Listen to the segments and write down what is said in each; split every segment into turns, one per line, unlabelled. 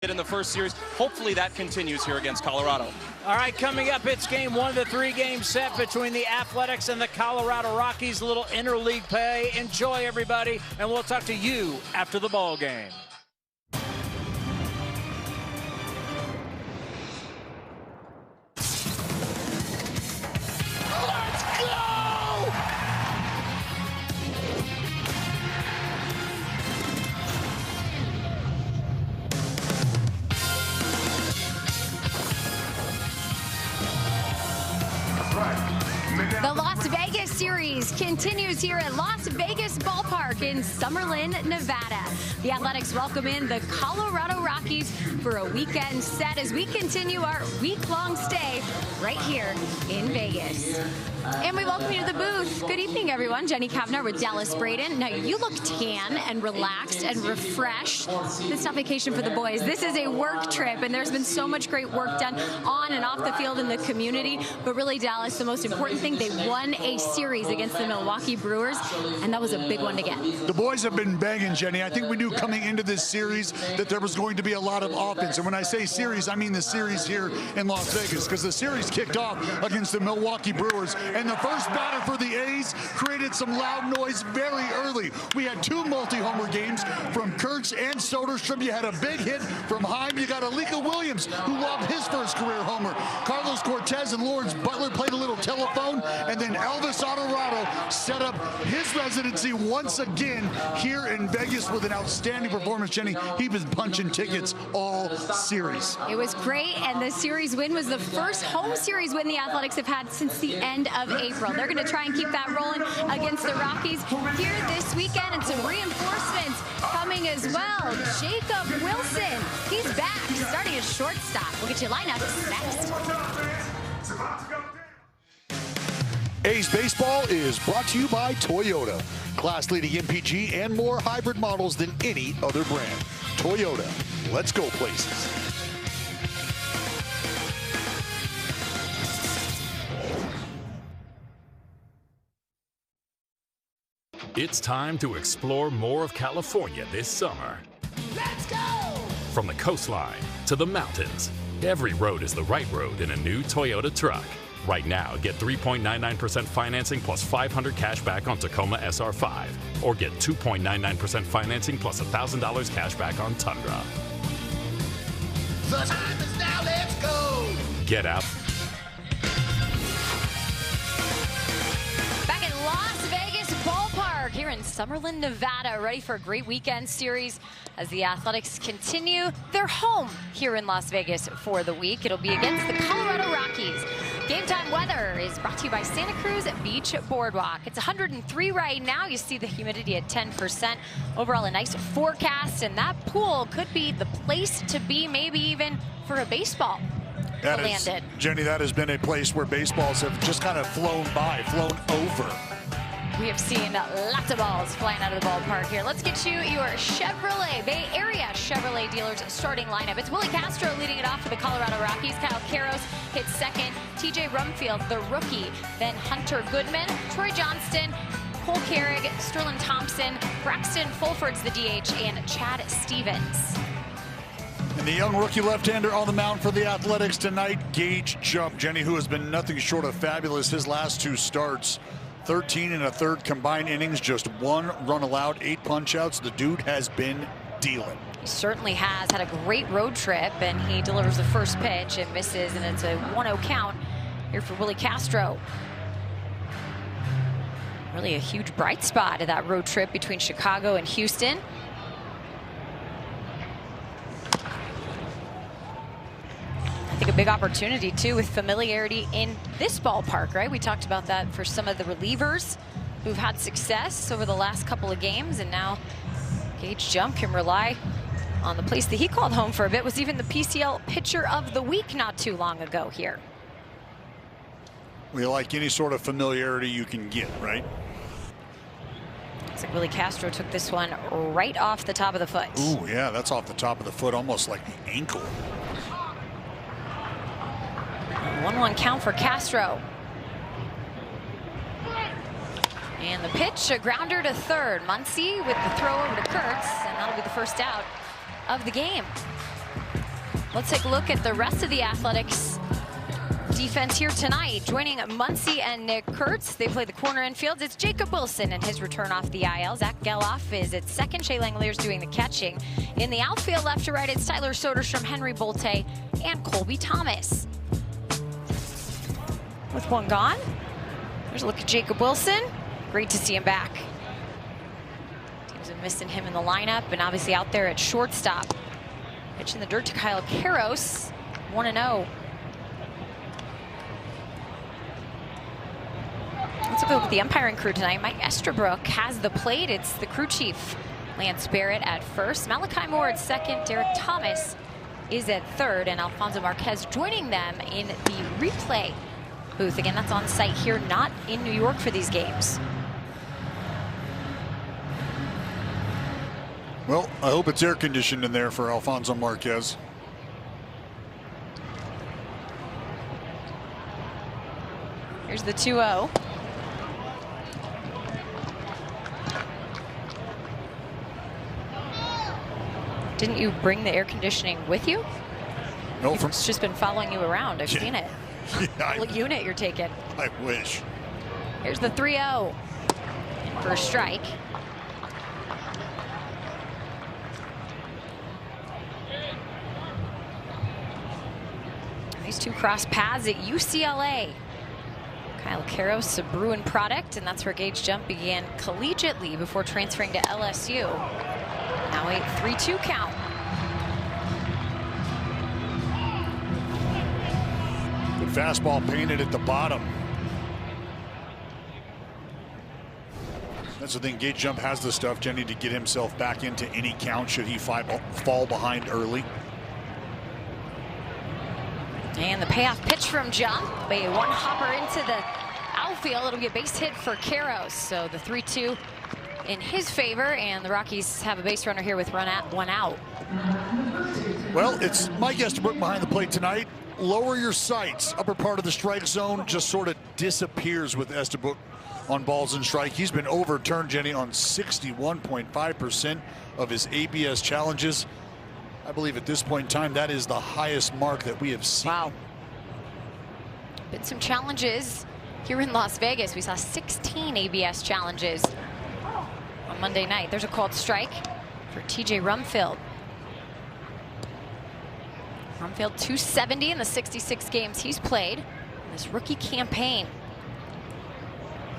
in the first series. Hopefully that continues here against Colorado.
All right, coming up, it's game one of the three-game set between the Athletics and the Colorado Rockies. A little interleague play. Enjoy, everybody, and we'll talk to you after the ball game. Let's go!
The Las Vegas series continues here at Las Vegas Ballpark in Summerlin, Nevada. The Athletics welcome in the Colorado Rockies for a weekend set as we continue our week-long stay right here in Vegas. And we welcome you to the booth. Good evening, everyone. Jenny Kavner with Dallas Braden. Now, you look tan and relaxed and refreshed. It's not vacation for the boys. This is a work trip, and there's been so much great work done on and off the field in the community. But really, Dallas, the most important thing, they won a series against the Milwaukee Brewers, and that was a big one to get.
The boys have been banging, Jenny. I think we knew coming into this series that there was going to be a lot of offense. And when I say series, I mean the series here in Las Vegas, because the series kicked off against the Milwaukee Brewers. And the first batter for the A's created some loud noise very early. We had two multi-homer games from Kurtz and Soderstrom. You had a big hit from Heim. You got Alika Williams, who lobbed his first career homer. Carlos Cortez and Lawrence Butler played a little telephone. And then Elvis Adorado set up his residency once again here in Vegas with an outstanding performance, Jenny. He was punching tickets all series.
It was great, and the series win was the first home series win the Athletics have had since the end of April. They're going to try and keep that rolling against the Rockies here this weekend, and some reinforcements coming as well. Jacob Wilson, he's back, starting at shortstop. We'll get you lineups next.
A's Baseball is brought to you by Toyota. Class-leading MPG and more hybrid models than any other brand. Toyota, let's go places.
It's time to explore more of California this summer.
Let's go!
From the coastline to the mountains, every road is the right road in a new Toyota truck. Right now, get 3.99% financing plus $500 cash back on Tacoma SR5. Or get 2.99% financing plus $1,000 cash back on Tundra.
The time is now, let's go!
Get out.
Back at Las Vegas Ballpark here in Summerlin, Nevada, ready for a great weekend series as the Athletics continue their home here in Las Vegas for the week. It'll be against the Colorado Rockies. Game time weather is brought to you by Santa Cruz Beach Boardwalk. It's 103 right now. You see the humidity at 10%. Overall, a nice forecast, and that pool could be the place to be, maybe even for a baseball.
That is, Jenny, that has been a place where baseballs have just kind of flown by, flown over.
We have seen lots of balls flying out of the ballpark here. Let's get you your Chevrolet, Bay Area Chevrolet dealers starting lineup. It's Willie Castro leading it off for the Colorado Rockies. Kyle Karros hits second. TJ Rumfield, the rookie. Then Hunter Goodman, Troy Johnston, Cole Carrig, Sterling Thompson, Braxton Fulford's the DH, and Chad Stevens.
And the young rookie left-hander on the mound for the Athletics tonight, Gage Jump. Jenny, who has been nothing short of fabulous his last two starts. 13 1/3 combined innings, just one run allowed, 8 punch-outs. The dude has been dealing.
He certainly has had a great road trip, and he delivers the first pitch and misses, and it's a 1-0 count here for Willie Castro. Really a huge bright spot of that road trip between Chicago and Houston. I think a big opportunity too with familiarity in this ballpark, right? We talked about that for some of the relievers who've had success over the last couple of games, and now Gage Jump can rely on the place that he called home for a bit. Was even the PCL pitcher of the week not too long ago here.
We like any sort of familiarity you can get, right?
Looks like Willie Castro took this one right off the top of the foot.
Ooh, yeah, that's off the top of the foot, almost like the ankle.
1-1 count for Castro. And the pitch, a grounder to third. Muncy with the throw over to Kurtz, and that'll be the first out of the game. Let's take a look at the rest of the Athletics defense here tonight. Joining Muncy and Nick Kurtz, they play the corner infield. It's Jacob Wilson and his return off the IL. Zach Geloff is at second. Shea Langoliers doing the catching. In the outfield, left to right, it's Tyler Soderstrom, Henry Bolte, and Colby Thomas. With one gone, there's a look at Jacob Wilson. Great to see him back. Teams have missing him in the lineup, and obviously out there at shortstop. Pitching the dirt to Kyle Karros, 1-0. Let's go with the umpiring crew tonight. Mike Estabrook has the plate. It's the crew chief, Lance Barrett, at first. Malachi Moore at second. Derek Thomas is at third. And Alfonso Marquez joining them in the replay booth. Again, that's on site here, not in New York for these games.
Well, I hope it's air conditioned in there for Alfonso Marquez.
Here's the 2-0. Didn't you bring the air conditioning with you?
No,
It's just been following you around. I've seen it.
Yeah,
What unit you're taking?
I wish.
Here's the 3-0. For a strike. These two cross paths at UCLA. Kyle Karros, a Bruin product, and that's where Gage Jump began collegiately before transferring to LSU. Now a 3-2 count.
Good fastball painted at the bottom. That's the thing. Gage Jump has the stuff, Jenny, to get himself back into any count should he fall behind early.
And the payoff pitch from Jump. A one hopper into the outfield. It'll be a base hit for Karros. So the 3-2 in his favor, and the Rockies have a base runner here with one out.
Well, it's Mike Estabrook behind the plate tonight. Lower your sights. Upper part of the strike zone just sort of disappears with Estabrook on balls and strike. He's been overturned, Jenny, on 61.5% of his ABS challenges. I believe at this point in time, that is the highest mark that we have seen.
Wow. Been some challenges here in Las Vegas. We saw 16 ABS challenges on Monday night. There's a called strike for TJ Rumfield. Rumfield 270 in the 66 games he's played in this rookie campaign.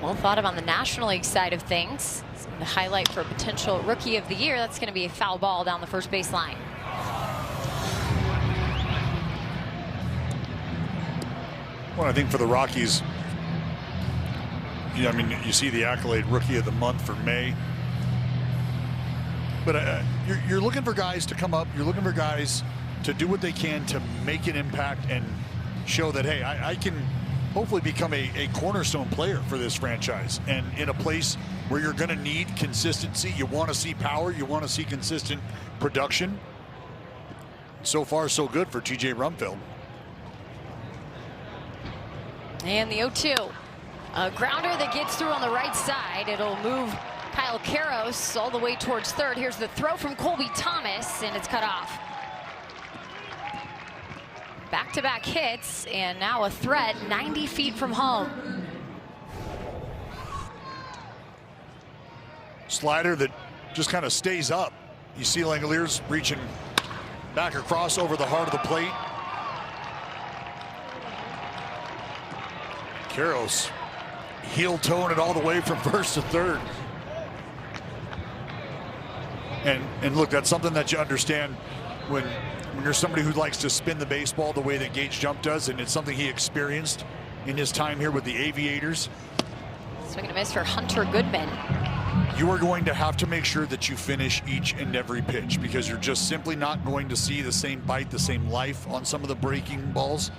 Well thought of on the National League side of things. The highlight for a potential Rookie of the Year, that's going to be a foul ball down the first baseline.
Well, I think for the Rockies, I mean, you see the accolade Rookie of the Month for May. But you're looking for guys to come up. You're looking for guys to do what they can to make an impact and show that, hey, I can hopefully become a cornerstone player for this franchise. And in a place where you're going to need consistency, you want to see power, you want to see consistent production. So far, so good for TJ Rumfield.
And the 0-2. A grounder that gets through on the right side. It'll move Kyle Karros all the way towards third. Here's the throw from Colby Thomas, and it's cut off. Back-to-back hits, and now a threat 90 feet from home.
Slider that just kind of stays up. You see Langoliers reaching back across over the heart of the plate. Karros heel-toeing it all the way from first to third. And look, that's something that you understand when you're somebody who likes to spin the baseball the way that Gage Jump does, and it's something he experienced in his time here with the Aviators.
Swing and a miss for Hunter Goodman.
You are going to have to make sure that you finish each and every pitch, because you're just simply not going to see the same bite, the same life on some of the breaking balls.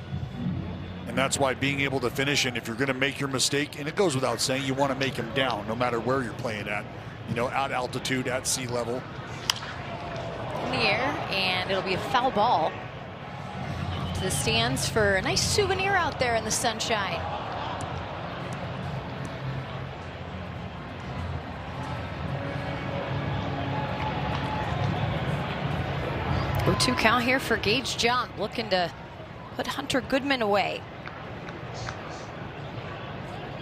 And that's why being able to finish, and if you're going to make your mistake, and it goes without saying, you want to make them down no matter where you're playing at, you know, at altitude, at sea level.
In the air, and it'll be a foul ball to the stands for a nice souvenir out there in the sunshine. 0-2 count here for Gage Jump, looking to put Hunter Goodman away.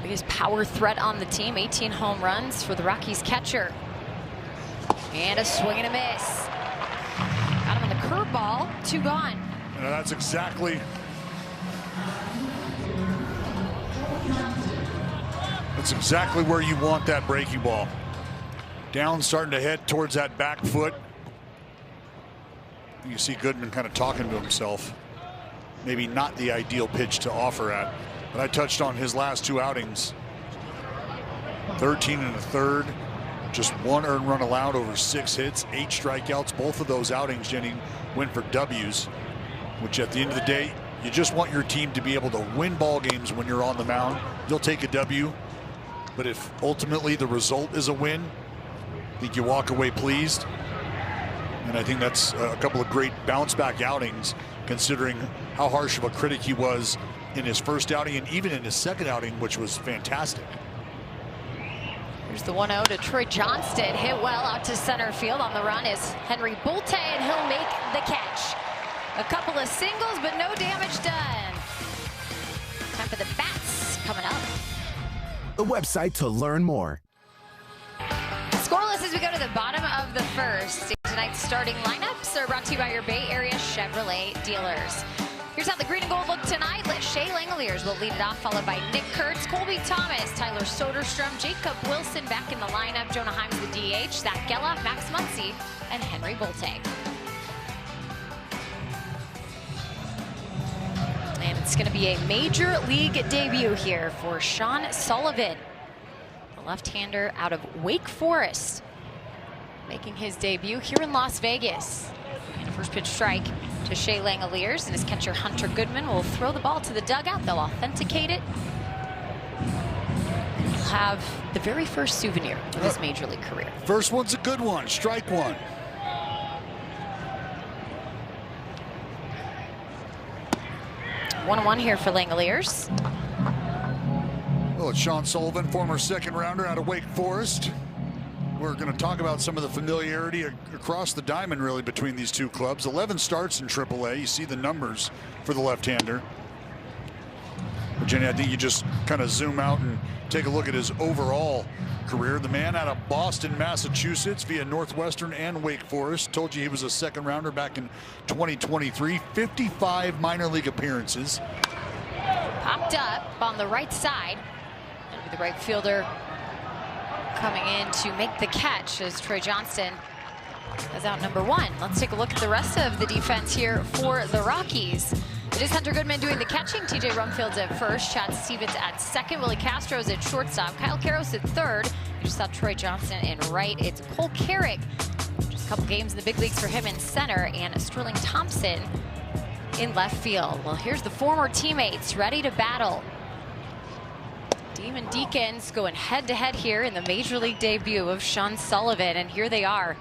Biggest power threat on the team, 18 home runs for the Rockies catcher. And a swing and a miss. Got him on the curveball, 2 gone.
And that's exactly where you want that breaking ball. Down, starting to head towards that back foot. You see Goodman kind of talking to himself. Maybe not the ideal pitch to offer at. But I touched on his last 2 outings. 13 1/3. Just 1 earned run allowed over 6 hits, 8 strikeouts. Both of those outings, Jenny, went for W's, which at the end of the day, you just want your team to be able to win ball games when you're on the mound. You'll take a W. But if ultimately the result is a win, I think you walk away pleased. And I think that's a couple of great bounce back outings, considering how harsh of a critic he was in his first outing and even in his second outing, which was fantastic.
Here's the 1-0 to Troy Johnston, hit well out to center field. On the run is Henry Bolte, and he'll make the catch. A couple of singles, but no damage done. Time for the bats coming up.
The website to learn more.
Scoreless as we go to the bottom of the first. Tonight's starting lineups are brought to you by your Bay Area Chevrolet dealers. Here's how the green and gold look tonight. Shea Langoliers will lead it off, followed by Nick Kurtz, Colby Thomas, Tyler Soderstrom, Jacob Wilson back in the lineup, Jonah Himes the DH, Zach Geloff, Max Muncy, and Henry Bolte. And it's going to be a major league debut here for Sean Sullivan, the left-hander out of Wake Forest, making his debut here in Las Vegas. And a first pitch strike to Shea Langoliers, and his catcher Hunter Goodman will throw the ball to the dugout. They'll authenticate it. He'll have the very first souvenir of his major league career.
First one's a good one. Strike 1.
One here for Langoliers.
Well, it's Sean Sullivan, former second rounder out of Wake Forest. We're going to talk about some of the familiarity across the diamond, really, between these two clubs. 11 starts in AAA. You see the numbers for the left-hander. Virginia, I think you just kind of zoom out and take a look at his overall career. The man out of Boston, Massachusetts, via Northwestern and Wake Forest. Told you he was a second rounder back in 2023. 55 minor league appearances.
Popped up on the right side. The right fielder coming in to make the catch as Troy Johnston is out number 1. Let's take a look at the rest of the defense here for the Rockies. It is Hunter Goodman doing the catching. TJ Rumfield's at first. Chad Stevens at second. Willie Castro's at shortstop. Kyle Karros at third. You just saw Troy Johnston in right. It's Cole Carrick. Just a couple games in the big leagues for him in center. And Sterling Thompson in left field. Well, here's the former teammates ready to battle. Demon Deacons going head-to-head here in the major league debut of Sean Sullivan. And here they are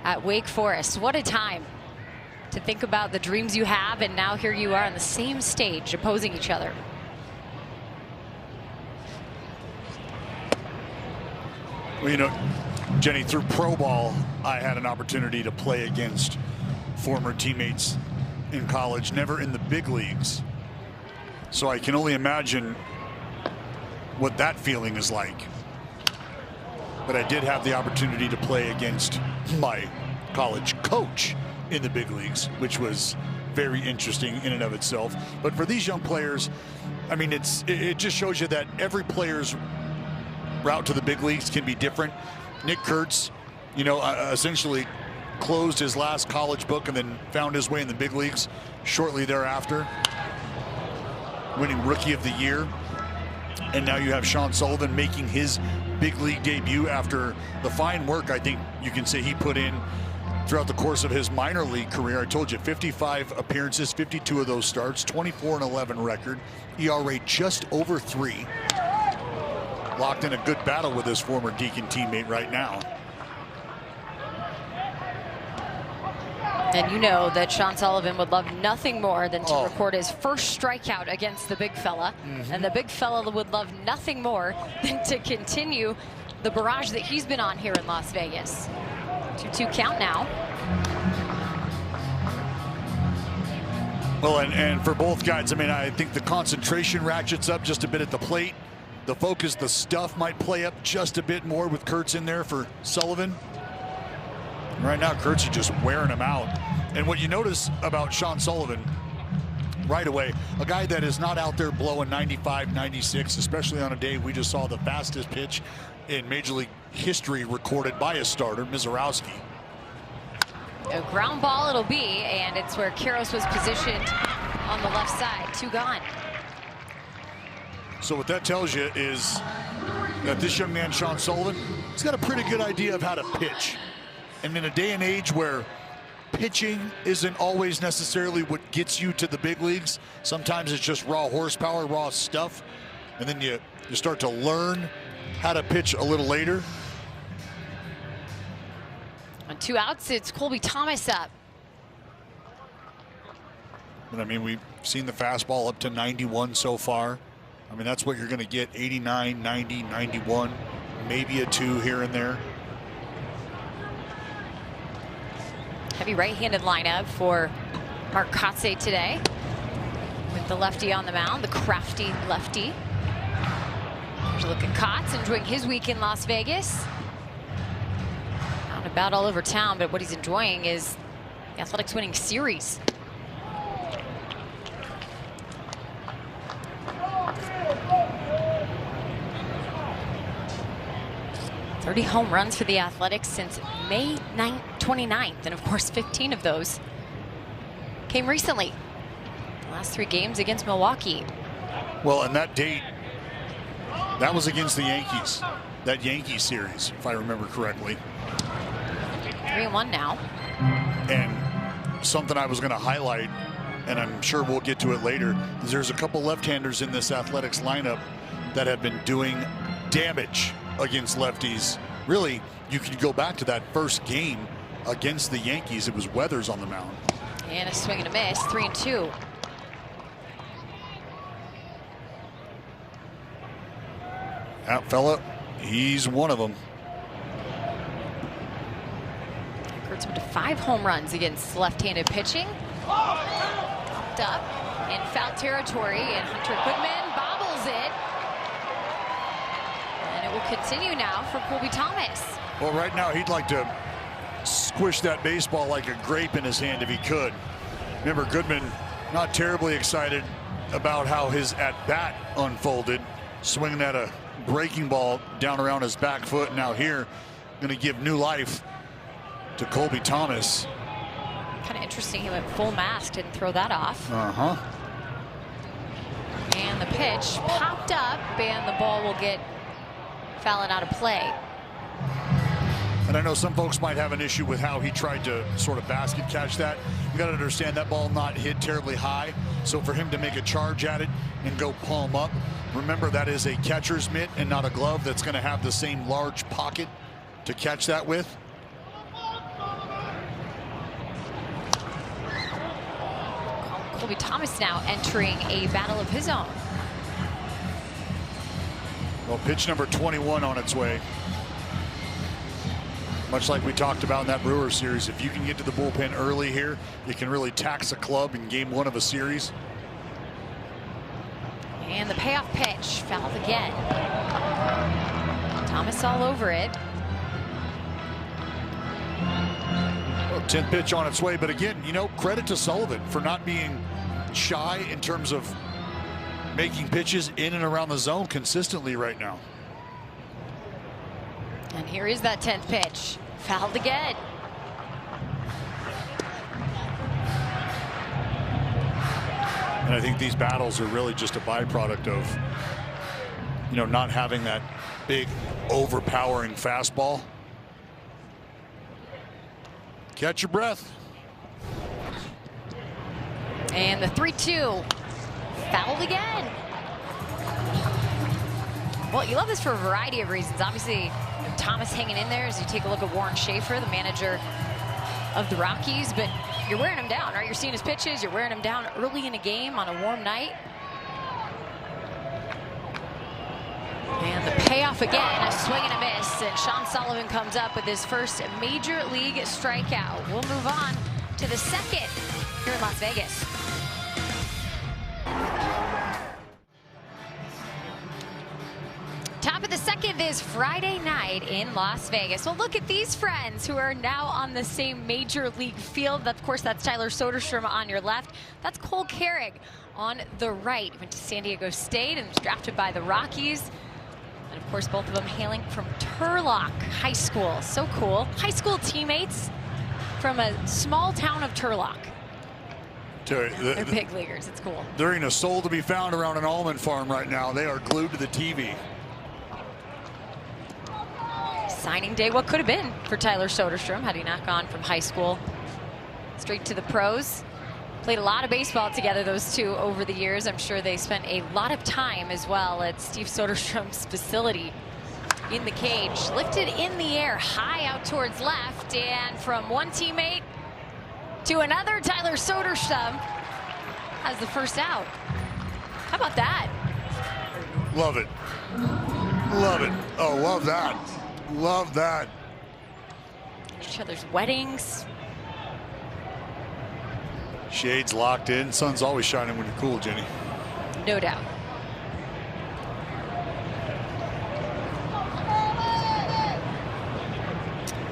at Wake Forest. What a time to think about the dreams you have, and now here you are on the same stage opposing each other.
Well, you know, Jenny, through pro ball, I had an opportunity to play against former teammates in college, never in the big leagues. So I can only imagine what that feeling is like. But I did have the opportunity to play against my college coach in the big leagues, which was very interesting in and of itself. But for these young players, I mean, it just shows you that every player's route to the big leagues can be different. Nick Kurtz, you know, essentially closed his last college book and then found his way in the big leagues shortly thereafter, winning Rookie of the Year. And now you have Sean Sullivan making his big league debut after the fine work I think you can say he put in throughout the course of his minor league career. I told you 55 appearances, 52 of those starts, 24-11 record, ERA just over 3. Locked in a good battle with his former Deacon teammate right now.
And you know that Sean Sullivan would love nothing more than to record his first strikeout against the big fella. And the big fella would love nothing more than to continue the barrage that he's been on here in Las Vegas. 2-2 count now.
Well, and for both guys, I mean, I think the concentration ratchets up just a bit at the plate. The focus, the stuff might play up just a bit more with Kurtz in there for Sullivan. Right now, Kurtz is just wearing him out. And what you notice about Sean Sullivan right away, a guy that is not out there blowing 95, 96, especially on a day we just saw the fastest pitch in Major League history recorded by a starter, Mizorowski.
A ground ball it'll be, and it's where Kiros was positioned on the left side. 2 gone.
So what that tells you is that this young man, Sean Sullivan, he's got a pretty good idea of how to pitch. And in a day and age where pitching isn't always necessarily what gets you to the big leagues, sometimes it's just raw horsepower, raw stuff, and then you start to learn how to pitch a little later.
On 2 outs, it's Colby Thomas up.
But I mean, we've seen the fastball up to 91 so far. I mean, that's what you're going to get, 89, 90, 91, maybe a 2 here and there.
Heavy right-handed lineup for Mark Kotze today, with the lefty on the mound, the crafty lefty. Here's a look at Kotz enjoying his week in Las Vegas. Out and about all over town, but what he's enjoying is the Athletics winning series. "30 home runs for the Athletics since May 29th, and of course 15 of those came recently. The last 3 games against Milwaukee.
Well, and that date, that was against the Yankees. That Yankee series, if I remember correctly.
3-1 now.
And something I was going to highlight, and I'm sure we'll get to it later, is there's a couple left-handers in this Athletics lineup that have been doing damage against lefties. Really, you can go back to that first game against the Yankees. It was Weathers on the mound.
And a swing and a miss, 3-2.
That fella, he's one of them.
Kurtz went to 5 home runs against left-handed pitching. Popped up in foul territory, and Hunter Goodman bobbles it. And it will continue now for Colby Thomas.
Well, right now he'd like to squish that baseball like a grape in his hand if he could. Remember, Goodman not terribly excited about how his at-bat unfolded, swinging at a breaking ball down around his back foot. Now here, going to give new life to Colby Thomas.
Kind of interesting, he went full mast, didn't throw that off. And the pitch popped up, and the ball will get fouling out of play.
And I know some folks might have an issue with how he tried to sort of basket catch that. You got to understand that ball not hit terribly high. So for him to make a charge at it and go palm up, remember that is a catcher's mitt and not a glove that's going to have the same large pocket to catch that with.
Colby Thomas now entering a battle of his own.
Well, pitch number 21 on its way. Much like we talked about in that Brewers series, if you can get to the bullpen early here, you can really tax a club in game 1 of a series.
And the payoff pitch fouled again. Thomas all over it.
Well, 10th pitch on its way, but again, you know, credit to Sullivan for not being shy in terms of making pitches in and around the zone consistently right now.
And here is that 10th pitch. Fouled again.
And I think these battles are really just a byproduct of, you know, not having that big overpowering fastball. Catch your breath.
And the 3-2. Fouled again. Well, you love this for a variety of reasons. Obviously, Thomas hanging in there as you take a look at Warren Schaefer, the manager of the Rockies, but you're wearing him down, right? You're seeing his pitches, you're wearing him down early in a game on a warm night. And the payoff again, a swing and a miss, and Sean Sullivan comes up with his first major league strikeout. We'll move on to the second here in Las Vegas. the second this Friday night in Las Vegas. Well, look at these friends who are now on the same major league field. Of course, that's Tyler Soderstrom on your left. That's Cole Carrig on the right. He went to San Diego State and was drafted by the Rockies. And of course, both of them hailing from Turlock High School. So cool. High school teammates from a small town of Turlock. They're big leaguers. It's cool.
There ain't a soul to be found around an almond farm right now. They are glued to the TV.
Signing day, what could have been for Tyler Soderstrom had he not gone from high school straight to the pros. Played a lot of baseball together, those two, over the years. I'm sure they spent a lot of time as well at Steve Soderstrom's facility in the cage. Lifted in the air, high out towards left, and from one teammate to another, Tyler Soderstrom has the first out. How about that?
Love it. Love it. Oh, love that. Love that.
Each other's weddings.
Shades locked in. Sun's always shining when you're cool, Jenny.
No doubt.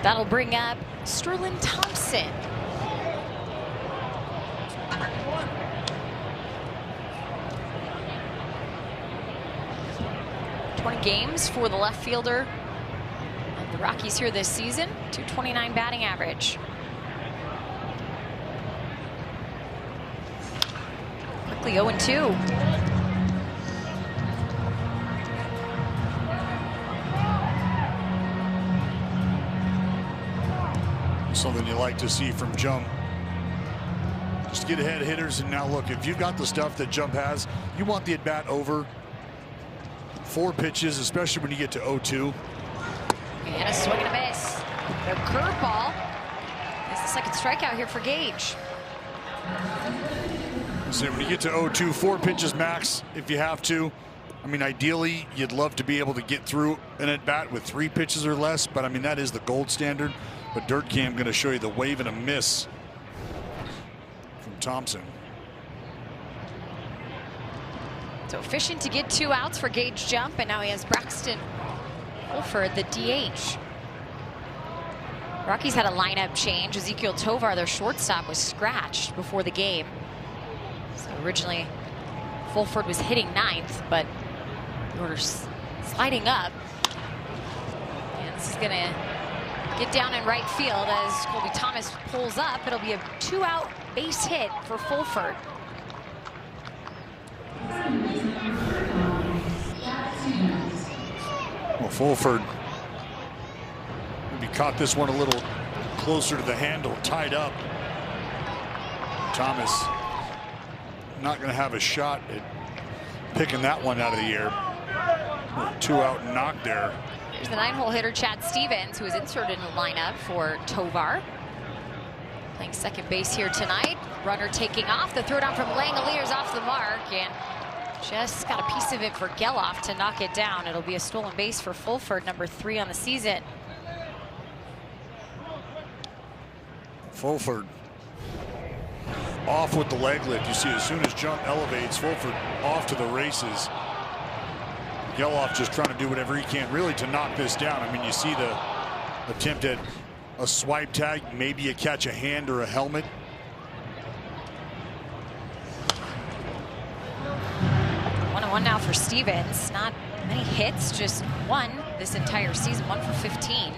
That'll bring up Sterling Thompson. Games for the left fielder of the Rockies here this season. .229 batting average. Quickly 0-2.
Something you like to see from Jump. Just get ahead of hitters, and now look, if you've got the stuff that Jump has, you want the at-bat over 4 pitches, especially when you get to 0-2.
And a swing and a miss. The curveball. That's the second strikeout here for Gage.
So when you get to 0-2, 4 pitches max if you have to. I mean, ideally, you'd love to be able to get through an at-bat with 3 pitches or less, but I mean, that is the gold standard. But Dirt Cam going to show you the wave and a miss from Thompson.
So efficient to get 2 outs for Gage Jump, and now he has Braxton Fulford, the DH. Rockies had a lineup change. Ezekiel Tovar, their shortstop, was scratched before the game. So originally, Fulford was hitting 9th, but the order's sliding up. And this is going to get down in right field as Colby Thomas pulls up. It'll be a 2-out base hit for Fulford.
Well, Fulford maybe caught this one a little closer to the handle, tied up. Thomas not going to have a shot at picking that one out of the air. 2-out knock there.
Here's the 9-hole hitter Chad Stevens, who is inserted in the lineup for Tovar. Playing second base here tonight. Runner taking off. The throw down from Langoliers off the mark, and just got a piece of it for Geloff to knock it down. It'll be a stolen base for Fulford, number 3 on the season.
Fulford off with the leg lift. You see, as soon as Jump elevates, Fulford off to the races. Geloff just trying to do whatever he can really to knock this down. I mean, you see the attempt at a swipe tag, maybe a catch a hand or a helmet.
One now for Stevens. Not many hits, just 1 this entire season, 1 for 15.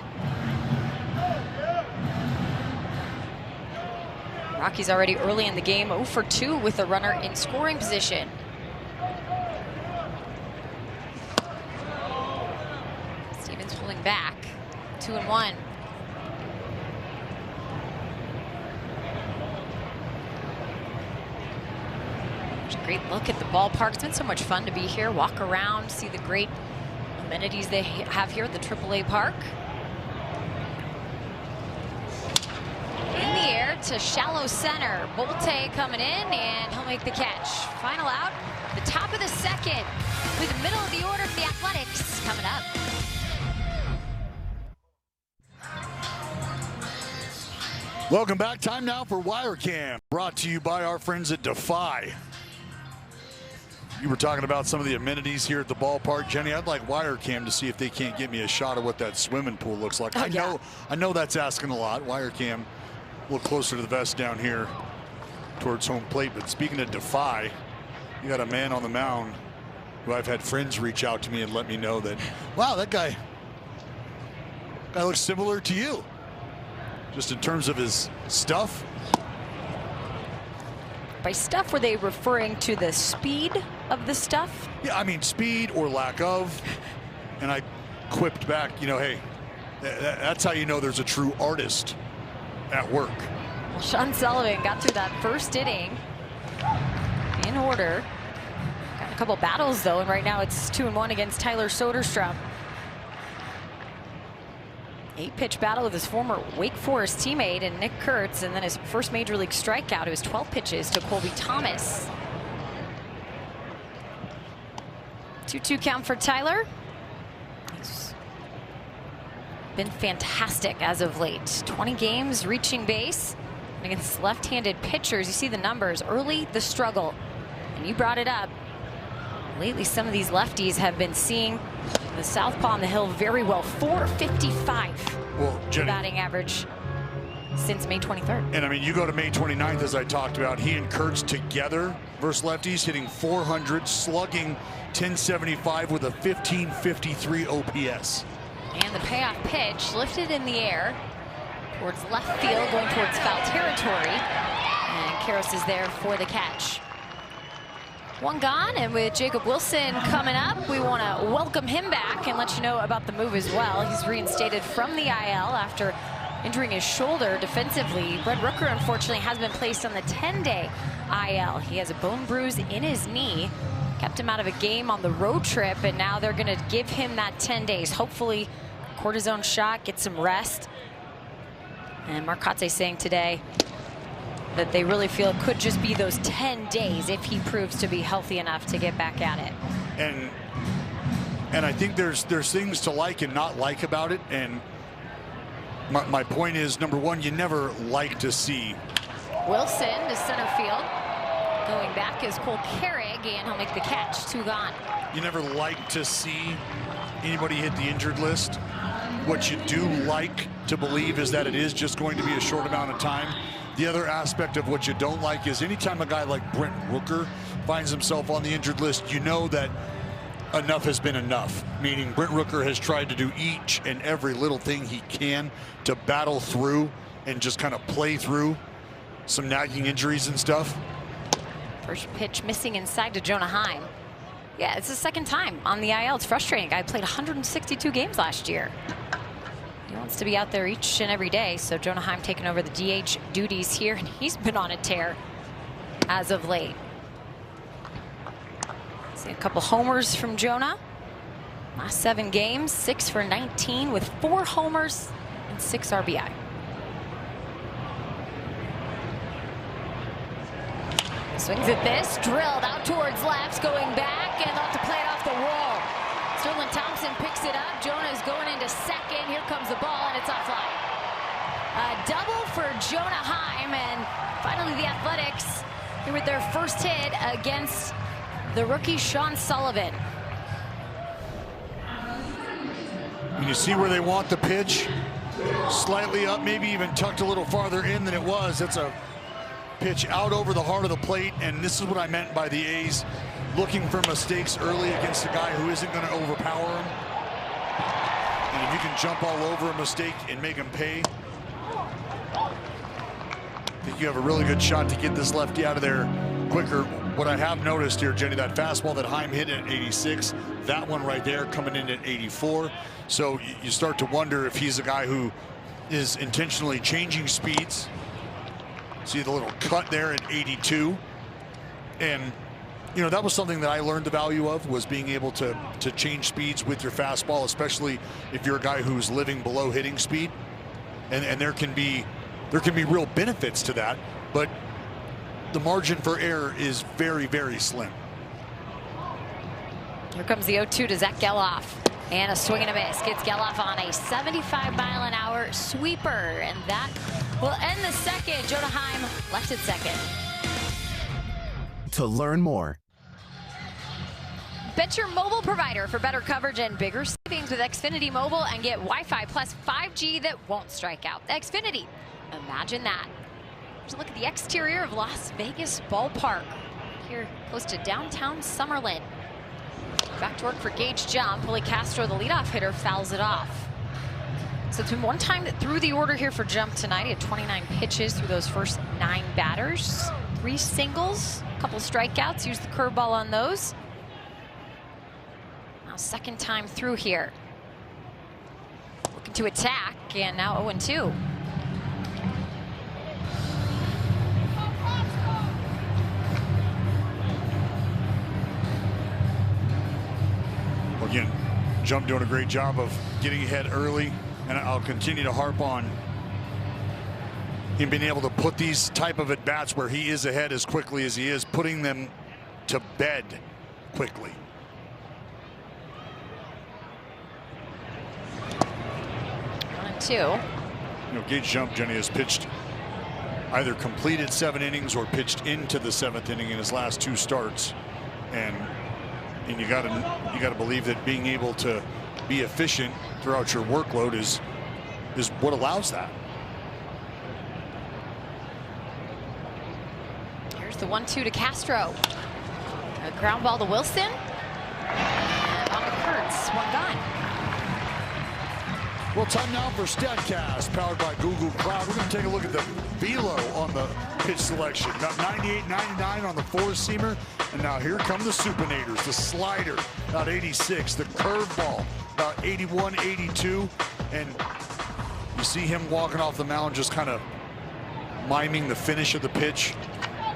Rockies already early in the game, 0 for 2 with a runner in scoring position. Stevens pulling back, 2-1. Great look at the ballpark. It's been so much fun to be here, walk around, see the great amenities they have here at the AAA park. In the air to shallow center. Bolte coming in, and he'll make the catch. Final out, the top of the second, with the middle of the order for the Athletics coming up.
Welcome back. Time now for Wire Cam, brought to you by our friends at Defy. You were talking about some of the amenities here at the ballpark. Jenny, I'd like wire cam to see if they can't get me a shot of what that swimming pool looks like.
Oh,
I know that's asking a lot. Wire cam a little closer to the vest down here towards home plate. But speaking of defy, you got a man on the mound who I've had friends reach out to me and let me know that, wow, that guy looks similar to you. Just in terms of his stuff.
By stuff, were they referring to the speed of the stuff?
Yeah, I mean speed or lack of. And I quipped back, you know, hey, that's how you know there's a true artist at work.
Well, Sean Sullivan got through that first inning in order. Got a couple battles though, and right now it's 2-1 against Tyler Soderstrom. 8-pitch battle with his former Wake Forest teammate and Nick Kurtz, and then his first major league strikeout. It was 12 pitches to Colby Thomas. 2-2 count for Tyler. He's been fantastic as of late. 20 games reaching base. And against left-handed pitchers, you see the numbers. Early, the struggle. And you brought it up. Lately, some of these lefties have been seeing the southpaw on the hill very well. 455 batting average since May 23rd.
And I mean, you go to May 29th, as I talked about, he and Kurtz together versus lefties, hitting 400, slugging 1075 with a 1553 OPS.
And the payoff pitch lifted in the air towards left field, going towards foul territory. And Karros is there for the catch. One gone, and with Jacob Wilson coming up, we want to welcome him back and let you know about the move as well. He's reinstated from the IL after injuring his shoulder defensively. Brent Rooker, unfortunately, has been placed on the 10-day IL. He has a bone bruise in his knee, kept him out of a game on the road trip, and now they're going to give him that 10 days. Hopefully, cortisone shot, get some rest. And Mark Kotsay saying today that they really feel it could just be those 10 days if he proves to be healthy enough to get back at it.
And I think there's things to like and not like about it. And my point is, number one, you never like to see
Wilson to center field. Going back is Cole Carrig, and he'll make the catch. 2 gone.
You never like to see anybody hit the injured list. What you do like to believe is that it is just going to be a short amount of time. The other aspect of what you don't like is anytime a guy like Brent Rooker finds himself on the injured list, you know that enough has been enough. Meaning Brent Rooker has tried to do each and every little thing he can to battle through and just kind of play through some nagging injuries and stuff.
First pitch missing inside to Jonah Heim. Yeah, it's the second time on the IL. It's frustrating. Guy played 162 games last year. He wants to be out there each and every day, so Jonah Heim taking over the DH duties here, and he's been on a tear as of late. See a couple homers from Jonah. Last 7 games, 6 for 19 with 4 homers and 6 RBI. Swings at this, drilled out towards left, going back, and they'll have to play it off the wall. Sterling Thompson picks it up. Jonah is going into second. Here comes the ball, and it's offline. A double for Jonah Heim, and finally the Athletics here with their first hit against the rookie Sean Sullivan.
And you see where they want the pitch, slightly up, maybe even tucked a little farther in than it was. That's a pitch out over the heart of the plate, and this is what I meant by the A's looking for mistakes early against a guy who isn't going to overpower him. And if you can jump all over a mistake and make him pay, I think you have a really good shot to get this lefty out of there quicker. What I have noticed here, Jenny, that fastball that Heim hit at 86, that one right there coming in at 84. So you start to wonder if he's a guy who is intentionally changing speeds. See the little cut there at 82. And you know, that was something that I learned the value of, was being able to change speeds with your fastball, especially if you're a guy who's living below hitting speed. And there can be real benefits to that, but the margin for error is very, very slim.
Here comes the 0-2 to Zach Geloff. And a swing and a miss. Gets Geloff on a 75-mile-an-hour sweeper. And that will end the second. Jonah Heim left at second.
To learn more,
Bet your mobile provider for better coverage and bigger savings with Xfinity Mobile and get Wi-Fi plus 5G that won't strike out. Xfinity, imagine that. Here's a look at the exterior of Las Vegas Ballpark. Here close to downtown Summerlin. Back to work for Gage Jump. Willie Castro, the leadoff hitter, fouls it off. So it's been one time that threw the order here for Jump tonight. He had 29 pitches through those first 9 batters. 3 singles, a couple strikeouts, used the curveball on those. Now second time through here. Looking to attack, and now 0-2.
Again, Jump doing a great job of getting ahead early, and I'll continue to harp on him being able to put these type of at-bats where he is ahead as quickly as he is, putting them to bed quickly.
One, two.
You know, Gage Jump, Jenny, has pitched either completed 7 innings or pitched into the 7th inning in his last 2 starts, and you gotta believe that being able to be efficient throughout your workload is what allows that.
Here's the 1-2 to Castro. A ground ball to Wilson. And on to Kurtz. 1 gone.
Well, time now for StatCast, powered by Google Cloud. We're going to take a look at the velo on the pitch selection. About 98, 99 on the 4-seamer. And now here come the supinators. The slider, about 86. The curveball, about 81, 82. And you see him walking off the mound, just kind of miming the finish of the pitch.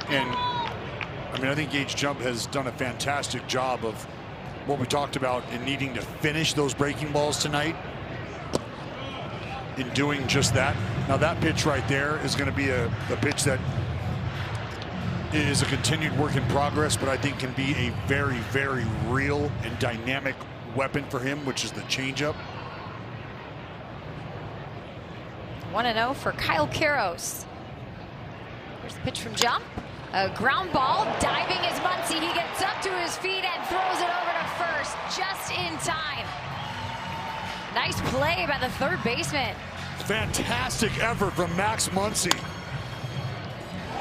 And I mean, I think Gage Jump has done a fantastic job of what we talked about in needing to finish those breaking balls tonight. In doing just that. Now that pitch right there is going to be a pitch that is a continued work in progress, but I think can be a very, very real and dynamic weapon for him, which is the changeup.
1-0 for Kyle Karros. Here's the pitch from Jump. A ground ball, diving is Muncy. He gets up to his feet and throws it over to first just in time. Nice play by the third baseman.
Fantastic effort from Max Muncy.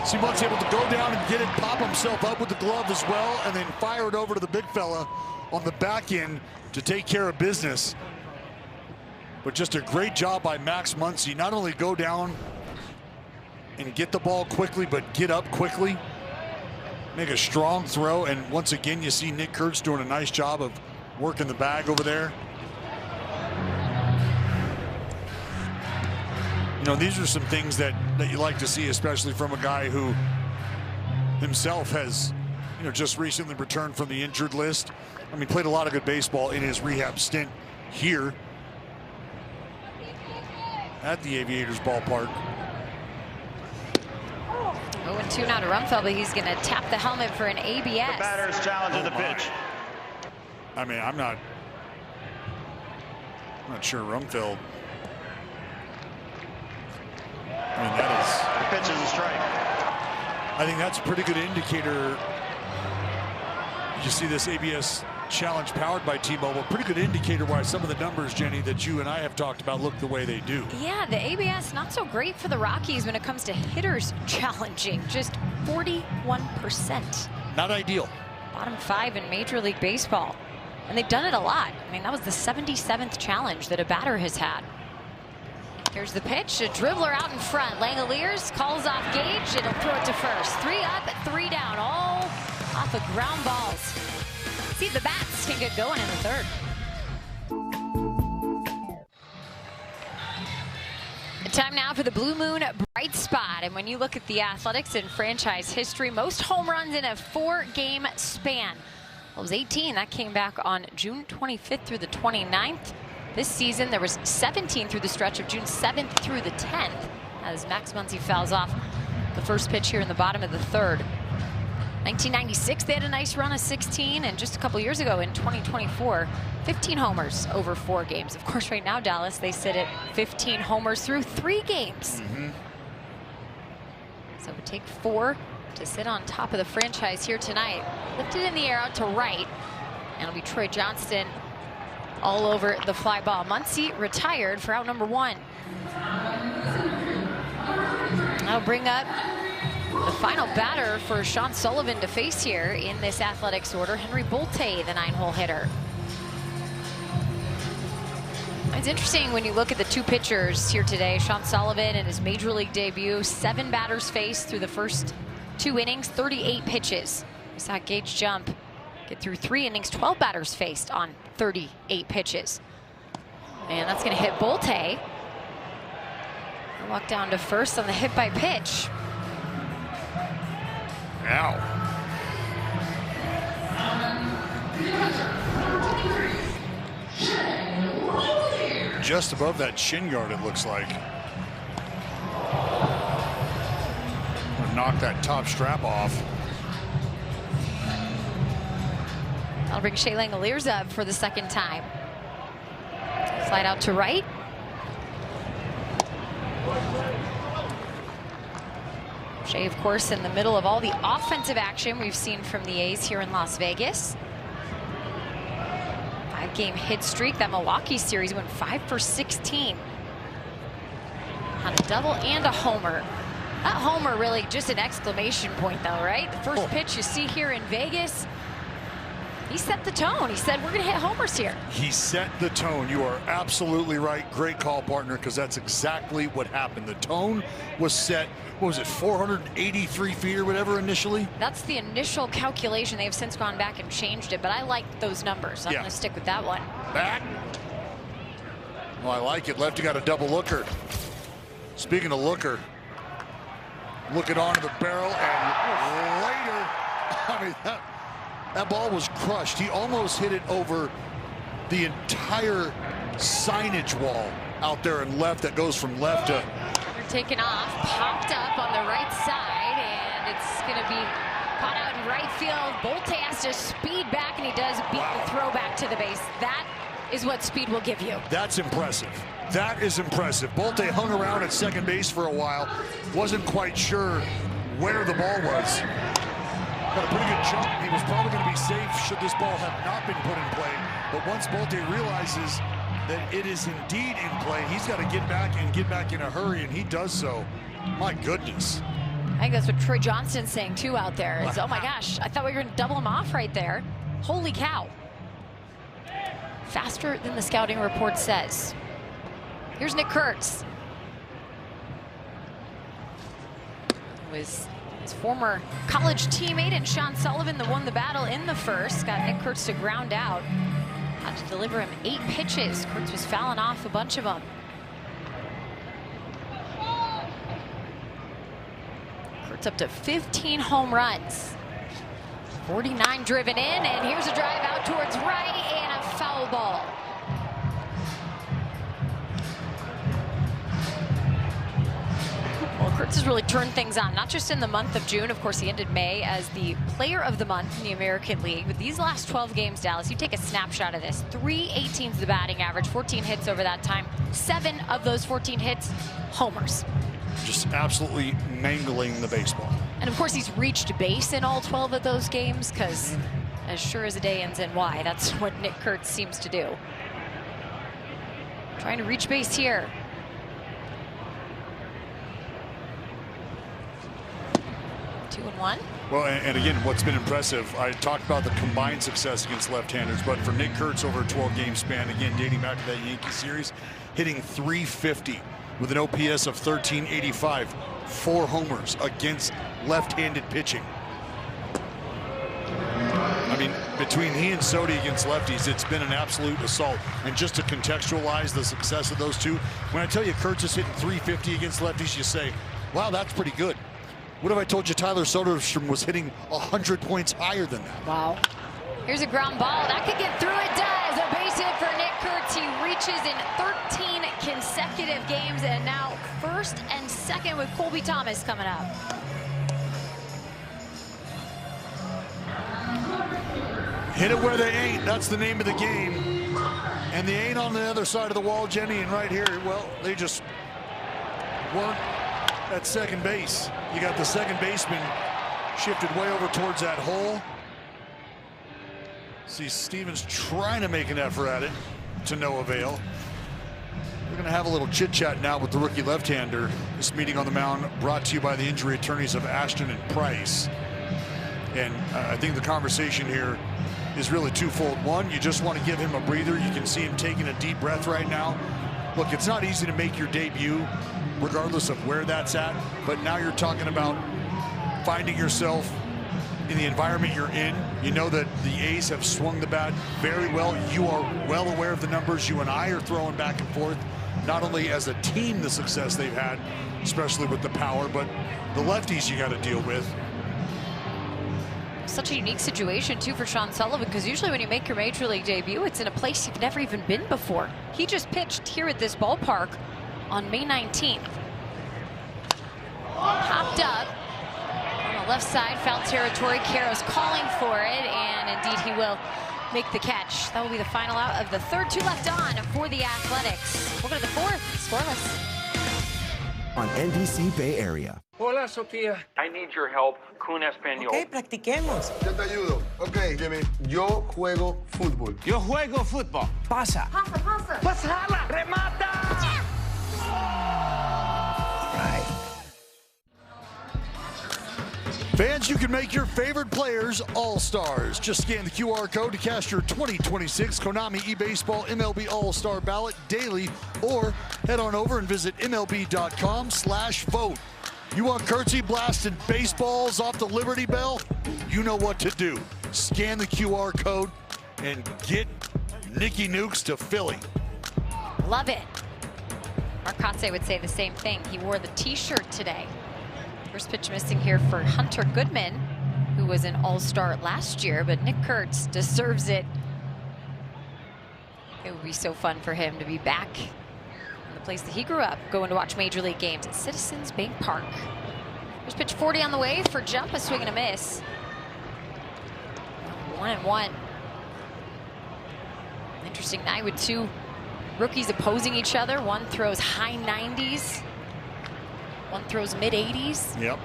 See Muncy able to go down and get it, pop himself up with the glove as well, and then fire it over to the big fella on the back end to take care of business. But just a great job by Max Muncy. Not only go down and get the ball quickly, but get up quickly, make a strong throw. And once again, you see Nick Kurtz doing a nice job of working the bag over there. You know, these are some things that you like to see, especially from a guy who himself has, you know, just recently returned from the injured list. I mean, played a lot of good baseball in his rehab stint here at the Aviators ballpark.
0-2 now to Rumfeld, but he's going to tap the helmet for an ABS.
The batter's challenging the pitch.
I mean, I'm not sure Rumfeld. I mean, that is.
The pitch is a strike.
I think that's a pretty good indicator. You see this ABS challenge powered by T-Mobile. Pretty good indicator why some of the numbers, Jenny, that you and I have talked about look the way they do.
Yeah, the ABS not so great for the Rockies when it comes to hitters challenging. Just 41%.
Not ideal.
Bottom 5 in Major League Baseball. And they've done it a lot. I mean, that was the 77th challenge that a batter has had. Here's the pitch, a dribbler out in front. Langoliers calls off Gage, it'll throw it to first. 3 up, 3 down, all off of ground balls. See if the bats can get going in the third. Time now for the Blue Moon bright spot. And when you look at the Athletics in franchise history, most home runs in a 4-game span. Well, it was 18. That came back on June 25th through the 29th. This season, there was 17 through the stretch of June 7th through the 10th, as Max Muncy fouls off the first pitch here in the bottom of the third. 1996, they had a nice run of 16, and just a couple years ago in 2024, 15 homers over 4 games. Of course, right now, Dallas, they sit at 15 homers through 3 games. So it would take 4 to sit on top of the franchise here tonight. Lifted in the air out to right. And it'll be Troy Johnston all over the fly ball. Muncy retired for out number 1. That'll bring up the final batter for Sean Sullivan to face here in this Athletics order, Henry Bolte, the 9-hole hitter. It's interesting when you look at the 2 pitchers here today. Sean Sullivan in his major league debut, 7 batters faced through the first 2 innings, 38 pitches. We saw Gage Jump get through 3 innings, 12 batters faced on 38 pitches. And that's going to hit Bolte. Walk down to first on the hit by pitch.
Ow. Just above that shin guard, it looks like. Knock that top strap off.
I'll bring Shea Langoliers up for the 2nd time. Slide out to right. Shea, of course, in the middle of all the offensive action we've seen from the A's here in Las Vegas. 5-game hit streak. That Milwaukee series went 5 for 16. On a double and a homer. That homer really just an exclamation point, though, right? The first pitch you see here in Vegas, he set the tone. He said, we're going to hit homers here.
He set the tone. You are absolutely right. Great call, partner, because that's exactly what happened. The tone was set. What was it, 483 feet or whatever initially?
That's the initial calculation. They have since gone back and changed it, but I like those numbers. I'm going to stick with that one.
Back. Well, I like it. Lefty got a double looker. Speaking of looker, looking onto the barrel, and later, I mean, that ball was crushed. He almost hit it over the entire signage wall out there and left that goes from left to...
Taken off, popped up on the right side, and it's going to be caught out in right field. Bolte has to speed back, and he does beat the throw back to the base. That is what speed will give you.
That's impressive. That is impressive. Bolte hung around at second base for a while. Wasn't quite sure where the ball was. Got a pretty good jump. He was probably going to be safe should this ball have not been put in play. But once Bolte realizes that it is indeed in play, he's got to get back and get back in a hurry, and he does so. My goodness.
I think that's what Troy Johnston's saying too out there. Is, oh my gosh, I thought we were going to double him off right there. Holy cow. Faster than the scouting report says. Here's Nick Kurtz. Was his former college teammate and Sean Sullivan that won the battle in the first. Got Nick Kurtz to ground out. Had to deliver him 8 pitches. Kurtz was fouling off a bunch of them. Kurtz up to 15 home runs. 49 driven in, and here's a drive out towards right and a foul ball. Well, Kurtz has really turned things on, not just in the month of June. Of course, he ended May as the player of the month in the American League. But these last 12 games, Dallas, you take a snapshot of this. 318's the batting average, 14 hits over that time. 7 of those 14 hits, homers.
Just absolutely mangling the baseball.
And of course, he's reached base in all 12 of those games, because as sure as the day ends in Y, that's what Nick Kurtz seems to do. Trying to reach base here. 2-1.
Well, and again, what's been impressive, I talked about the combined success against left-handers, but for Nick Kurtz over a 12-game span, again, dating back to that Yankee series, hitting .350 with an OPS of 1385, 4 homers against left-handed pitching. I mean, between he and Sodi against lefties, it's been an absolute assault. And just to contextualize the success of those two, when I tell you Kurtz is hitting .350 against lefties, you say, wow, that's pretty good. What if I told you Tyler Soderstrom was hitting 100 points higher than that?
Wow. Here's a ground ball. That could get through. It does. A base hit for Nick Kurtz. He reaches in 13 consecutive games, and now first and second with Colby Thomas coming up.
Hit it where they ain't. That's the name of the game. And they ain't on the other side of the wall, Jenny. And right here, well, they just weren't at second base. You got the second baseman shifted way over towards that hole. See Stevens trying to make an effort at it, to no avail. We're going to have a little chit-chat now with the rookie left-hander. This meeting on the mound brought to you by the injury attorneys of Ashton and Price. And I think the conversation here is really twofold. One, you just want to give him a breather. You can see him taking a deep breath right now. Look, it's not easy to make your debut, regardless of where that's at. But now you're talking about finding yourself in the environment you're in. You know that the A's have swung the bat very well. You are well aware of the numbers you and I are throwing back and forth, not only as a team, the success they've had, especially with the power, but the lefties you got to deal with.
Such a unique situation, too, for Sean Sullivan, because usually when you make your major league debut, it's in a place you've never even been before. He just pitched here at this ballpark on May 19th. Popped up on the left side, foul territory. Caro's calling for it, and indeed he will make the catch. That will be the final out of the third. 2 left on for the Athletics. We'll go to the fourth, scoreless.
On NBC Bay Area.
Hola, Sofía. I need your help con español.
Ok, practiquemos.
Yo te ayudo. Ok, Jimmy. Yo juego fútbol.
Yo juego fútbol.
Pasa.
Pasa, pasa.
Pasala. Remata.
Yes.
Right.
Fans, you can make your favorite players all-stars. Just scan the QR code to cast your 2026 Konami eBaseball MLB All-Star ballot daily, or head on over and visit MLB.com/vote. You want Kurtzy blasting baseballs off the Liberty Bell? You know what to do. Scan the QR code and get Nicky Nukes to Philly.
Love it. Marcotte would say the same thing. He wore the t-shirt today. First pitch missing here for Hunter Goodman, who was an all-star last year, but Nick Kurtz deserves it. It would be so fun for him to be back in the place that he grew up, going to watch Major League games at Citizens Bank Park. There's pitch 40 on the way for jump, a swing and a miss. 1-1. Interesting night with 2 rookies opposing each other. One throws high 90s. One throws mid-80s.
Yep.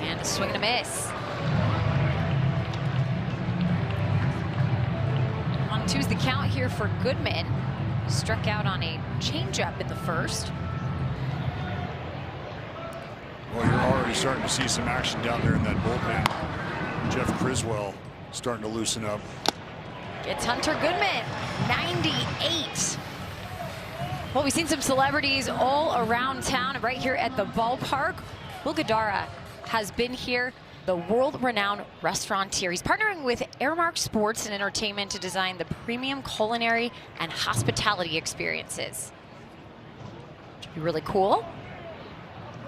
And a swing and a miss. 1-2's the count here for Goodman. Struck out on a changeup in the first.
Well, you're already starting to see some action down there in that bullpen. Jeff Criswell starting to loosen up.
It's Hunter Goodman, 98. Well, we've seen some celebrities all around town, right here at the ballpark. Will Guidara has been here, the world-renowned restaurateur. He's partnering with Airmark Sports and Entertainment to design the premium culinary and hospitality experiences. Should be really cool.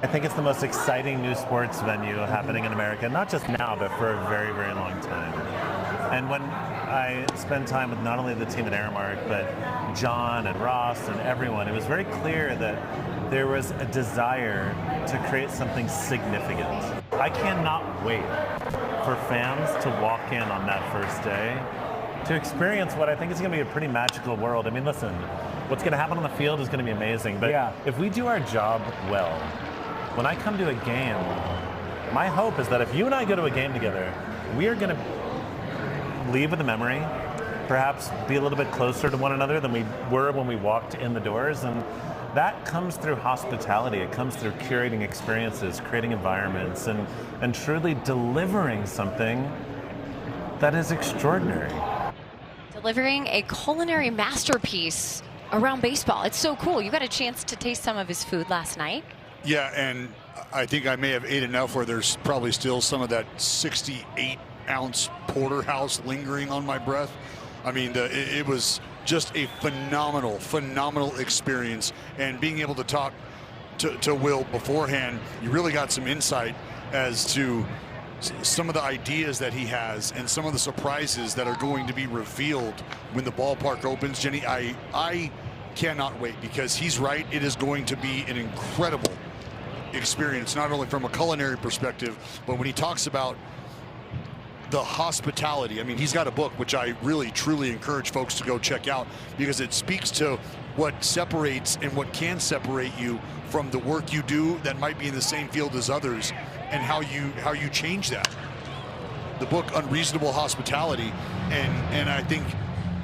I think it's the most exciting new sports venue happening in America, not just now, but for a very, very long time. And when I spend time with not only the team at Airmark, but John and Ross and everyone, it was very clear that there was a desire to create something significant. I cannot wait for fans to walk in on that first day to experience what I think is going to be a pretty magical world. I mean, listen, what's going to happen on the field is going to be amazing, but if we do our job well, when I come to a game, my hope is that if you and I go to a game together, we are going to leave with a memory, perhaps be a little bit closer to one another than we were when we walked in the doors. And that comes through hospitality. It comes through curating experiences, creating environments, and truly delivering something that is extraordinary.
Delivering a culinary masterpiece around baseball. It's so cool. You got a chance to taste some of his food last night.
Yeah, and I think I may have ate enough where there's probably still some of that 68-ounce porterhouse lingering on my breath. I mean, it was just a phenomenal experience. And being able to talk to Will beforehand, you really got some insight as to some of the ideas that he has and some of the surprises that are going to be revealed when the ballpark opens. Jenny, I cannot wait, because he's right. It is going to be an incredible experience, not only from a culinary perspective, but when he talks about the hospitality. I mean, he's got a book which I really truly encourage folks to go check out, because it speaks to what separates and what can separate you from the work you do that might be in the same field as others, and how you change that. The book Unreasonable Hospitality, and I think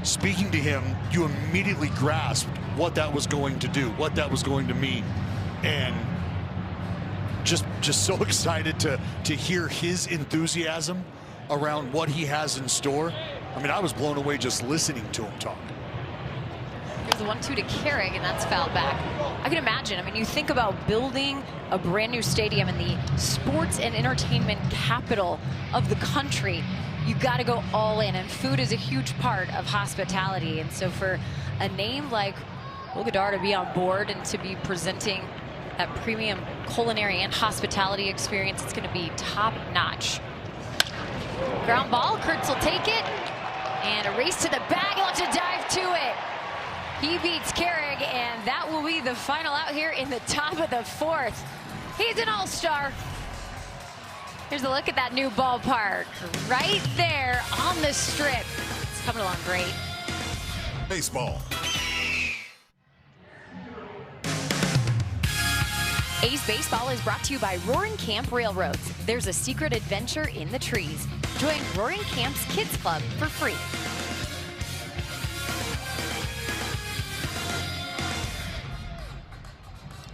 speaking to him, you immediately grasped what that was going to do, what that was going to mean, and just so excited to hear his enthusiasm around what he has in store. I mean, I was blown away just listening to him talk.
Here's the 1-2 to Carrick, and that's fouled back. I can imagine. I mean, you think about building a brand new stadium in the sports and entertainment capital of the country. You got to go all in, and food is a huge part of hospitality. And so for a name like Ogadar to be on board and to be presenting that premium culinary and hospitality experience, it's going to be top notch. Ground ball, Kurtz will take it, and a race to the bag, lots of dive to it. He beats Carrick, and that will be the final out here in the top of the fourth. He's an all-star. Here's a look at that new ballpark right there on the strip. It's coming along great.
Baseball.
A's Baseball is brought to you by Roaring Camp Railroads. There's a secret adventure in the trees. Join Roaring Camp's Kids Club for free.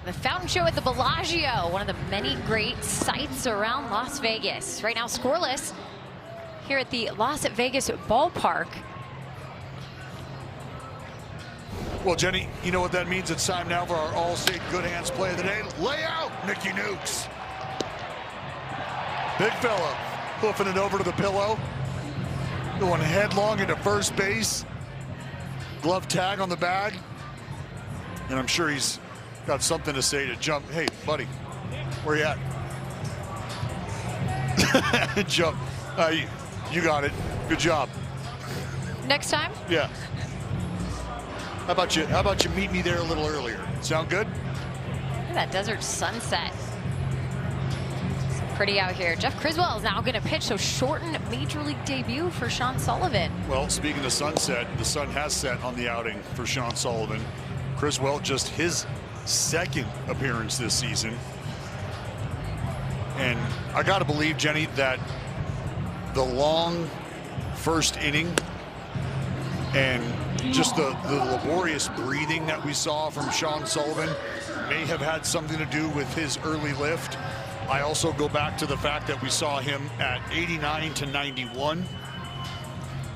The Fountain Show at the Bellagio, one of the many great sights around Las Vegas. Right now scoreless here at the Las Vegas ballpark.
Well, Jenny, you know what that means. It's time now for our All-State Good Hands play of the day. Lay out, Mickey Nukes. Big fella hoofing it over to the pillow. Going headlong into first base. Glove tag on the bag. And I'm sure he's got something to say to jump. Hey, buddy, where you at? Jump. You got it. Good job.
Next time?
Yeah. How about you meet me there a little earlier? Sound good?
Look at that desert sunset. It's pretty out here. Jeff Criswell is now going to pitch, so shortened major league debut for Sean Sullivan.
Well, speaking of sunset, the sun has set on the outing for Sean Sullivan. Criswell, just his second appearance this season. And I got to believe, Jenny, that the long first inning and just the laborious breathing that we saw from Sean Sullivan may have had something to do with his early lift. I also go back to the fact that we saw him at 89 to 91.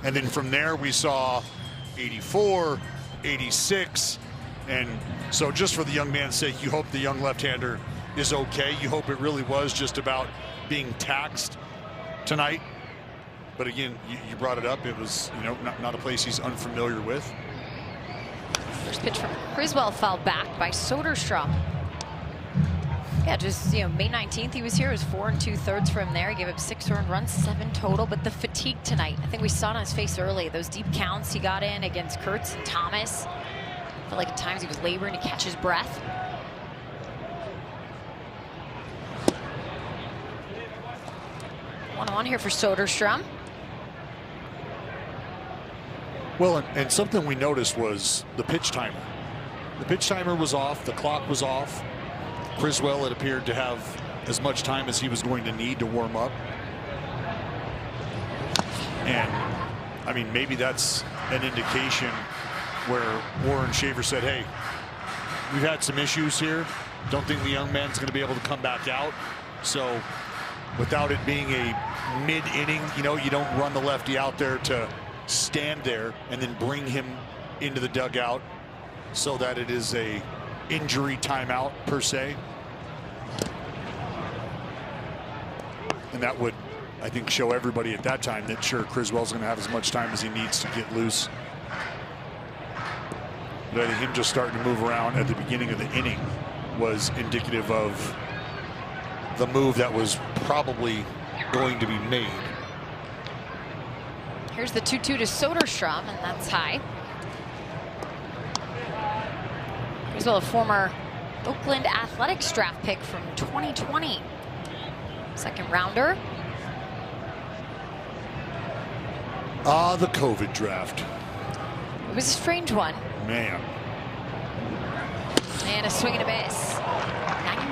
And then from there we saw 84, 86. And so just for the young man's sake, you hope the young left-hander is okay. You hope it really was just about being taxed tonight. But again, you brought it up. It was, you know, not a place he's unfamiliar with.
First pitch from Criswell fouled back by Soderstrom. Yeah, just, you know, May 19th he was here. It was 4 2/3 for him there. He gave up 6 earned runs, 7 total. But the fatigue tonight, I think we saw it on his face early. Those deep counts he got in against Kurtz and Thomas. Felt like at times he was laboring to catch his breath. One-on-one here for Soderstrom.
Well, and something we noticed was the pitch timer. The pitch timer was off. The clock was off. Criswell, it appeared to have as much time as he was going to need to warm up. And, I mean, maybe that's an indication where Warren Shaver said, hey, we've had some issues here. Don't think the young man's going to be able to come back out. So without it being a mid-inning, you know, you don't run the lefty out there to stand there and then bring him into the dugout so that it is a injury timeout per se. And that would, I think, show everybody at that time that sure, Criswell's going to have as much time as he needs to get loose. But I think him just starting to move around at the beginning of the inning was indicative of the move that was probably going to be made.
Here's the 2-2 to Soderstrom, and that's high. Criswell, a former Oakland Athletics draft pick from 2020. Second rounder.
Ah, the COVID draft.
It was a strange one.
Man.
And a swing and a miss.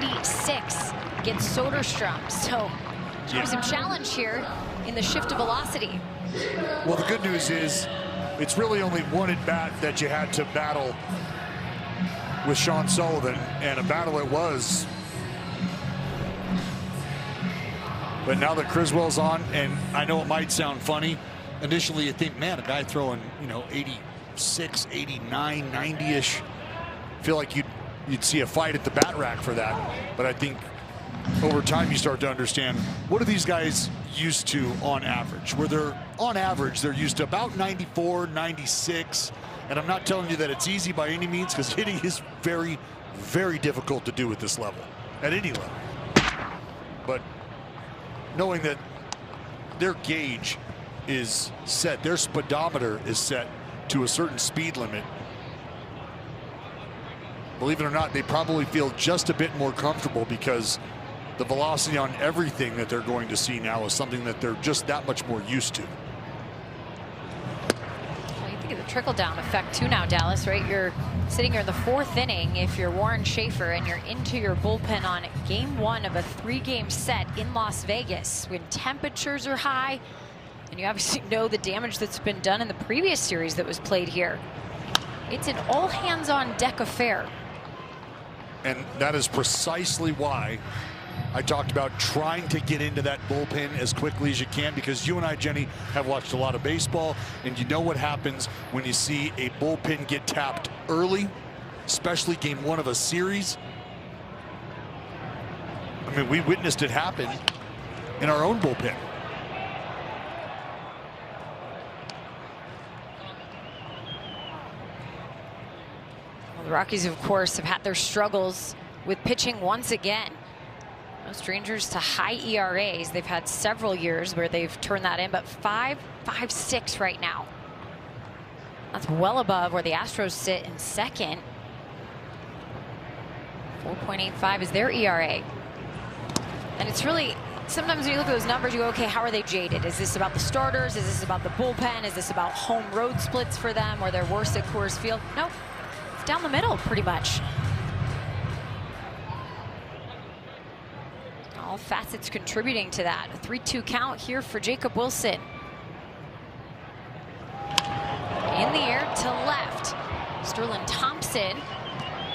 96 against Soderstrom. So there's some challenge here in the shift of velocity.
Well, the good news is it's really only one at bat that you had to battle with Sean Sullivan, and a battle it was. But now that Criswell's on, and I know it might sound funny, initially you think, man, a guy throwing, 86, 89, 90-ish, feel like you'd see a fight at the bat rack for that. But I think over time you start to understand, what are these guys used to on average? Where they're on average, they're used to about 94, 96. And I'm not telling you that it's easy by any means, because hitting is very, very difficult to do at this level, at any level. But knowing that their gauge is set, their speedometer is set to a certain speed limit, believe it or not, they probably feel just a bit more comfortable, because the velocity on everything that they're going to see now is something that they're just that much more used to.
Well, you think of the trickle-down effect too now, Dallas, right? You're sitting here in the 4th inning if you're Warren Schaefer, and you're into your bullpen on game 1 of a 3-game set in Las Vegas when temperatures are high, and you obviously know the damage that's been done in the previous series that was played here. It's an all-hands-on-deck affair.
And that is precisely why I talked about trying to get into that bullpen as quickly as you can, because you and I, Jenny, have watched a lot of baseball, and you know what happens when you see a bullpen get tapped early, especially game 1 of a series. I mean, we witnessed it happen in our own bullpen.
Well, the Rockies, of course, have had their struggles with pitching once again. No strangers to high ERAs. They've had several years where they've turned that in, but 5.56 right now. That's well above where the Astros sit in 2nd. 4.85 is their ERA. And it's really, sometimes when you look at those numbers, you go, okay, how are they jaded? Is this about the starters? Is this about the bullpen? Is this about home road splits for them, or they're worse at Coors Field? No, it's down the middle pretty much. All facets contributing to that. A 3-2 count here for Jacob Wilson. In the air to left. Sterling Thompson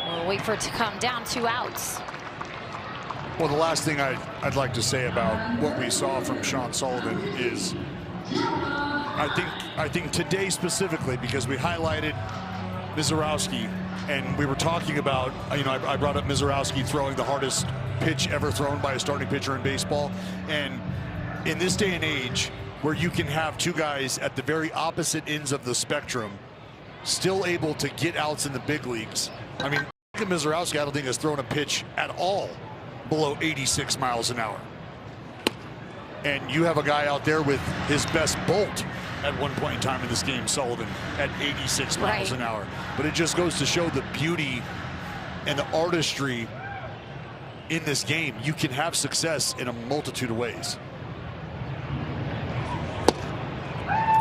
will wait for it to come down. 2 outs.
Well, the last thing I'd like to say about what we saw from Sean Sullivan is I think today specifically, because we highlighted Mizorowski, and we were talking about, I brought up Mizorowski throwing the hardest pitch ever thrown by a starting pitcher in baseball. And in this day and age, where you can have 2 guys at the very opposite ends of the spectrum still able to get outs in the big leagues. I mean, Mizorowski, I don't think has thrown a pitch at all below 86 miles an hour. And you have a guy out there with his best bolt at one point in time in this game, Sullivan, at 86 miles an hour. But it just goes to show the beauty and the artistry in this game. You can have success in a multitude of ways.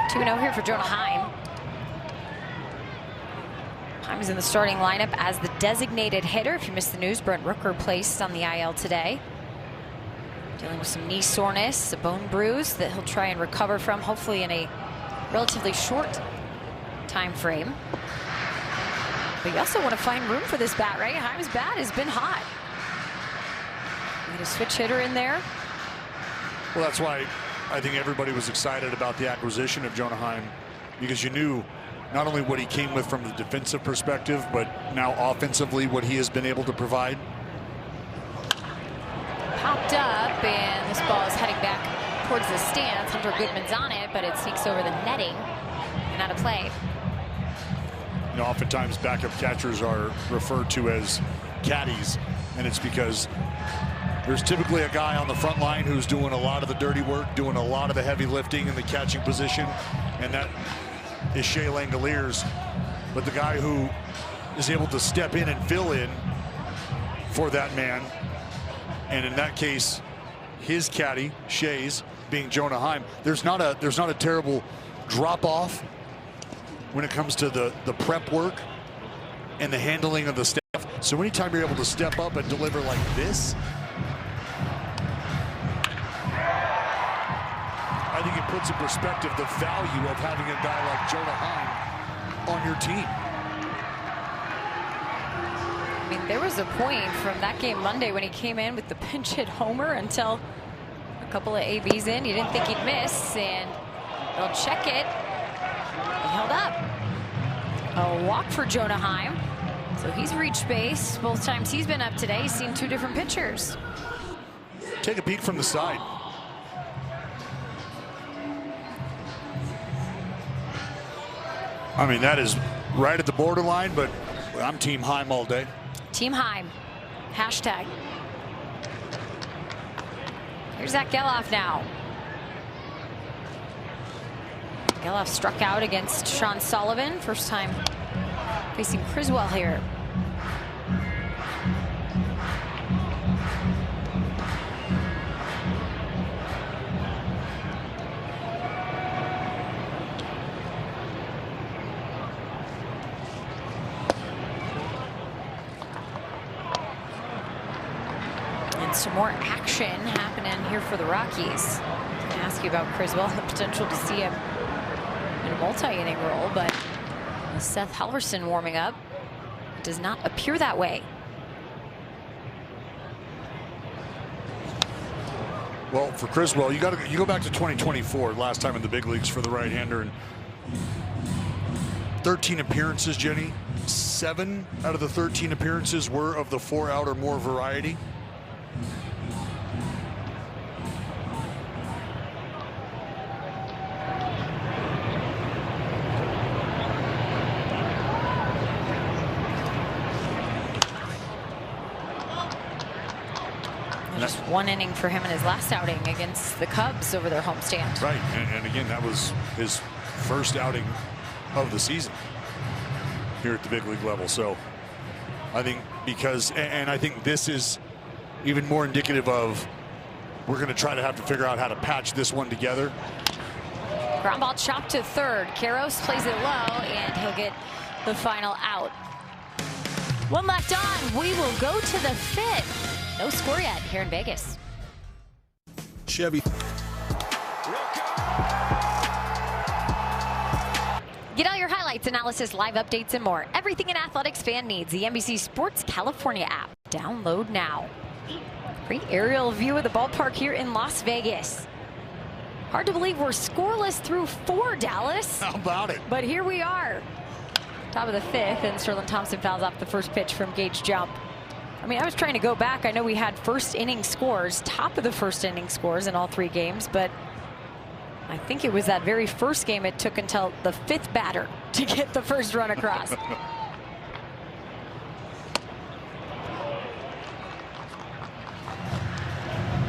2-0 here for Jonah Heim. Heim is in the starting lineup as the designated hitter. If you missed the news, Brent Rooker placed on the IL today. Dealing with some knee soreness, a bone bruise that he'll try and recover from, hopefully in a relatively short time frame. But you also want to find room for this bat, right? Heim's bat has been hot. Need a switch hitter in there.
Well, that's why I think everybody was excited about the acquisition of Jonah Heim, because you knew not only what he came with from the defensive perspective, but now offensively what he has been able to provide.
Popped up, and this ball is heading back towards the stands. Hunter Goodman's on it, but it sneaks over the netting and out of play.
Oftentimes backup catchers are referred to as caddies, and it's because there's typically a guy on the front line who's doing a lot of the dirty work, doing a lot of the heavy lifting in the catching position, and that is Shea Langoliers. But the guy who is able to step in and fill in for that man, and in that case, his caddy, Shea's, being Jonah Heim, there's not a terrible drop off when it comes to the prep work and the handling of the staff. So anytime you're able to step up and deliver like this, I think it puts in perspective the value of having a guy like Jonah Heim on your team.
I mean, there was a point from that game Monday when he came in with the pinch hit homer until a couple of ABs in. You didn't think he'd miss, and they'll check it. He held up. A walk for Jonah Heim. So he's reached base both times he's been up today. He's seen two different pitchers.
Take a peek from the side. I mean, that is right at the borderline, but I'm Team Heim all day.
Team Heim. Hashtag. Here's Zach Geloff now. Geloff struck out against Sean Sullivan. First time facing Criswell here. And some more action happening here for the Rockies. I'm going to ask you about Criswell, the potential to see him in a multi-inning role, but with Seth Halverson warming up, it does not appear that way.
Well, for Criswell, you go back to 2024, last time in the big leagues for the right-hander, and 13 appearances, Jenny. 7 out of the 13 appearances were of the 4-out or more variety.
Just one inning for him in his last outing against the Cubs over their homestand.
Right, and again, that was his first outing of the season here at the big league level. So I think and I think this is even more indicative of we're going to try to have to figure out how to patch this one together.
Ground ball chopped to third. Karros plays it low, and he'll get the final out. One left on. We will go to the 5th. No score yet here in Vegas.
Chevy.
Get all your highlights, analysis, live updates, and more. Everything an athletics fan needs. The NBC Sports California app. Download now. Great aerial view of the ballpark here in Las Vegas. Hard to believe we're scoreless through 4, Dallas.
How about it?
But here we are. Top of the 5th, and Sterling Thompson fouls off the first pitch from Gage Jump. I mean, I was trying to go back. I know we had first inning scores, top of the first inning scores in all 3 games, but I think it was that very first game it took until the 5th batter to get the first run across.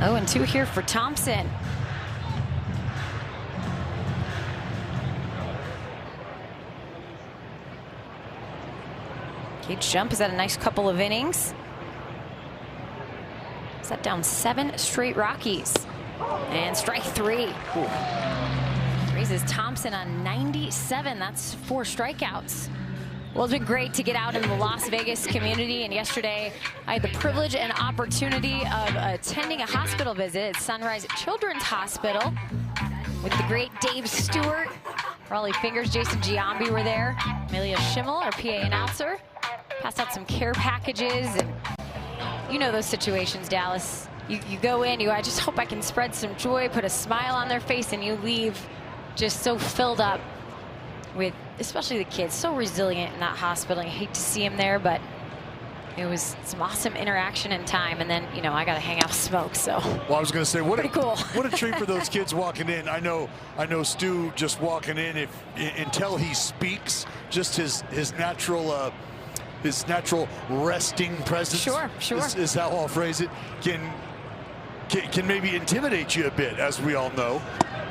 0-2 here for Thompson. Gage Jump has had a nice couple of innings. Set down 7 straight Rockies. And strike 3. Ooh. Raises Thompson on 97. That's 4 strikeouts. Well, it's been great to get out in the Las Vegas community. And yesterday, I had the privilege and opportunity of attending a hospital visit at Sunrise Children's Hospital with the great Dave Stewart. Raleigh Fingers, Jason Giambi were there. Amelia Schimmel, our PA announcer. Passed out some care packages, and you know those situations, Dallas. You go in, I just hope I can spread some joy, put a smile on their face, and you leave just so filled up with, especially the kids, so resilient in that hospital. I hate to see them there, but it was some awesome interaction and time, and then, I got to hang out with Smoke, so.
Well, I was going to say,
pretty cool.
What a treat for those kids walking in. I know Stu just walking in, until he speaks, just his natural resting presence.
Sure.
Is how I'll phrase it. Can maybe intimidate you a bit, as we all know.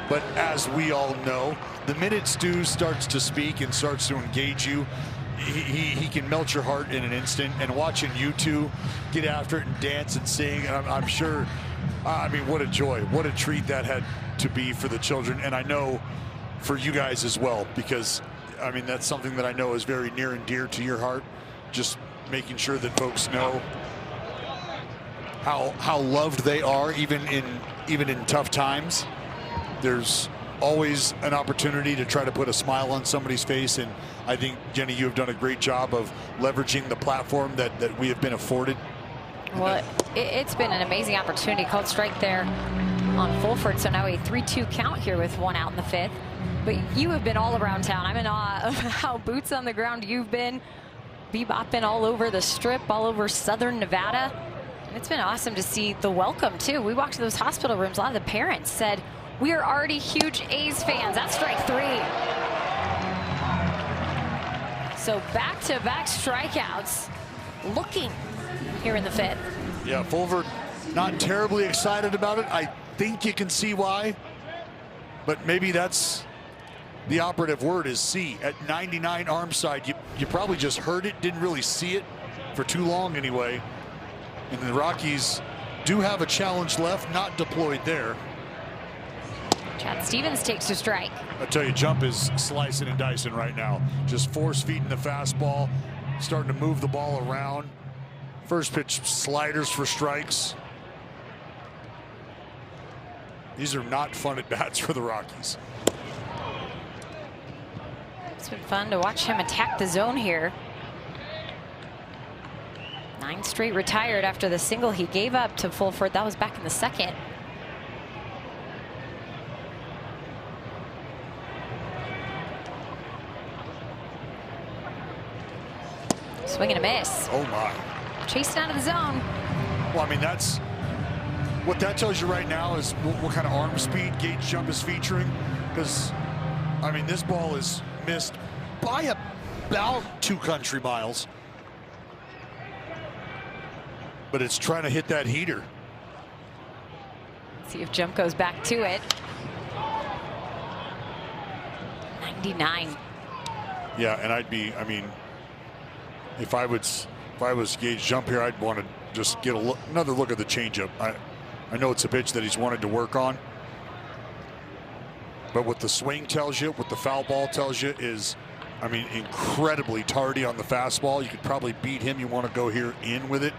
But as we all know, the minute Stu starts to speak and starts to engage you, he can melt your heart in an instant. And watching you two get after it and dance and sing, and I'm sure, I mean, what a joy, what a treat that had to be for the children. And I know for you guys as well, because, I mean, that's something that I know is very near and dear to your heart. Just making sure that folks know how loved they are, even in tough times. There's always an opportunity to try to put a smile on somebody's face, and I think, Jenny, you have done a great job of leveraging the platform that we have been afforded.
Well, it's been an amazing opportunity. Called strike there on Fulford, so now a 3-2 count here with 1 out in the 5th. But you have been all around town. I'm in awe of how boots on the ground you've been, bebopping all over the strip, all over southern Nevada. It's been awesome to see the welcome, too. We walked to those hospital rooms. A lot of the parents said, we are already huge A's fans. That's strike 3. So back-to-back strikeouts looking here in the 5th.
Yeah, Fulford not terribly excited about it. I think you can see why, but maybe that's the operative word, is see. At 99 arm side, you probably just heard it, didn't really see it for too long anyway. And the Rockies do have a challenge left, not deployed there.
Chad Stevens takes a strike.
I tell you, Jump is slicing and dicing right now. Just force feeding the fastball, starting to move the ball around. First pitch sliders for strikes. These are not fun at bats for the Rockies.
It's been fun to watch him attack the zone here. 9 straight retired after the single he gave up to Fulford. That was back in the 2nd. Swing and a miss.
Oh my.
Chasing out of the zone.
Well, I mean, that's what that tells you right now is what kind of arm speed Gage Jump is featuring. Because, I mean, this ball is missed by about 2 country miles. But it's trying to hit that heater.
See if Jump goes back to it. 99.
Yeah, and I'd be, I mean, if I was Gage Jump here, I'd want to just get another look at the changeup. I know it's a pitch that he's wanted to work on, but what the swing tells you, what the foul ball tells you is, I mean, incredibly tardy on the fastball. You could probably beat him. You want to go here in with it.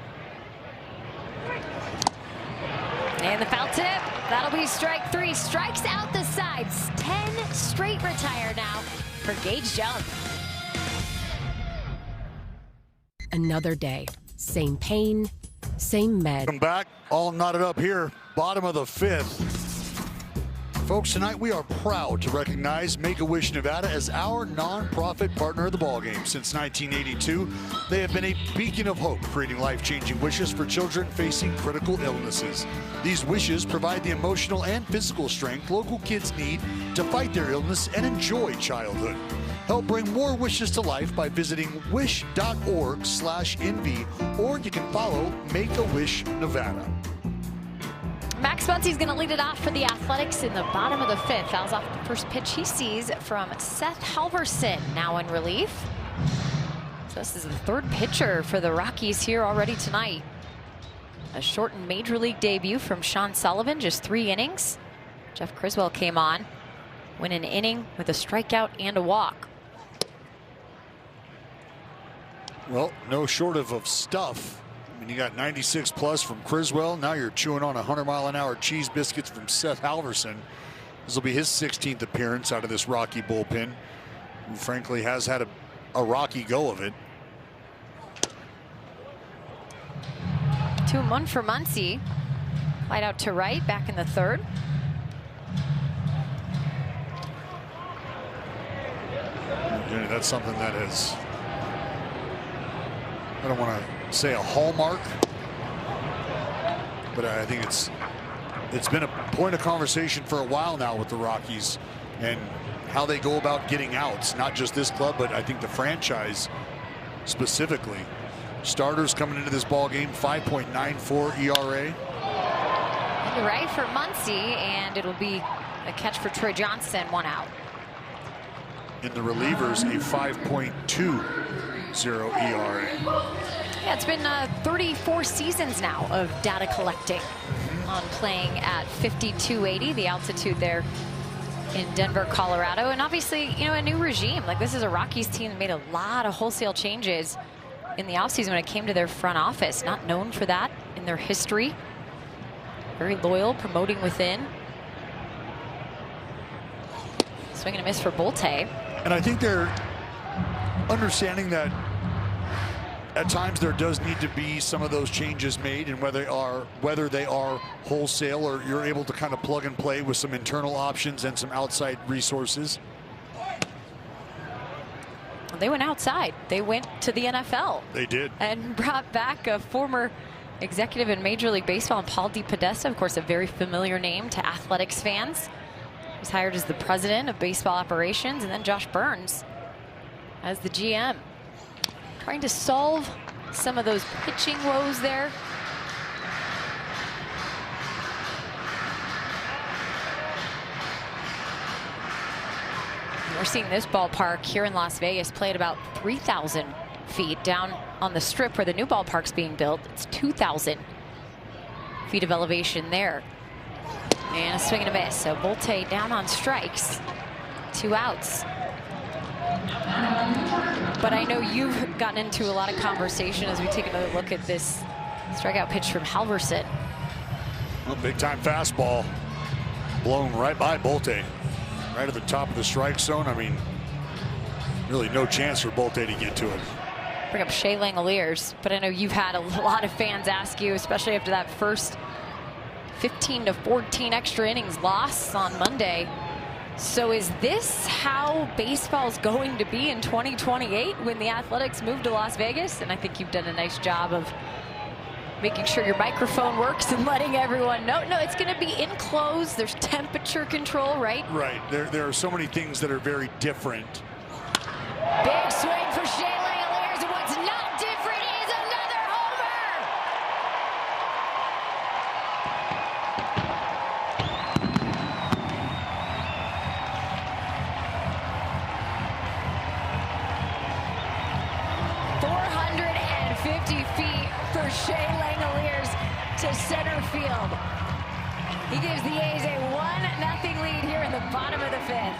And the foul tip. That'll be strike 3. Strikes out the sides. 10 straight retire now for Gage Jump.
Another day. Same pain, same med.
Come back, all knotted up here, bottom of the 5th. Folks, tonight we are proud to recognize Make-A-Wish Nevada as our nonprofit partner of the ballgame. Since 1982, they have been a beacon of hope, creating life-changing wishes for children facing critical illnesses. These wishes provide the emotional and physical strength local kids need to fight their illness and enjoy childhood. Help bring more wishes to life by visiting wish.org/NV, or you can follow Make-A-Wish Nevada.
Max Muncy's going to lead it off for the Athletics in the bottom of the 5th. Fouls off the first pitch he sees from Seth Halverson, now in relief. So this is the 3rd pitcher for the Rockies here already tonight. A shortened major league debut from Sean Sullivan, just 3 innings. Jeff Criswell came on, win an inning with a strikeout and a walk.
Well, no short of stuff. I mean, you got 96 plus from Criswell. Now you're chewing on 100-mile-an-hour cheese biscuits from Seth Halverson. This will be his 16th appearance out of this Rocky bullpen, and frankly has had a rocky go of it.
2-1 for Muncy. Light out to right, back in the 3rd.
Jenny, that's something that has, I don't want to say a hallmark, but I think it's been a point of conversation for a while now with the Rockies and how they go about getting outs. Not just this club, but I think the franchise specifically. Starters coming into this ball game, 5.94 ERA.
Right for Muncy, and it'll be a catch for Troy Johnson, 1 out.
In the relievers, a 5.20 ERA.
Yeah, it's been 34 seasons now of data collecting on playing at 5280, the altitude there in Denver, Colorado. And obviously, you know, a new regime. Like, this is a Rockies team that made a lot of wholesale changes in the offseason when it came to their front office. Not known for that in their history. Very loyal, promoting within. Swing and a miss for Bolte.
And I think they're understanding that at times there does need to be some of those changes made, and whether they are wholesale or you're able to kind of plug and play with some internal options and some outside resources.
They went outside. They went to the NFL.
They did.
And brought back a former executive in Major League Baseball, Paul DePodesta, of course, a very familiar name to athletics fans. He was hired as the president of baseball operations, and then Josh Burns as the GM. Trying to solve some of those pitching woes there. We're seeing this ballpark here in Las Vegas play at about 3,000 feet. Down on the strip where the new ballpark's being built, it's 2,000 feet of elevation there. And a swing and a miss. So Bolte down on strikes. 2 outs. But I know you've gotten into a lot of conversation as we take another look at this strikeout pitch from Halverson.
A big time fastball blown right by Bolte. Right at the top of the strike zone. I mean, really no chance for Bolte to get to it.
Bring up Shea Langoliers, but I know you've had a lot of fans ask you, especially after that first 15 to 14 extra innings loss on Monday. So is this how baseball's going to be in 2028 when the Athletics move to Las Vegas? And I think you've done a nice job of making sure your microphone works and letting everyone know. No, it's going to be enclosed. There's temperature control, right?
Right. There are so many things that are very different.
Big swing for Shea Langoliers, and what's not different is another homer. Feet for Shea Langoliers to center field. He gives the A's a 1-0 lead here in the bottom of the 5th.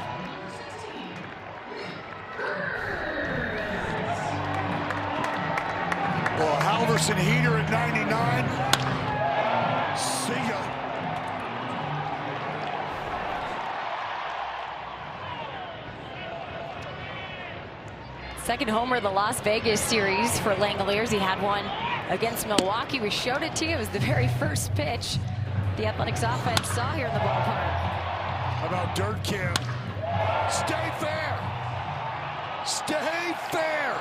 Well, Halverson heater at 99. See ya.
Second homer of the Las Vegas series for Langoliers. He had one against Milwaukee. We showed it to you. It was the very first pitch the Athletics offense saw here in the ballpark.
How about Dirt Kim? Stay fair. Stay fair.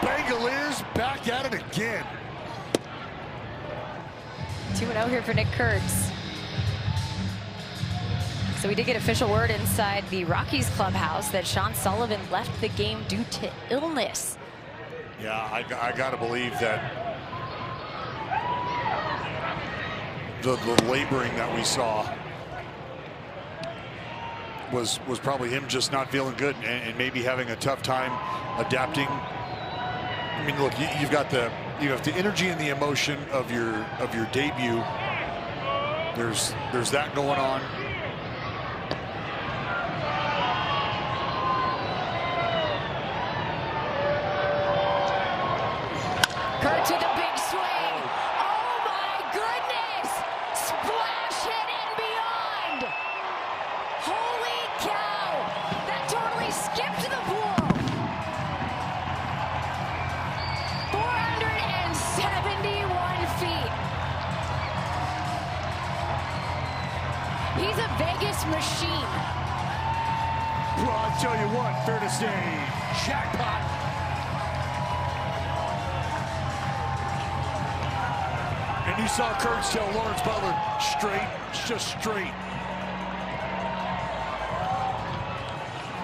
Langoliers back at it again.
2-0 here for Nick Kurtz. So we did get official word inside the Rockies clubhouse that Sean Sullivan left the game due to illness.
Yeah, I got to believe that the laboring that we saw was probably him just not feeling good and maybe having a tough time adapting. I mean, look, you've got the energy and the emotion of your debut. There's that going on.
Kurtz with a big swing. Oh my goodness! Splash hit and beyond. Holy cow! That totally skipped the pool. 471 feet. He's a Vegas machine.
Well, I'll tell you what, fair to say, jackpot. And you saw Kurtz tell Lawrence Butler, straight, just straight.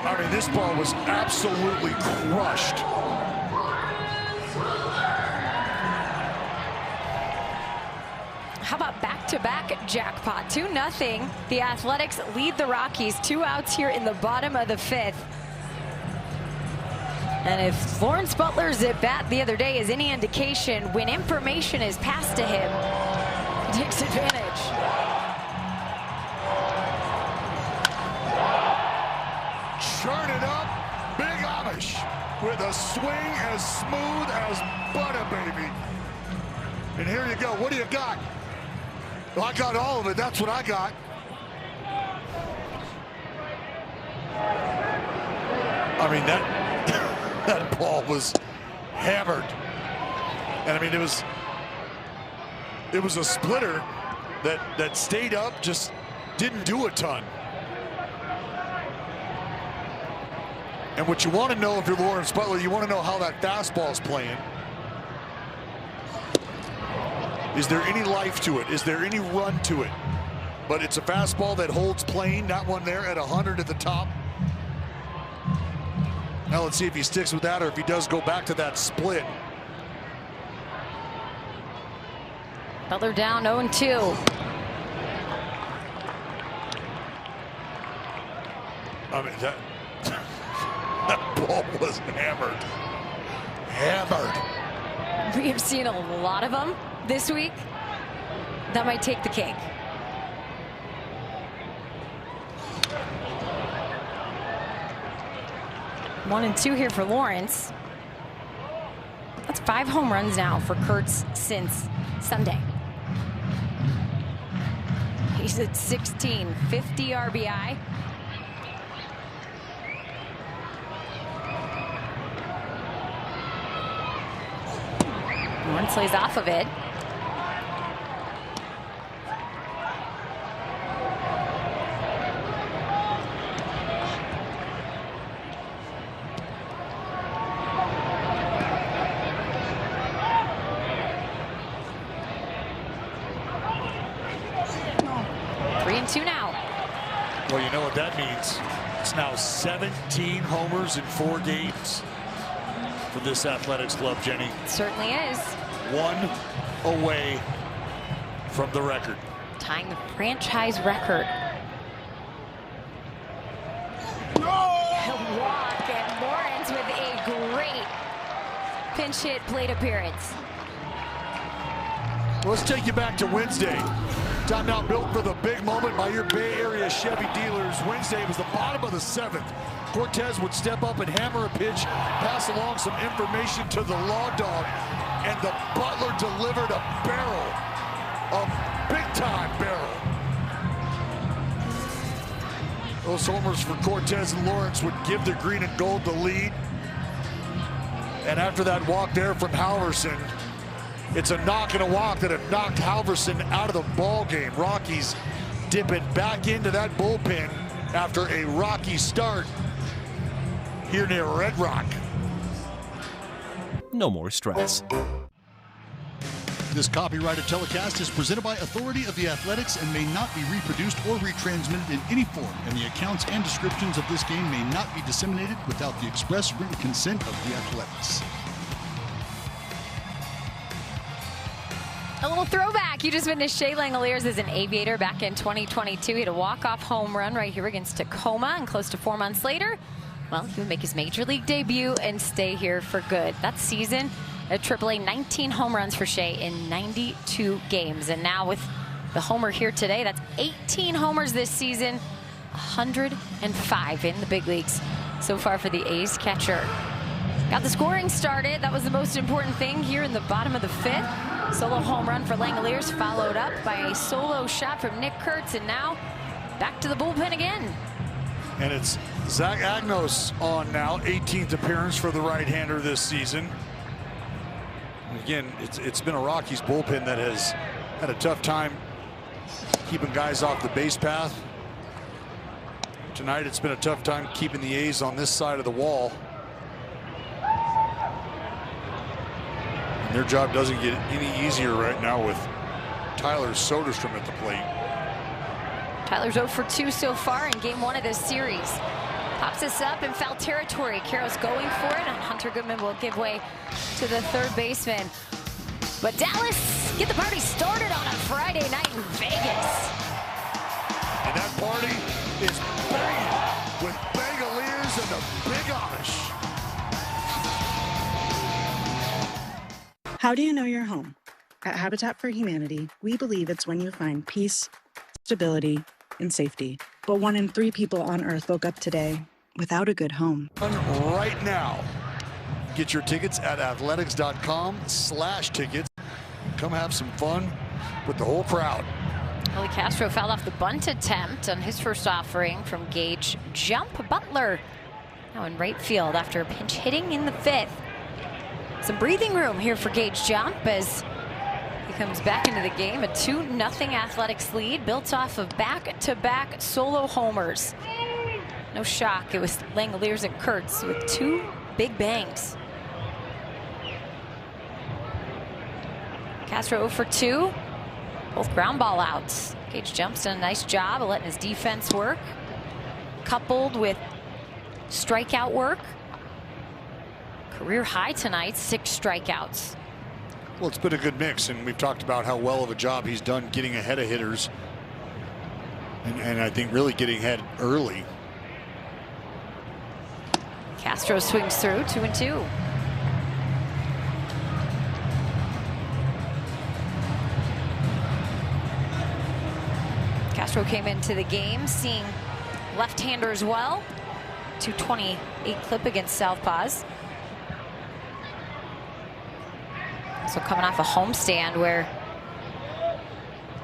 I mean, this ball was absolutely crushed.
How about back-to-back jackpot? 2-0. The Athletics lead the Rockies. 2 outs here in the bottom of the 5th. And if Lawrence Butler's at bat the other day is any indication, when information is passed to him, he takes advantage.
Churn it up. Big Amish with with a swing as smooth as butter, baby. And here you go. What do you got? Well, I got all of it. That's what I got. I mean, that ball was hammered. And I mean, it was a splitter that stayed up, just didn't do a ton. And what you want to know if you're Lawrence Butler, you want to know how that fastball's playing. Is there any life to it? Is there any run to it? But it's a fastball that holds plane, not one there at 100 at the top. Now let's see if he sticks with that or if he does go back to that split.
Butler down 0-2.
I mean, that ball was hammered. Hammered.
We have seen a lot of them this week. That might take the cake. One and two here for Lawrence. That's 5 home runs now for Kurtz since Sunday. He's at 16, 50 RBI. Lawrence lays off of it. Now.
Well, you know what that means. It's now 17 homers in 4 games for this Athletics club, Jenny.
It certainly is.
1 away from the record.
Tying the franchise record. A walk, and Lawrence with a great pinch hit plate appearance.
Let's take you back to Wednesday. Time now built for the big moment by your Bay Area Chevy dealers. Wednesday was the bottom of the 7th. Cortez would step up and hammer a pitch, pass along some information to the Law Dog, and the Butler delivered a barrel, a big-time barrel. Those homers for Cortez and Lawrence would give the green and gold the lead. And after that walk there from Halverson, it's a knock and a walk that have knocked Halverson out of the ball game. Rockies dipping back into that bullpen after a rocky start here near Red Rock.
No more stress.
This copyrighted telecast is presented by authority of the Athletics and may not be reproduced or retransmitted in any form, and the accounts and descriptions of this game may not be disseminated without the express written consent of the Athletics.
A little throwback. You just witnessed Shea Langoliers as an Aviator back in 2022. He had a walk-off home run right here against Tacoma, and close to 4 months later, well, he would make his major league debut and stay here for good. That season at AAA, 19 home runs for Shea in 92 games. And now with the homer here today, that's 18 homers this season, 105 in the big leagues so far for the A's catcher. Got the scoring started. That was the most important thing here in the bottom of the 5th. Solo home run for Langoliers, followed up by a solo shot from Nick Kurtz, and now back to the bullpen again.
And it's Zach Agnos on now, 18th appearance for the right-hander this season. And again, it's been a Rockies bullpen that has had a tough time keeping guys off the base path. Tonight, it's been a tough time keeping the A's on this side of the wall. Their job doesn't get any easier right now with Tyler Soderstrom at the plate.
Tyler's 0 for 2 so far in game 1 of this series. Pops this up in foul territory. Carroll's going for it, and Hunter Goodman will give way to the third baseman. But Dallas, get the party started on a Friday night in Vegas.
And that party is banging with Langoliers and the Big Amish.
How do you know your home? At Habitat for Humanity, we believe it's when you find peace, stability, and safety. But 1 in 3 people on Earth woke up today without a good home.
Right now, Get your tickets at athletics.com/tickets. Come have some fun with the whole crowd.
Willie Castro fouled off the bunt attempt on his first offering from Gage Jump. Butler now in right field after pinch hitting in the 5th. Some breathing room here for Gage Jump as he comes back into the game. A 2-0 Athletics lead built off of back-to-back solo homers. No shock, it was Langoliers and Kurtz with 2 big bangs. Castro 0 for 2, both ground ball outs. Gage Jump's done a nice job of letting his defense work, coupled with strikeout work. Career high tonight, 6 strikeouts.
Well, it's been a good mix, and we've talked about how well of a job he's done getting ahead of hitters, and I think really getting ahead early.
Castro swings through, 2-2. Castro came into the game seeing left-hander as well. 228 clip against Southpaws. So coming off a homestand where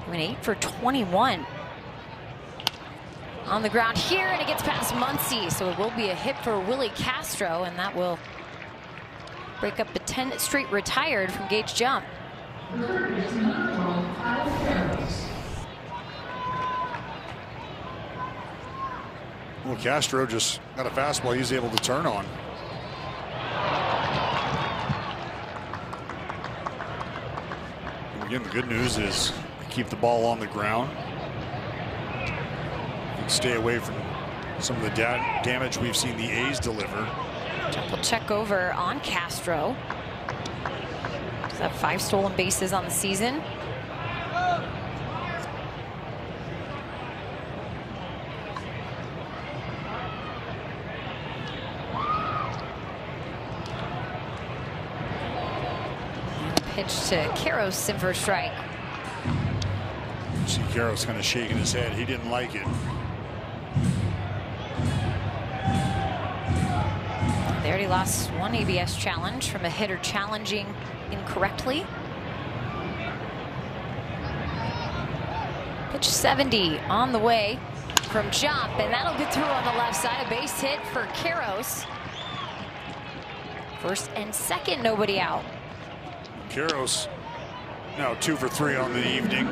he went 8 for 21. On the ground here, and it gets past Muncie, so it will be a hit for Willie Castro, and that will break up the 10 straight retired from Gage Jump.
Well, Castro just got a fastball he's able to turn on. And again, the good news is keep the ball on the ground. Stay away from some of the damage we've seen the A's deliver.
We'll check over on Castro. Does have 5 stolen bases on the season. Pitch to Karros in for a strike.
You see Karros kind of shaking his head. He didn't like it.
They already lost 1 ABS challenge from a hitter challenging incorrectly. Pitch 70 on the way from Jump, and that'll get through on the left side. A base hit for Karros. First and second, nobody out.
Karros now 2 for 3 on the evening.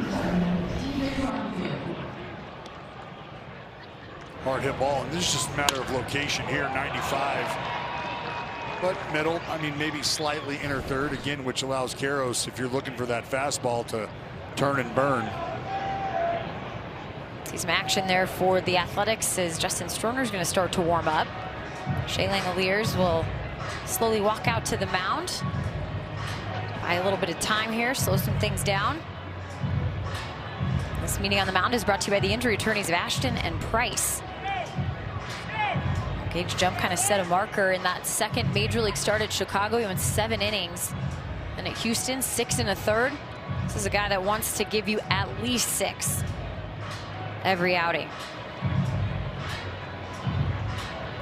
Hard hit ball, and this is just a matter of location here, 95. But middle, I mean, maybe slightly inner third again, which allows Karros, if you're looking for that fastball, to turn and burn.
See some action there for the Athletics as Justin Stroner's going to start to warm up. Shea Langoliers will slowly walk out to the mound. Buy a little bit of time here, slow some things down. This meeting on the mound is brought to you by the injury attorneys of Ashton and Price. Gage Jump kind of set a marker in that second major league start at Chicago. He went 7 innings. Then at Houston, 6 1/3. This is a guy that wants to give you at least 6 every outing.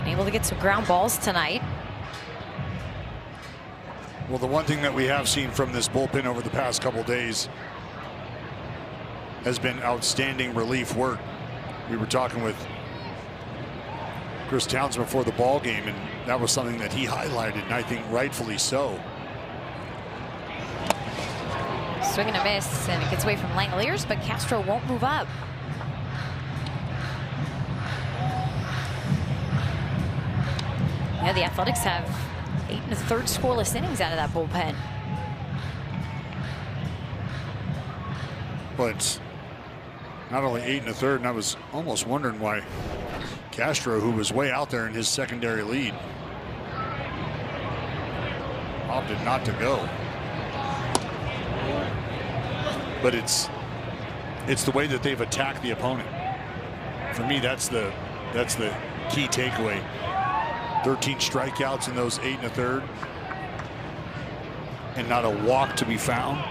Able to get some ground balls tonight.
Well, the one thing that we have seen from this bullpen over the past couple days has been outstanding relief work. We were talking with Chris Townsend before the ball game, and that was something that he highlighted, and I think rightfully so.
Swing and a miss, and it gets away from Langoliers, but Castro won't move up. Yeah, the Athletics have 8 1/3 scoreless innings out of that bullpen.
But not only 8 1/3, and I was almost wondering why Castro, who was way out there in his secondary lead, opted not to go. But it's the way that they've attacked the opponent. For me, that's the key takeaway. 13 strikeouts in those 8 1/3, and not a walk to be found.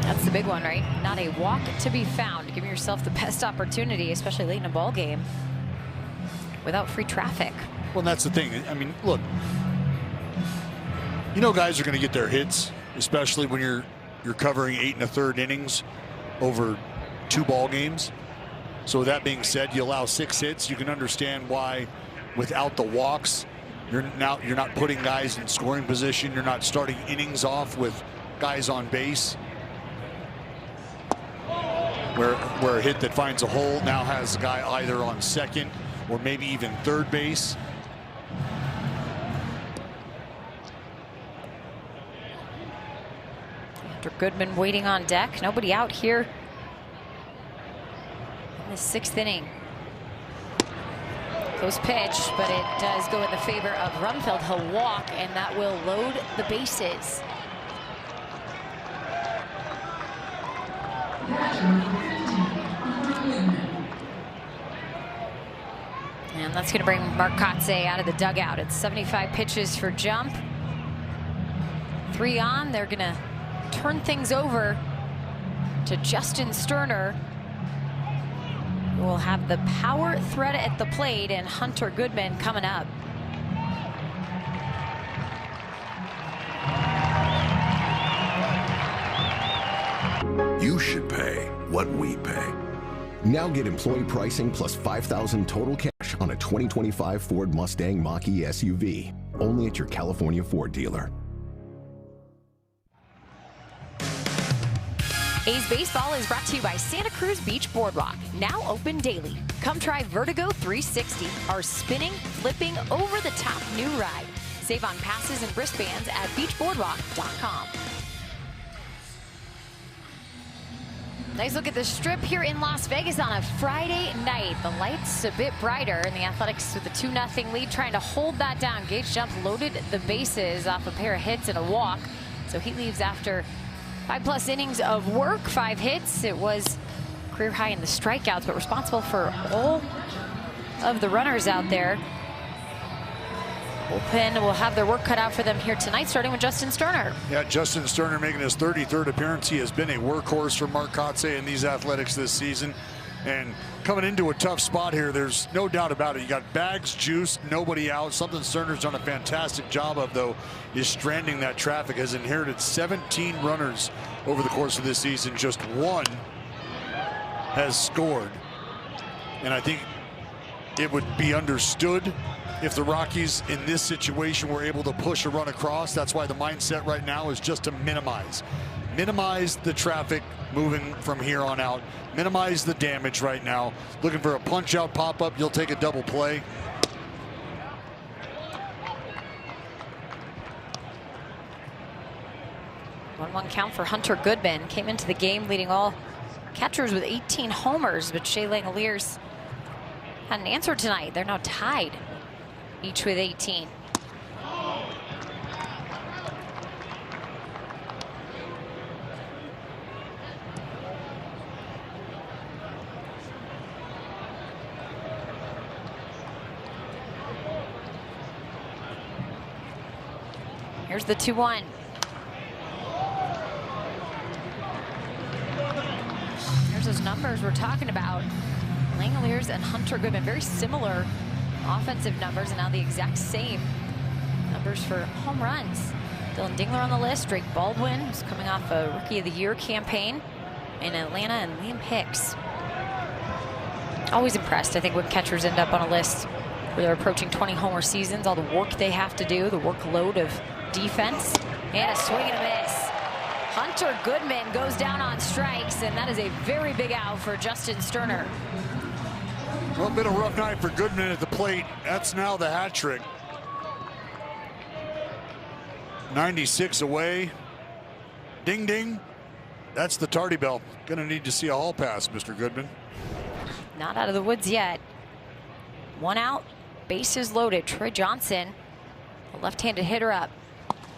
That's the big one, right? Not a walk to be found. Giving yourself the best opportunity, especially late in a ball game, without free traffic.
Well, that's the thing. I mean, look, you know, guys are going to get their hits, especially when you're covering 8 1/3 innings over 2 ball games. So with that being said, you allow 6 hits. You can understand why, without the walks, you're not putting guys in scoring position. You're not starting innings off with guys on base. Where a hit that finds a hole now has a guy either on second or maybe even third base.
After Goodman waiting on deck, nobody out here in the 6th inning. Close pitch, but it does go in the favor of Rumfield. He'll walk, and that will load the bases. And that's going to bring Marcotte out of the dugout. It's 75 pitches for Jump. 3 on. They're going to turn things over to Justin Sterner, who will have the power threat at the plate, and Hunter Goodman coming up.
You should pay what we pay.
Now get employee pricing plus $5,000 total cash on a 2025 Ford Mustang Mach-E SUV. Only at your California Ford dealer.
A's Baseball is brought to you by Santa Cruz Beach Boardwalk, now open daily. Come try Vertigo 360, our spinning, flipping, over-the-top new ride. Save on passes and wristbands at beachboardwalk.com. Nice look at the strip here in Las Vegas on a Friday night. The lights a bit brighter, and the Athletics with a 2-0 lead trying to hold that down. Gage Jump loaded the bases off a pair of hits and a walk, so he leaves after 5+ innings of work, 5 hits. It was career high in the strikeouts, but responsible for all of the runners out there. Bullpen will have their work cut out for them here tonight, starting with Justin Sterner.
Yeah, Justin Sterner making his 33rd appearance. He has been a workhorse for Marcotte in these Athletics this season. And coming into a tough spot here, there's no doubt about it. You got bags, juice, nobody out. Something Sterner's done a fantastic job of, though, is stranding that traffic. Has inherited 17 runners over the course of this season. Just 1 has scored. And I think it would be understood if the Rockies in this situation were able to push a run across. That's why the mindset right now is just to minimize the traffic moving from here on out, minimize the damage right now. Looking for a punch out pop up, you'll take a double play.
One count for Hunter Goodman. Came into the game leading all catchers with 18 homers, but Shea Langoliers had an answer tonight. They're now tied, each with 18. Here's the 2-1. Here's those numbers we're talking about. Langoliers and Hunter Goodman, very similar offensive numbers, and now the exact same numbers for home runs. Dylan Dingler on the list, Drake Baldwin, who's coming off a Rookie of the Year campaign in Atlanta, and Liam Hicks. Always impressed, I think, when catchers end up on a list where they're approaching 20 homer seasons, all the work they have to do, the workload of defense, and a swing and a miss. Hunter Goodman goes down on strikes, and that is a very big out for Justin Sterner.
Well, been a rough night for Goodman at the plate. That's now the hat trick. 96 away. Ding, ding. That's the tardy bell. Gonna need to see a hall pass, Mr. Goodman.
Not out of the woods yet. 1 out, bases loaded. Troy Johnson, a left-handed hitter up.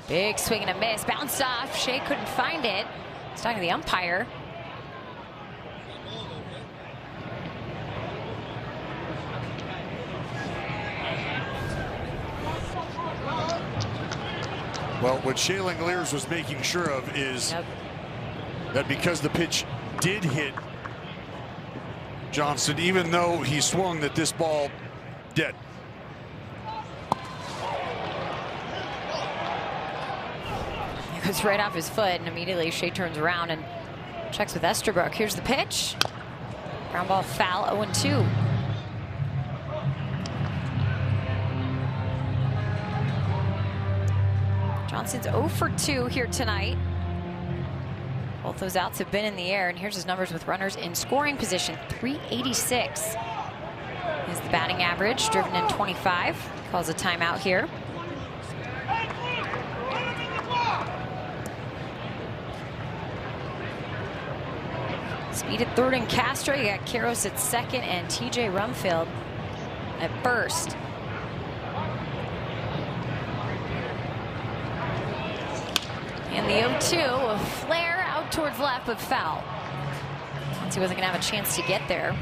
Big swing and a miss, bounced off. Shea couldn't find it. He's talking to the umpire.
Well, what Shea Langoliers was making sure of is that because the pitch did hit Johnson, even though he swung, that this ball dead.
It goes right off his foot, and immediately Shea turns around and checks with Estabrook. Here's the pitch. Ground ball foul, 0-2. Johnson's 0 for 2 here tonight. Both those outs have been in the air, and here's his numbers with runners in scoring position. 386 is the batting average, driven in 25. Calls a timeout here. Speed at third and Castro. You got Karros at second and TJ Rumfield at first. And the 0-2, a flare out towards left, but foul. Once he wasn't going to have a chance to get there.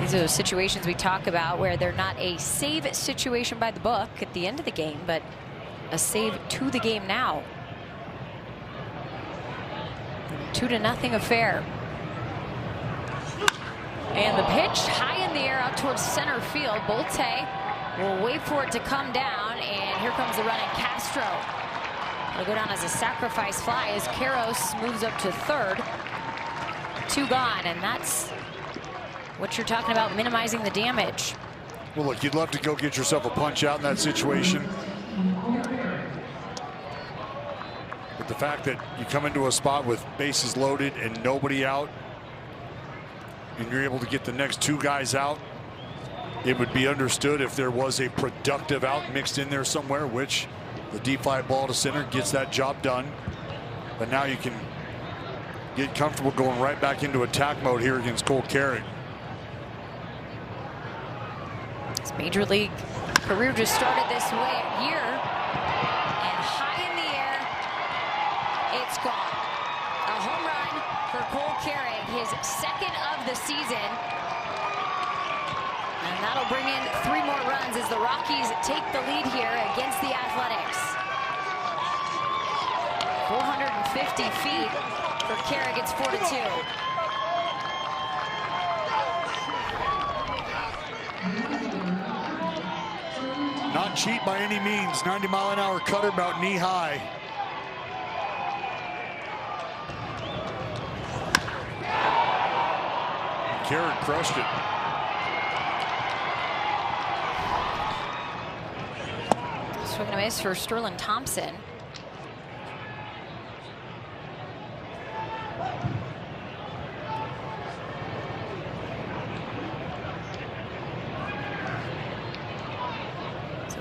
These are those situations we talk about where they're not a save situation by the book at the end of the game, but a save to the game now. 2-0 affair. And the pitch high in the air out towards center field. Bolte will wait for it to come down, and here comes the run in Castro. It'll go down as a sacrifice fly as Karros moves up to third. 2 gone, and that's what you're talking about, minimizing the damage.
Well, look, you'd love to go get yourself a punch out in that situation. But the fact that you come into a spot with bases loaded and nobody out, and you're able to get the next 2 guys out, it would be understood if there was a productive out mixed in there somewhere, which the deep fly ball to center gets that job done. But now you can get comfortable going right back into attack mode here against Cole Carrick.
His major league career just started this way here, and high in the air, it's gone. A home run for Cole Carrick, his second of the season. And that'll bring in 3 more runs as the Rockies take the lead here against the Athletics. 450 feet for Carrick, it's 4-2.
Not cheap by any means. 90-mile-an-hour cutter about knee high. Carrick crushed it.
Swing and a miss for Sterling Thompson.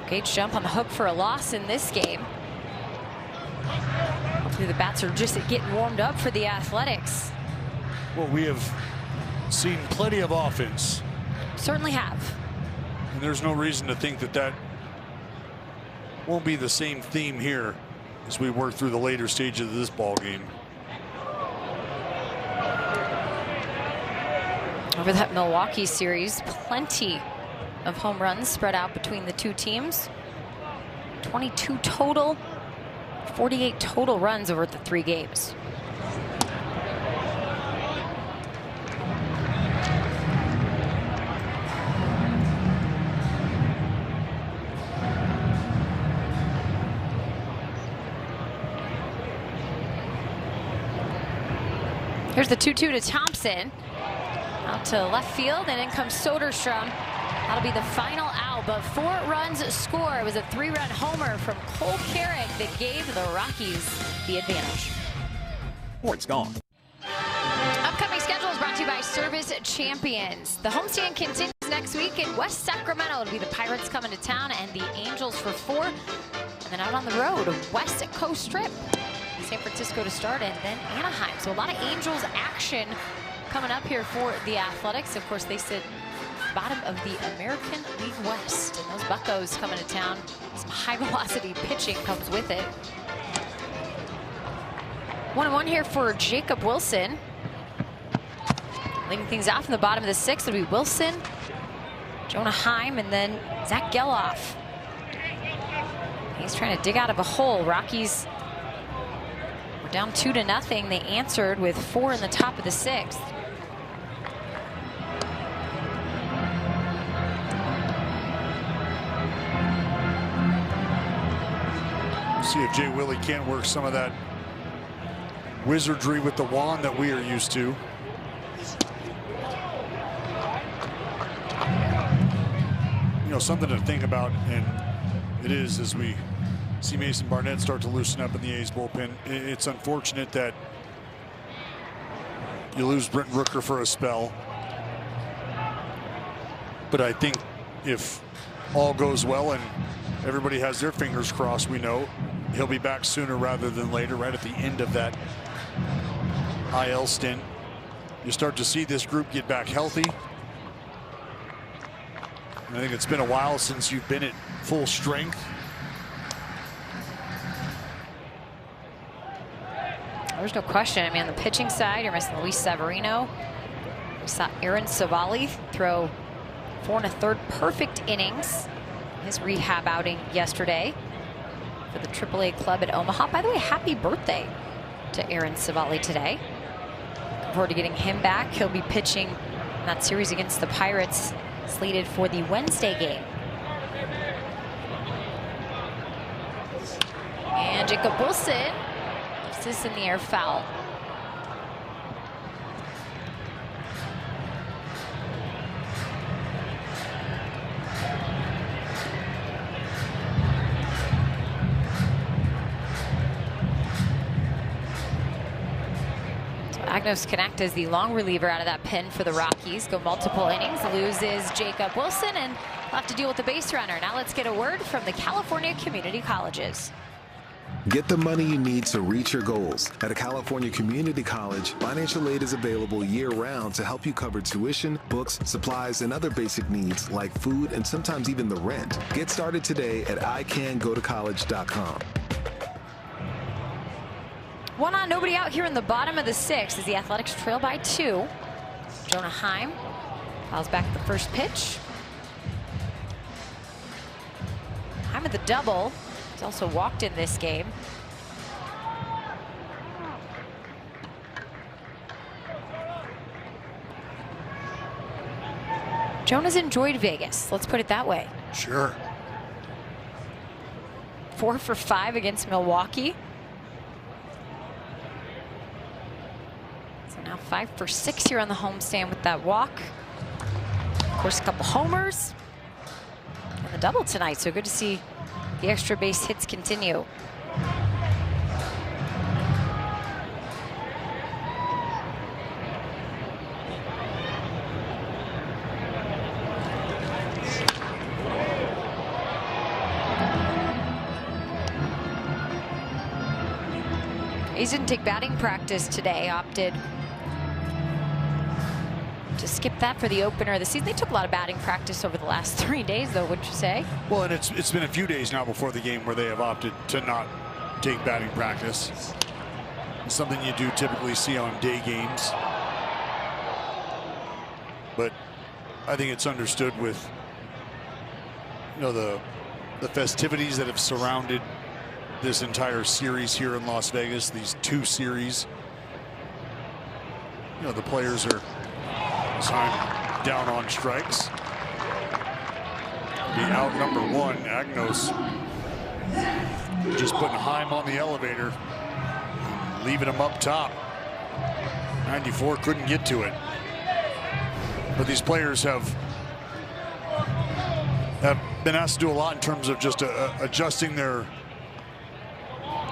Gage jump on the hook for a loss in this game. Hopefully the bats are just getting warmed up for the Athletics.
Well, we have seen plenty of offense.
Certainly have.
And there's no reason to think that that won't be the same theme here as we work through the later stages of this ball game.
Over that Milwaukee series, plenty of home runs spread out between the 2 teams. 22 total, 48 total runs over the 3 games. Here's the 2-2 to Thompson. Out to left field, and in comes Soderstrom. That'll be the final out, but 4 runs score. It was a 3-run homer from Cole Carrick that gave the Rockies the advantage.
Or it's gone.
Upcoming schedule is brought to you by Service Champions. The homestand continues next week in West Sacramento. It'll be the Pirates coming to town and the Angels for 4. And then out on the road, West Coast trip. San Francisco to start, and then Anaheim. So a lot of Angels action coming up here for the Athletics. Of course, they sit bottom of the American League West, and those Buccos coming to town. Some high velocity pitching comes with it. 1-1 here for Jacob Wilson.
Leading things off in the bottom of the 6th, it'll be Wilson, Jonah Heim, and then Zach Geloff. He's trying to dig out of a hole. Rockies were down 2-0. They answered with 4 in the top of the 6th.
See if Jay Willie can't work some of that wizardry with the wand that we are used to. You know, something to think about, and it is as we see Mason Barnett start to loosen up in the A's bullpen. It's unfortunate that you lose Brent Rooker for a spell, but I think if all goes well and everybody has their fingers crossed, we know he'll be back sooner rather than later, right at the end of that IL stint. You start to see this group get back healthy. And I think it's been a while since you've been at full strength.
There's no question. I mean, on the pitching side, you're missing Luis Severino. We saw Aaron Savali throw 4 1/3 perfect innings. His rehab outing yesterday for the AAA club at Omaha. By the way, happy birthday to Aaron Savali today. Looking forward to getting him back. He'll be pitching in that series against the Pirates, slated for the Wednesday game. And Jacob Wilson leaves this in the air, foul. Agnos can act as the long reliever out of that pen for the Rockies. Go multiple innings, loses Jacob Wilson, and we'll have to deal with the base runner. Now let's get a word from the California Community Colleges.
Get the money you need to reach your goals. At a California Community College, financial aid is available year-round to help you cover tuition, books, supplies, and other basic needs like food and sometimes even the rent. Get started today at icangotocollege.com.
1 on, nobody out here in the bottom of the 6th as the Athletics trail by 2. Jonah Heim fouls back the first pitch. Heim at the double. He's also walked in this game. Jonah's enjoyed Vegas. Let's put it that way.
Sure.
4 for 5 against Milwaukee. So now 5 for 6 here on the homestand with that walk. Of course, a couple homers and the double tonight. So good to see the extra base hits continue. A's didn't take batting practice today, opted to skip that for the opener of the season. They took a lot of batting practice over the last 3 days, though, wouldn't you say?
Well, and it's been a few days now before the game where they have opted to not take batting practice. It's something you do typically see on day games. But I think it's understood with, you know, the festivities that have surrounded this entire series here in Las Vegas, these 2 series. You know, the players are down on strikes. Be out number 1. Agnos just putting Heim on the elevator, leaving him up top. 94 couldn't get to it. But these players have been asked to do a lot in terms of just adjusting their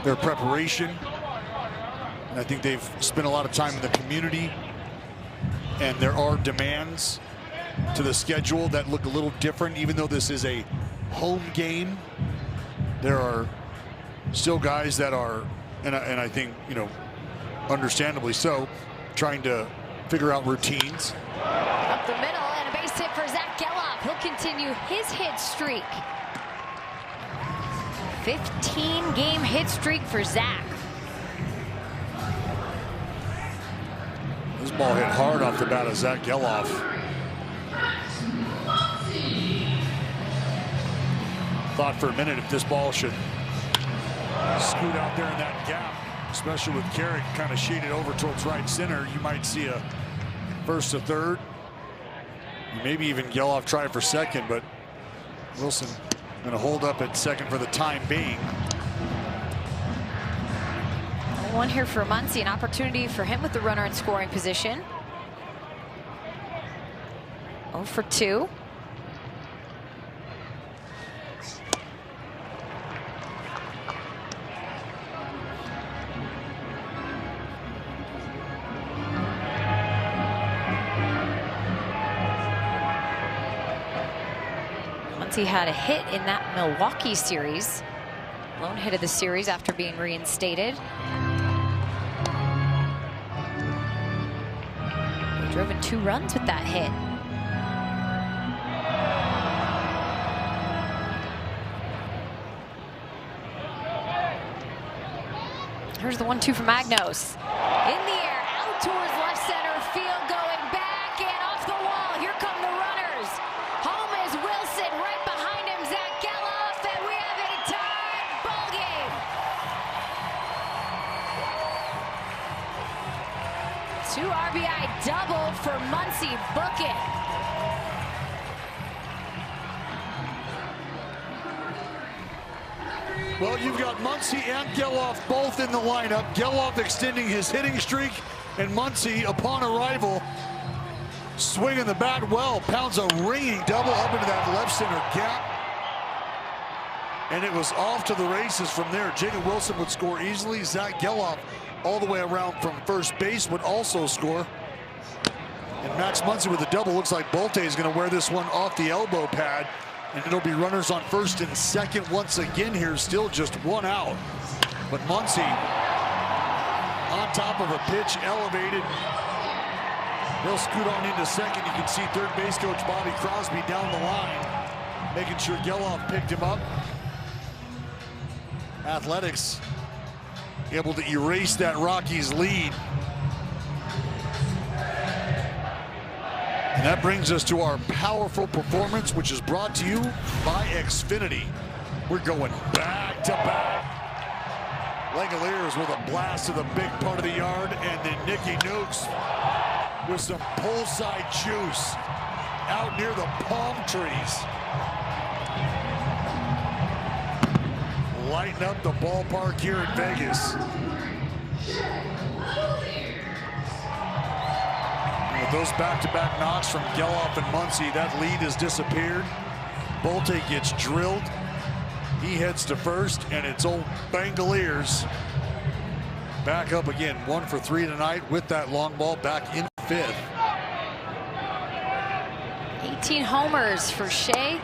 preparation. And I think they've spent a lot of time in the community, and there are demands to the schedule that look a little different. Even though this is a home game, there are still guys that are, and I think, you know, understandably so, trying to figure out routines.
Up the middle, and a base hit for Zach Geloff. He'll continue his hit streak. 15-game hit streak for Zach.
There's ball hit hard off the bat of Zach Geloff. Thought for a minute if this ball should scoot out there in that gap, especially with Carrick kind of shaded over towards right center, you might see a first to third. Maybe even Geloff try for second, but Wilson going to hold up at second for the time being.
One here for Muncy, an opportunity for him with the runner in scoring position. 0 for 2. Muncy had a hit in that Milwaukee series. Lone hit of the series after being reinstated. He drove in 2 runs with that hit. Here's the 1-2 from Magnos. In the air, out towards left center field, going back and off the wall. Here come the runners. Home is Wilson, right behind him, Zach Geloff, and we have a tied ball game. 2 RBI double for Muncy. Book it.
Well, you've got Muncy and Geloff both in the lineup. Geloff extending his hitting streak, and Muncy, upon arrival, swinging the bat well, pounds a ringing double up into that left center gap. And it was off to the races from there. Jacob Wilson would score easily. Zach Geloff all the way around from first base would also score. And Max Muncy with a double. Looks like Bolte is going to wear this one off the elbow pad. And it'll be runners on first and second once again here. Still just 1 out. But Muncy on top of a pitch, elevated. He'll scoot on into second. You can see third base coach Bobby Crosby down the line, making sure Geloff picked him up. Athletics able to erase that Rockies lead. And that brings us to our powerful performance, which is brought to you by Xfinity. We're going back to back. Langoliers with a blast to the big part of the yard, and then Nicky Nukes with some pull side juice out near the palm trees. Lighten up the ballpark here in Vegas. With those back-to-back knocks from Geloff and Muncy, that lead has disappeared. Bolte gets drilled. He heads to first, and it's old Bangaliers back up again. 1 for 3 tonight with that long ball back in 5th.
18 homers for Shea.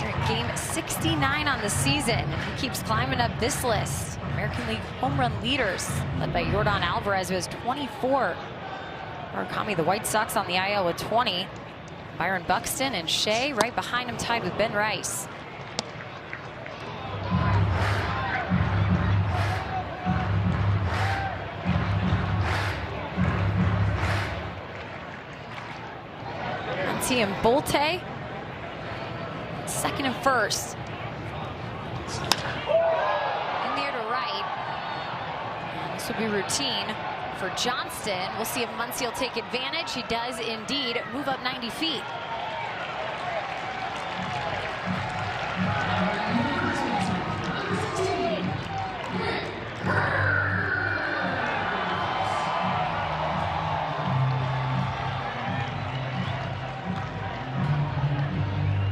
Here in game 69 on the season. He keeps climbing up this list. American League home run leaders, led by Yordan Alvarez, who has 24. Murakami, the White Sox, on the IL with 20. Byron Buxton and Shea right behind him, tied with Ben Rice. Muncy and Bolte, second and first. In the air to right. And this will be routine for Johnston. We'll see if Muncy will take advantage. He does indeed move up 90 feet.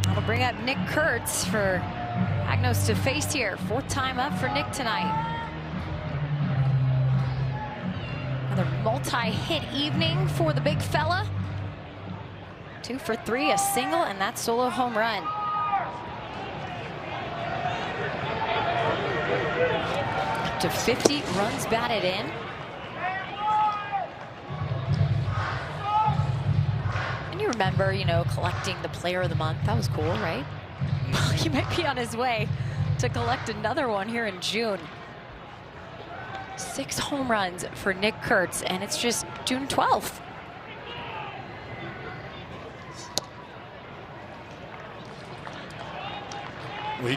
That'll bring up Nick Kurtz for Agnos to face here. 4th time up for Nick tonight. Another multi-hit evening for the big fella. 2 for 3, a single, and that solo home run. Up to 50 runs batted in. And you remember, you know, collecting the player of the month. That was cool, right? He might be on his way to collect another one here in June. 6 home runs for Nick Kurtz, and it's just June 12th.
Well,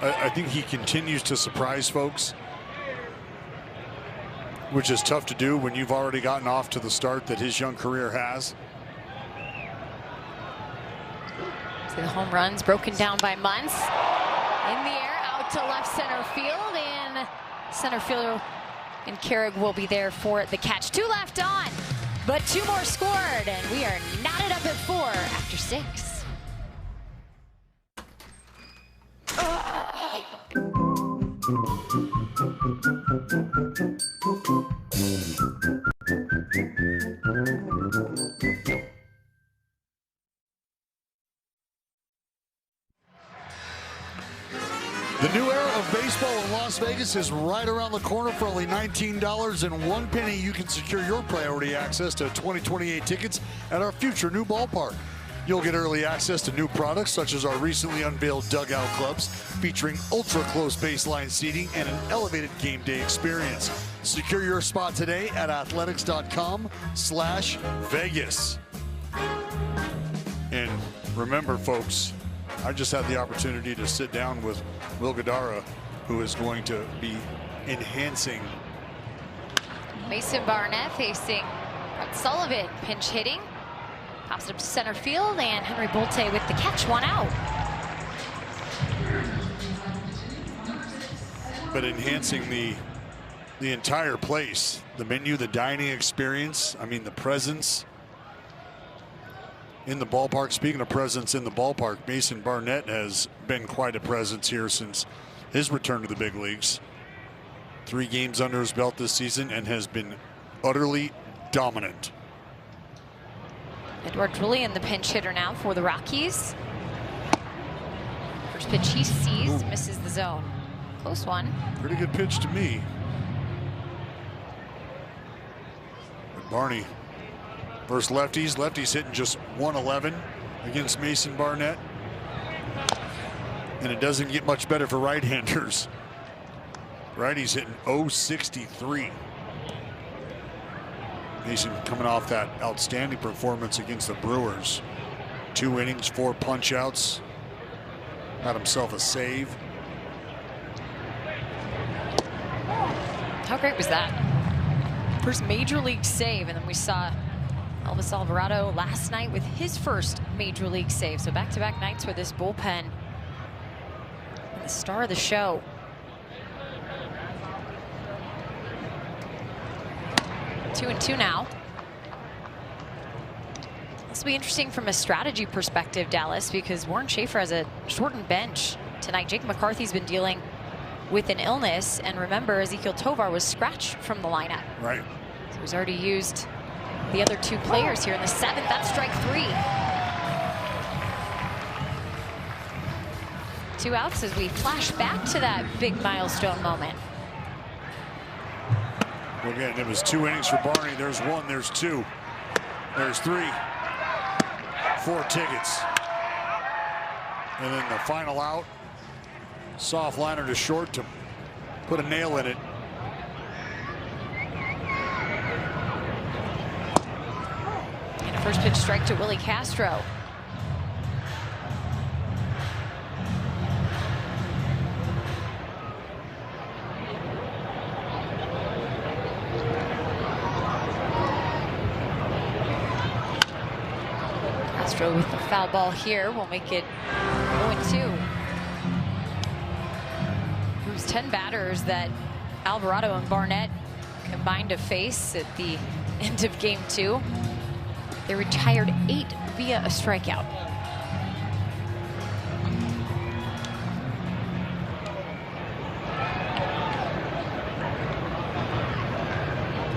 I think he continues to surprise folks, which is tough to do when you've already gotten off to the start that his young career has.
See the home runs broken down by Muntz. In the air, out to left center field, and center fielder and Carrig will be there for the catch. 2 left on, but 2 more scored, and we are knotted up at 4 after 6.
The new era of baseball in Las Vegas is right around the corner. For only $19.01, you can secure your priority access to 2028 tickets at our future new ballpark. You'll get early access to new products such as our recently unveiled dugout clubs featuring ultra-close baseline seating and an elevated game day experience. Secure your spot today at athletics.com/Vegas. And remember, folks, I just had the opportunity to sit down with Will Guidara, who is going to be enhancing.
Mason Barnett facing Brett Sullivan, pinch hitting. Pops it up to center field, and Henry Bolte with the catch, 1 out.
But enhancing the entire place, the menu, the dining experience, I mean the presence in the ballpark. Speaking of presence in the ballpark, Mason Barnett has been quite a presence here since his return to the big leagues. 3 games under his belt this season and has been utterly dominant.
Edward Julian, the pinch hitter now for the Rockies. First pitch he sees, misses the zone. Close one.
Pretty good pitch to me. But Barney versus lefties. Lefties hitting just 111 against Mason Barnett. And it doesn't get much better for right-handers. Righties hitting 063. Mason coming off that outstanding performance against the Brewers. 2 innings, 4 punch-outs. Had himself a save.
How great was that? First major league save, and then we saw Elvis Alvarado last night with his first major league save. So back-to-back nights for this bullpen. And the star of the show. Two and two now. This will be interesting from a strategy perspective, Dallas, because Warren Schaefer has a shortened bench tonight. Jake McCarthy's been dealing with an illness, and remember, Ezekiel Tovar was scratched from the lineup.
Right.
So he's already used the other 2 players here in the 7th. That's strike 3. 2 outs as we flash back to that big milestone moment.
Well, again, it was 2 innings for Barney. There's 1, there's 2, there's 3, 4 tickets. And then the final out, soft liner to short to put a nail in it.
And a first pitch strike to Willie Castro. Castro with the foul ball here will make it 0-2. It was 10 batters that Alvarado and Barnett combined to face at the end of game 2. They retired 8 via a strikeout.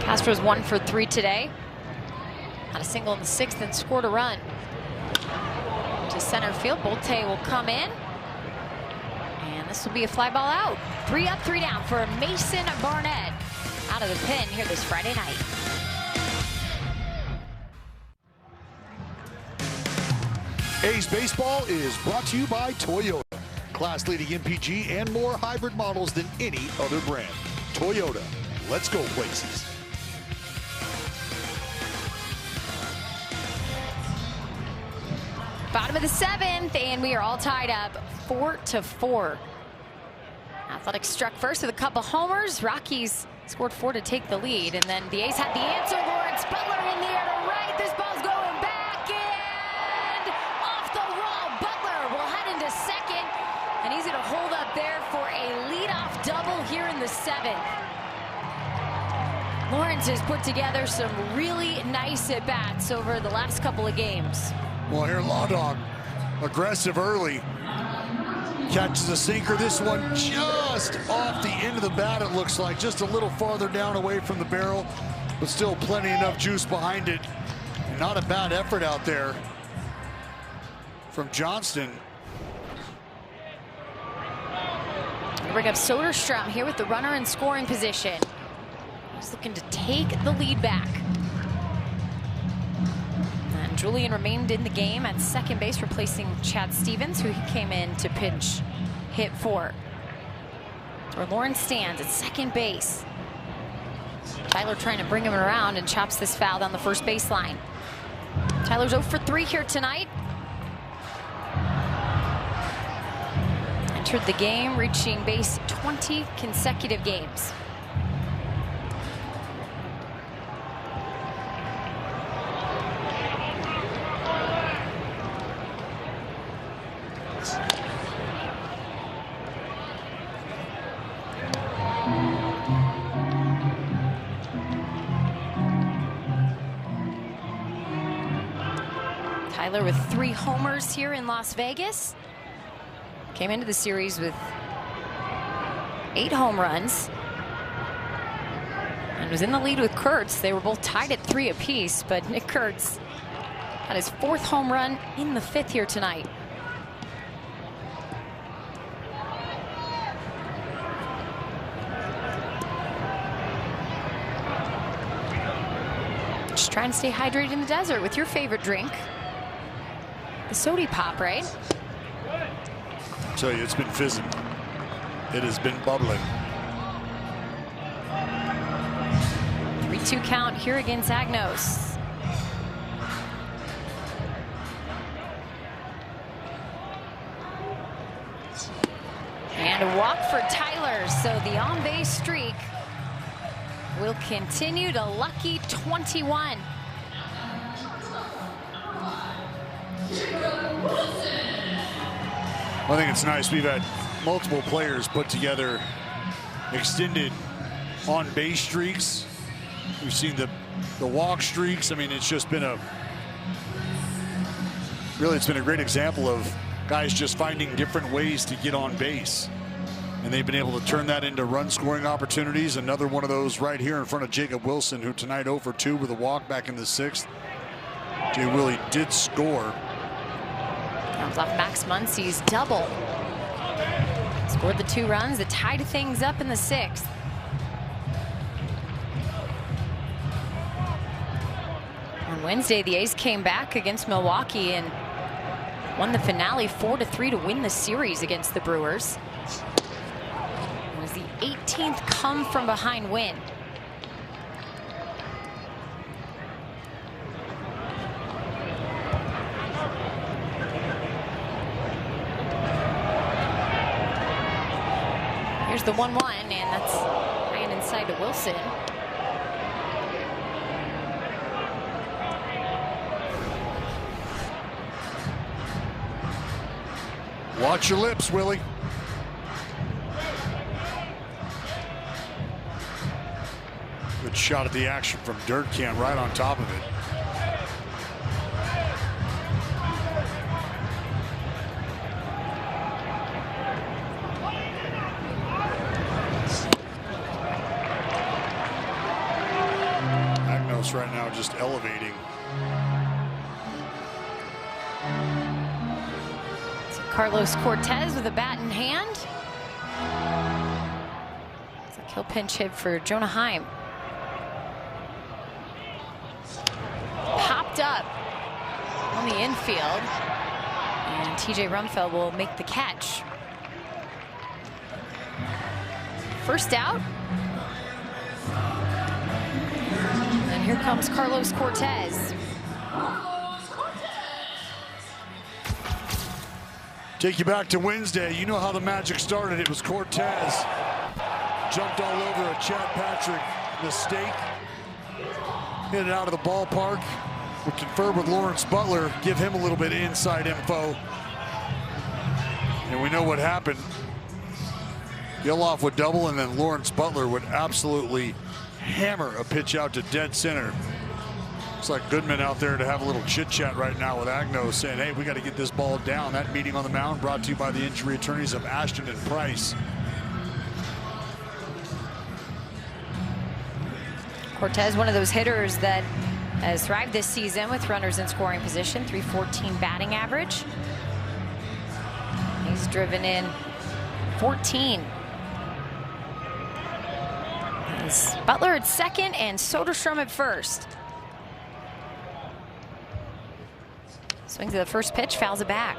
Castro's 1 for 3 today. Had a single in the 6th and scored a run. To center field, Bolte will come in. And this will be a fly ball out. 3 up, 3 down for Mason Barnett. Out of the pen here this Friday night.
A's Baseball is brought to you by Toyota. Class-leading MPG and more hybrid models than any other brand. Toyota, Let's go places.
Bottom of the 7th, and we are all tied up 4-4. Athletics struck first with a couple homers. Rockies scored 4 to take the lead, and then the A's had the answer. Lawrence Butler in the air to right. This ball's going back, and off the wall. Butler will head into second, and he's going to hold up there for a leadoff double here in the 7th. Lawrence has put together some really nice at-bats over the last couple of games.
Well, here Law Dog, aggressive early. Catches a sinker. This one just off the end of the bat, it looks like. Just a little farther down away from the barrel, but still plenty enough juice behind it. Not a bad effort out there from Johnston.
Bring up Soderstrom here with the runner in scoring position. He's looking to take the lead back. And Julian remained in the game at second base, replacing Chad Stevens, who he came in to pinch hit for. Or Lawrence stands at second base. Tyler trying to bring him around and chops this foul down the first baseline. Tyler's 0 for 3 here tonight. Entered the game, reaching base 20 consecutive games. Tyler with 3 homers here in Las Vegas. Came into the series with 8 home runs and was in the lead with Kurtz. They were both tied at 3 apiece, but Nick Kurtz had his 4th home run in the 5th here tonight. Just trying to stay hydrated in the desert with your favorite drink. The Sody Pop, right?
I tell you, it's been fizzing. It has been bubbling.
3-2 count here against Agnos. And a walk for Tyler, so the on-base streak will continue to lucky 21.
I think it's nice. We've had multiple players put together extended on-base streaks. We've seen the walk streaks. I mean, it's just been it's been a great example of guys just finding different ways to get on base. And they've been able to turn that into run scoring opportunities. Another one of those right here in front of Jacob Wilson, who tonight 0 for 2 with a walk back in the 6th. Jay Willie did score.
Comes off Max Muncy's double. Scored the 2 runs that tied things up in the 6th. On Wednesday, the A's came back against Milwaukee and won the finale 4-3 to win the series against the Brewers. It was the 18th come from behind win. Here's the 1-1, and that's high and inside to Wilson.
Watch your lips, Willie. Good shot at the action from Dirt Can, right on top of it. Right now just elevating.
So Carlos Cortez with a bat in hand. It's a kill pinch hit for Jonah Heim. Popped up on the infield, and TJ Rumfeld will make the catch. First out.
Here comes Carlos Cortez.
Take you back to Wednesday. You know how the magic started. It was Cortez. Jumped all over a Chad Patrick mistake. Hit it out of the ballpark. We'll confer with Lawrence Butler, give him a little bit of inside info. And we know what happened. Geloff would double, and then Lawrence Butler would absolutely hammer a pitch out to dead center. Looks like Goodman out there to have a little chit-chat right now with Agno, saying, hey, we got to get this ball down. That meeting on the mound brought to you by the injury attorneys of Ashton and Price.
Cortez, one of those hitters that has thrived this season with runners in scoring position, .314 batting average. He's driven in 14. It's Butler at second and Soderstrom at first. Swings to the first pitch, fouls it back.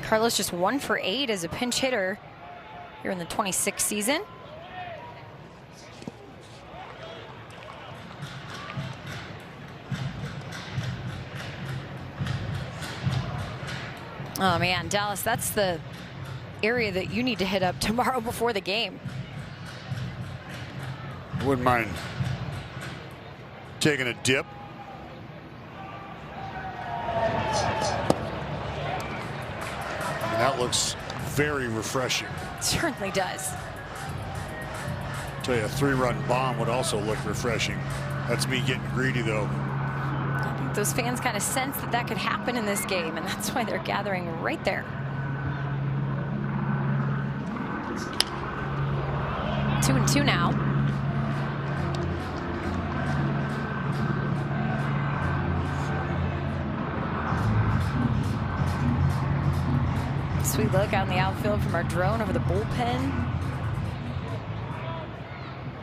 Carlos just 1 for 8 as a pinch hitter here in the 26th season. Oh man, Dallas, that's the area that you need to hit up tomorrow before the game.
Wouldn't mind taking a dip. That looks very refreshing.
Certainly does.
Tell you, a 3-run bomb would also look refreshing. That's me getting greedy, though.
I think those fans kind of sense that that could happen in this game, and that's why they're gathering right there. 2-2 now. Sweet look out in the outfield from our drone over the bullpen.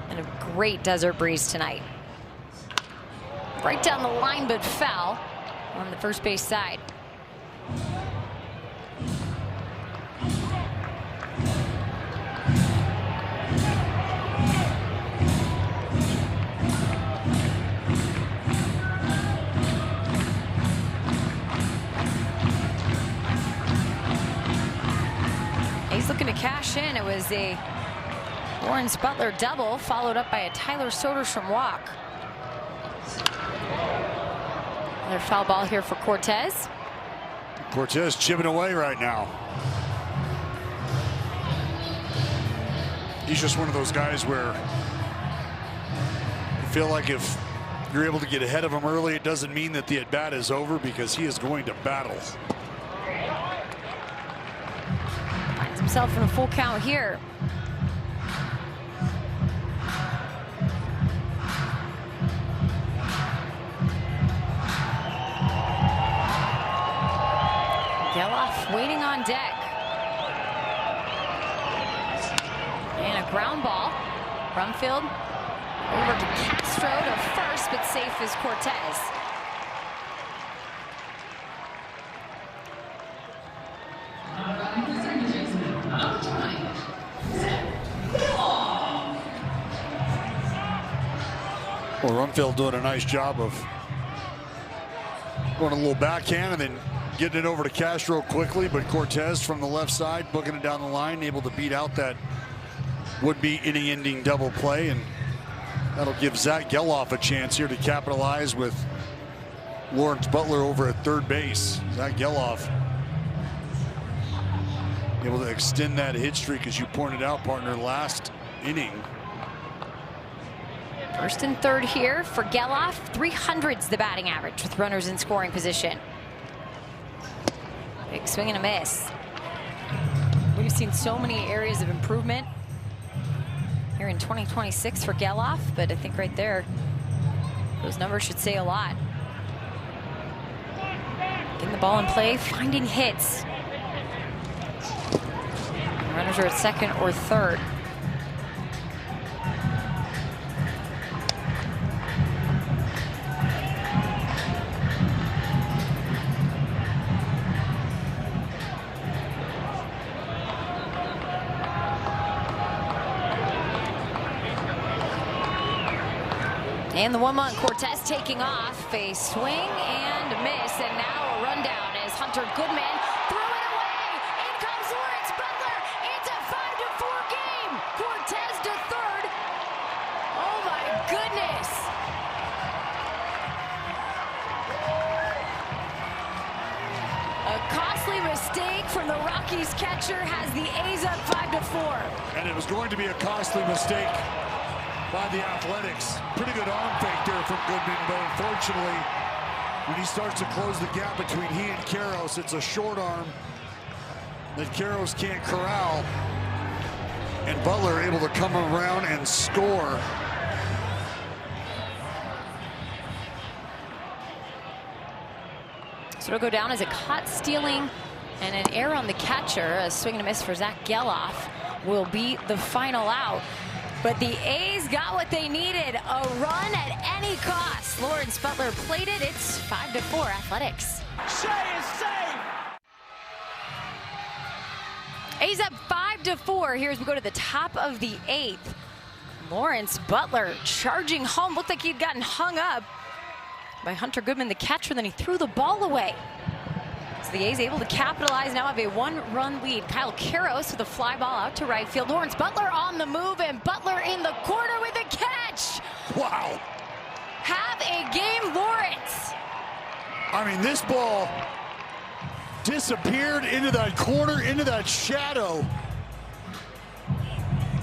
And a great desert breeze tonight. Right down the line, but foul on the first base side. He's looking to cash in. It was a Lawrence Butler double, followed up by a Tyler Soderstrom walk. Another foul ball here for Cortez.
Cortez chipping away right now. He's just one of those guys where you feel like if you're able to get ahead of him early, it doesn't mean that the at-bat is over, because he is going to battle.
Finds himself in a full count here. Geloff waiting on deck. And a ground ball. Brumfield over to Castro to first, but safe is Cortez.
Well, Brumfield doing a nice job of going a little backhand and then getting it over to Castro quickly, but Cortez from the left side booking it down the line, able to beat out that would-be inning-ending double play, and that'll give Zach Geloff a chance here to capitalize with Lawrence Butler over at third base. Zach Geloff able to extend that hit streak, as you pointed out, partner, last inning.
First and third here for Geloff. 300's the batting average with runners in scoring position. Big swing and a miss. We've seen so many areas of improvement here in 2026 for Geloff, but I think right there, those numbers should say a lot. Getting the ball in play, finding hits. Runners are at second or third. And the 1-1 Cortez taking off. A swing and miss. And now a rundown as Hunter Goodman threw it away. In comes Lawrence Butler. It's a 5-4 game. Cortez to third. Oh my goodness. A costly mistake from the Rockies catcher has the A's up 5-4.
And it was going to be a costly mistake by the Athletics. Pretty good arm fake there from Goodman, but unfortunately, when he starts to close the gap between he and Karros, it's a short arm that Karros can't corral. And Butler able to come around and score.
So it'll go down as a caught stealing and an error on the catcher. A swing and a miss for Zach Geloff will be the final out. But the A's got what they needed, a run at any cost. Lawrence Butler played it. It's 5-4 Athletics.
Shea is safe.
A's up 5-4 here as we go to the top of the 8th. Lawrence Butler charging home. Looked like he'd gotten hung up by Hunter Goodman, the catcher, then he threw the ball away. So the A's able to capitalize, now have a 1-run lead. Kyle Karros with a fly ball out to right field. Lawrence Butler on the move, and Butler in the corner with a catch.
Wow.
Have a game, Lawrence.
I mean, this ball disappeared into that corner, into that shadow.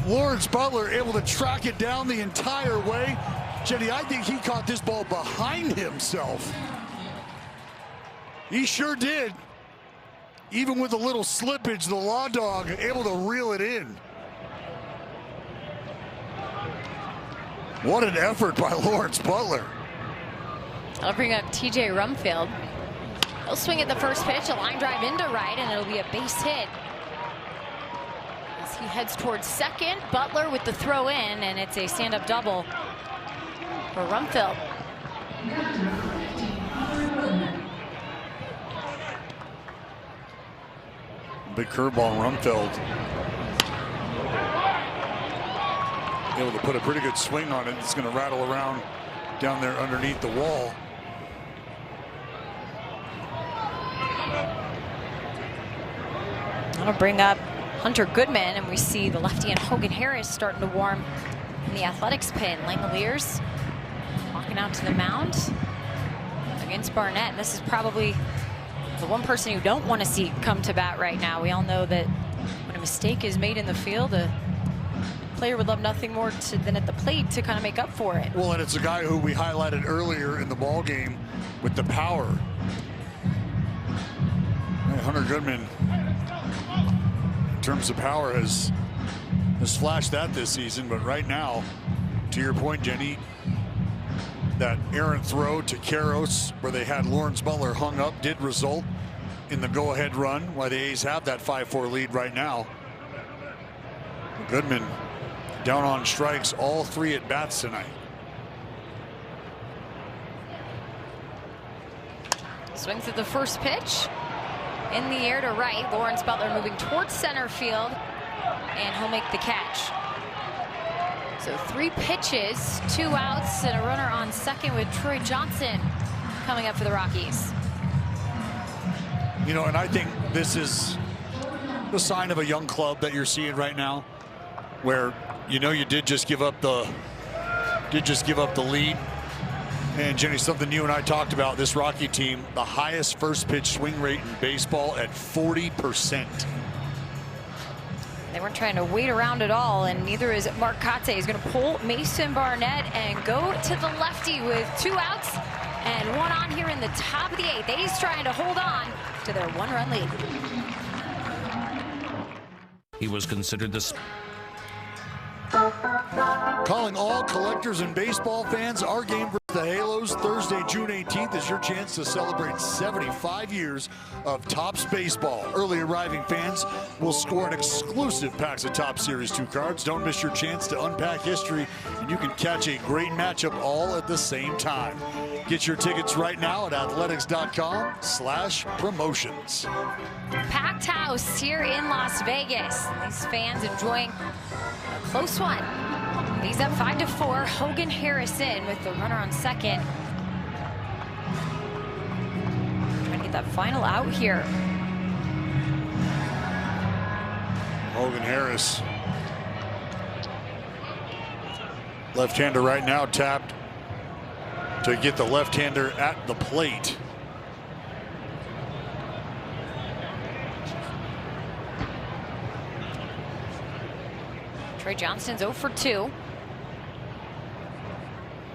Lawrence Butler able to track it down the entire way. Jenny, I think he caught this ball behind himself. He sure did. Even with a little slippage, the Law Dog able to reel it in. What an effort by Lawrence Butler.
I'll bring up TJ Rumfield. He'll swing at the first pitch, a line drive into right, and it'll be a base hit. As he heads towards second, Butler with the throw in, and it's a stand-up double for Rumfield.
Big curveball, Rumfield able to put a pretty good swing on it. It's going to rattle around down there underneath the wall.
That'll bring up Hunter Goodman, and we see the lefty and Hogan Harris starting to warm in the Athletics pen. Langoliers walking out to the mound against Barnett. And this is probably the one person you don't want to see come to bat right now. We all know that when a mistake is made in the field, a player would love nothing more than at the plate to kind of make up for it.
Well, and it's a guy who we highlighted earlier in the ball game with the power. Hunter Goodman, in terms of power, has flashed that this season. But right now, to your point, Jenny, that errant throw to Karros where they had Lawrence Butler hung up did result in the go-ahead run, why the A's have that 5-4 lead right now. Goodman down on strikes all 3 at bats tonight.
Swings at the first pitch. In the air to right. Lawrence Butler moving towards center field, and he'll make the catch. So 3 pitches, 2 outs, and a runner on second with Troy Johnson coming up for the Rockies.
You know, and I think this is the sign of a young club that you're seeing right now, where you know you did just give up the lead. And Jenny, something you and I talked about, this Rocky team, the highest first pitch swing rate in baseball at 40%.
They weren't trying to wait around at all, and neither is Mark Cotte. He's going to pull Mason Barnett and go to the lefty with 2 outs and 1 on here in the top of the 8th. He's trying to hold on to their 1-run lead.
He was considered the...
Calling all collectors and baseball fans, our game versus the Halos Thursday, June 18th is your chance to celebrate 75 years of Topps baseball. Early arriving fans will score an exclusive packs of Topps Series 2 cards. Don't miss your chance to unpack history, and you can catch a great matchup all at the same time. Get your tickets right now at athletics.com/promotions.
Packed house here in Las Vegas. These fans enjoying a close one He's up 5-4. Hogan Harrison with the runner on second. Trying to get that final out here.
Hogan Harris. Left-hander right now tapped to get the left-hander at the plate.
Trey Johnston's 0 for 2.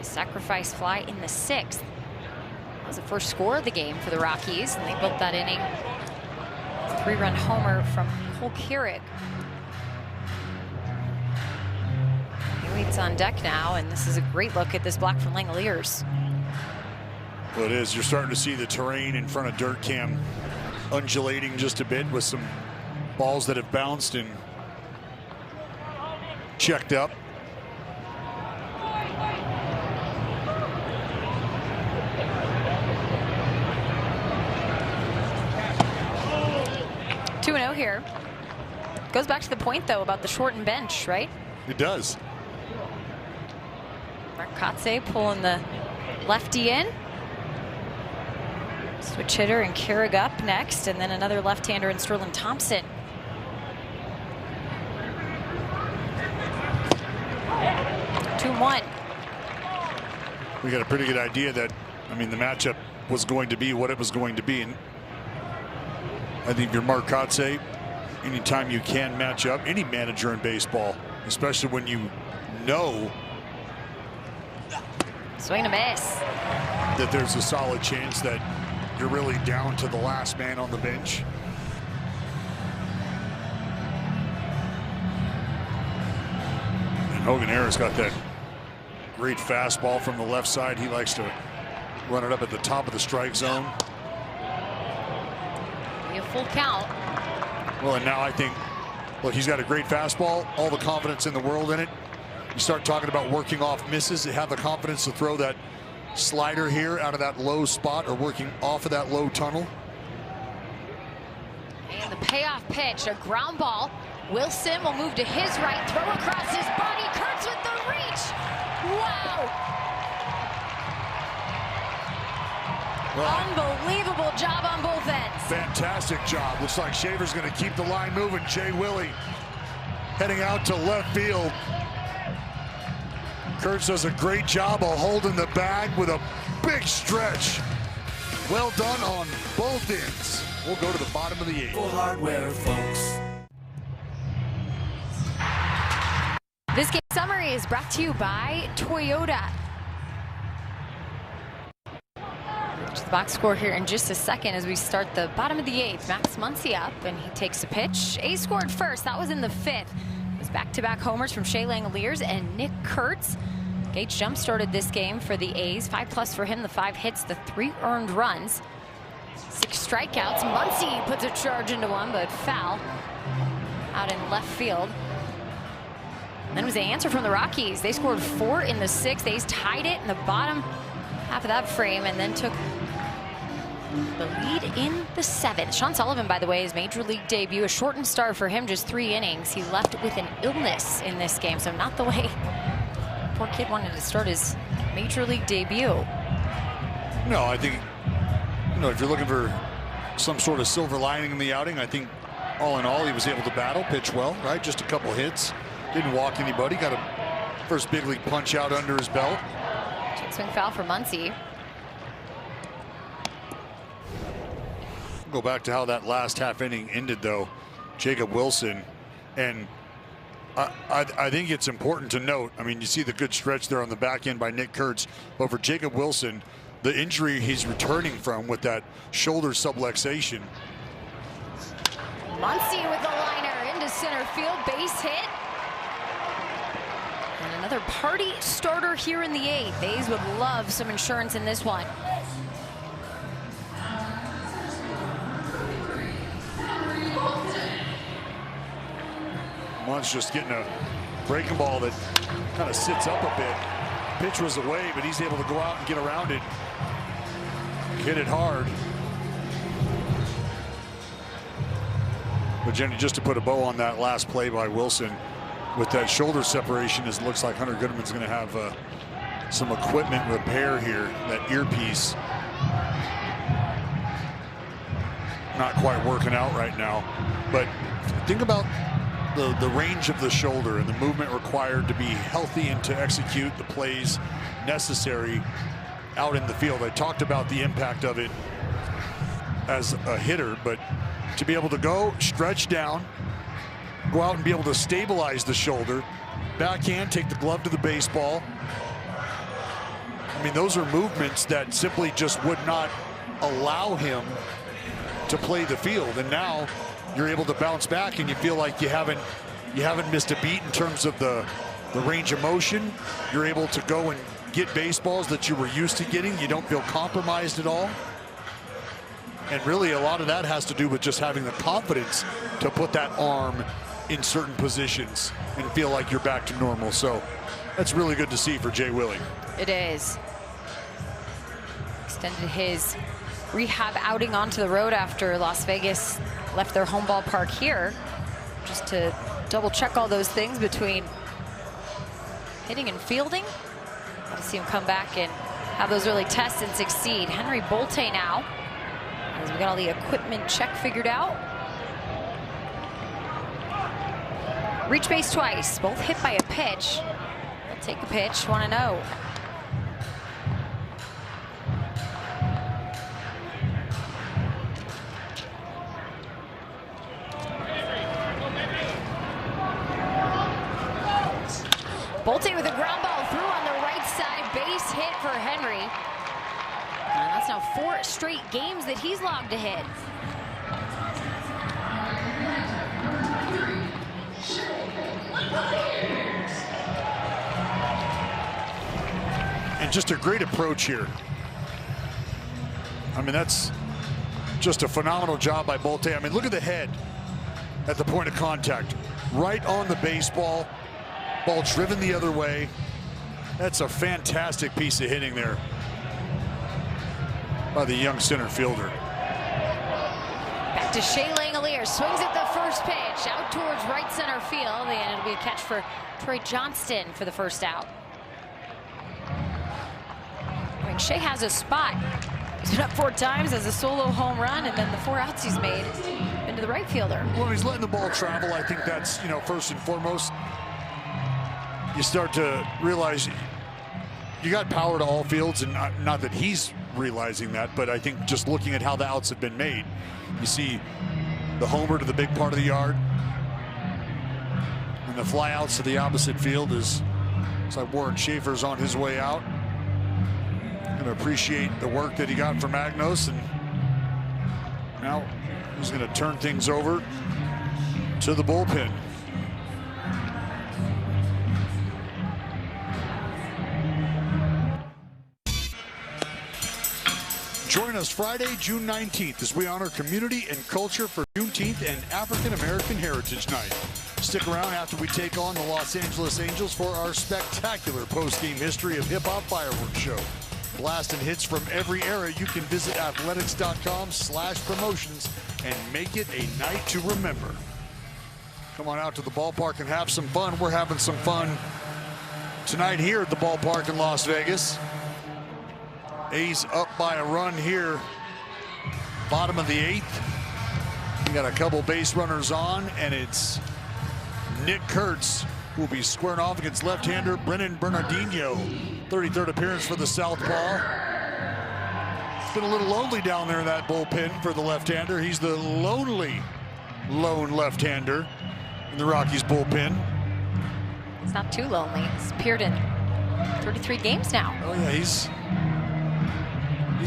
A sacrifice fly in the 6th. That was the first score of the game for the Rockies, and they built that inning. 3-run homer from Cole Keurig. Hewitt's on deck now, and this is a great look at this block from Langoliers.
Well, it is. You're starting to see the terrain in front of dirt cam undulating just a bit with some balls that have bounced and checked up.
Two 2-0 here. Goes back to the point, though, about the shortened bench, right?
It does.
Kotze pulling the lefty in. Switch hitter and Keurig up next, and then another left-hander in Sterling Thompson.
We got a pretty good idea that, I mean, the matchup was going to be what it was going to be. And I think if you're Mark Kotze, anytime you can match up, any manager in baseball, especially when you know
swing and a miss,
that there's a solid chance that you're really down to the last man on the bench. And Hogan Harris got that great fastball from the left side. He likes to run it up at the top of the strike zone.
Be a full count.
Well, and now I think, look, he's got a great fastball, all the confidence in the world in it. You start talking about working off misses, have the confidence to throw that slider here out of that low spot or working off of that low tunnel.
And the payoff pitch, a ground ball. Wilson will move to his right, throw across his body. Kurtz with the reach. Wow. Well, unbelievable job on both ends.
Fantastic job. Looks like Shaver's going to keep the line moving. Jay Willie heading out to left field. Kurtz does a great job of holding the bag with a big stretch. Well done on both ends. We'll go to the bottom of the 8th.
For hardware, folks.
This game summary is brought to you by Toyota. The box score here in just a second as we start the bottom of the 8th. Max Muncy up, and he takes a pitch. A's scored first. That was in the 5th. It was back-to-back homers from Shea Langoliers and Nick Kurtz. Gage jump-started this game for the A's. 5+ for him, the 5 hits, the 3 earned runs. 6 strikeouts. Muncy puts a charge into one, but foul out in left field. Then it was an answer from the Rockies. They scored 4 in the 6th. A's tied it in the bottom half of that frame and then took the lead in the 7th. Sean Sullivan, by the way, his major league debut, a shortened start for him, just 3 innings. He left with an illness in this game, so not the way poor kid wanted to start his major league debut.
No, I think, you know, if you're looking for some sort of silver lining in the outing, I think all in all, he was able to battle, pitch well, right? Just a couple hits. Didn't walk anybody. Got a first big league punch out under his belt.
Check swing foul for Muncy.
Go back to how that last half inning ended, though. Jacob Wilson, and I think it's important to note, I mean, you see the good stretch there on the back end by Nick Kurtz, but for Jacob Wilson, the injury he's returning from with that shoulder subluxation.
Muncy with the liner into center field, base hit. And another party starter here in the 8th. A's would love some insurance in this one.
Mun's just getting a breaking ball that kind of sits up a bit. Pitch was away, but he's able to go out and get around it. Hit it hard. But Jenny, just to put a bow on that last play by Wilson, with that shoulder separation, it looks like Hunter Goodman's going to have some equipment repair here. That earpiece not quite working out right now. But think about the range of the shoulder and the movement required to be healthy and to execute the plays necessary out in the field. I talked about the impact of it as a hitter, but to be able to go stretch down, go out and be able to stabilize the shoulder, backhand, take the glove to the baseball. I mean, those are movements that simply just would not allow him to play the field. And now you're able to bounce back and you feel like you haven't missed a beat in terms of the range of motion. You're able to go and get baseballs that you were used to getting. You don't feel compromised at all. And really a lot of that has to do with just having the confidence to put that arm in certain positions and feel like you're back to normal. So that's really good to see for Jay Willie.
It is. Extended his rehab outing onto the road after Las Vegas left their home ballpark here, just to double check all those things between hitting and fielding. Got to see him come back and have those really test and succeed. Henry Bolte now, as we got all the equipment check figured out. Reach base twice, both hit by a pitch. He'll take the pitch, 1-0. Bolte with a ground ball through on the right side, base hit for Henry. And that's now 4 straight games that he's logged a hit.
And just a great approach here. I mean, that's just a phenomenal job by Bolte. I mean, look at the head at the point of contact. Right on the baseball. Ball driven the other way. That's a fantastic piece of hitting there by the young center fielder.
Back to Shea Langolier, swings at the first pitch, out towards right center field, and it'll be a catch for Troy Johnston for the first out. I mean, Shea has a spot. He's been up 4 times as a solo home run, and then the 4 outs he's made into the right fielder.
Well, he's letting the ball travel. I think that's, you know, first and foremost. You start to realize you got power to all fields, and not that he's realizing that, but I think just looking at how the outs have been made, you see the homer to the big part of the yard, and the fly outs to the opposite field is, it's like Warren Schaefer's on his way out. Going to appreciate the work that he got from Agnos, and now he's going to turn things over to the bullpen. Join us Friday, June 19th as we honor community and culture for Juneteenth and African American Heritage Night. Stick around after we take on the Los Angeles Angels for our spectacular post-game history of hip-hop fireworks show. Blasting hits from every era. You can visit athletics.com/promotions and make it a night to remember. Come on out to the ballpark and have some fun. We're having some fun tonight here at the ballpark in Las Vegas. A's up by a run here, bottom of the 8th. We got a couple base runners on, and it's Nick Kurtz who will be squaring off against left-hander Brennan Bernardino. 33rd appearance for the southpaw. It's been a little lonely down there in that bullpen for the left-hander. He's the lone left-hander in the Rockies bullpen.
It's not too lonely. He's appeared in 33 games now.
Oh yeah, he's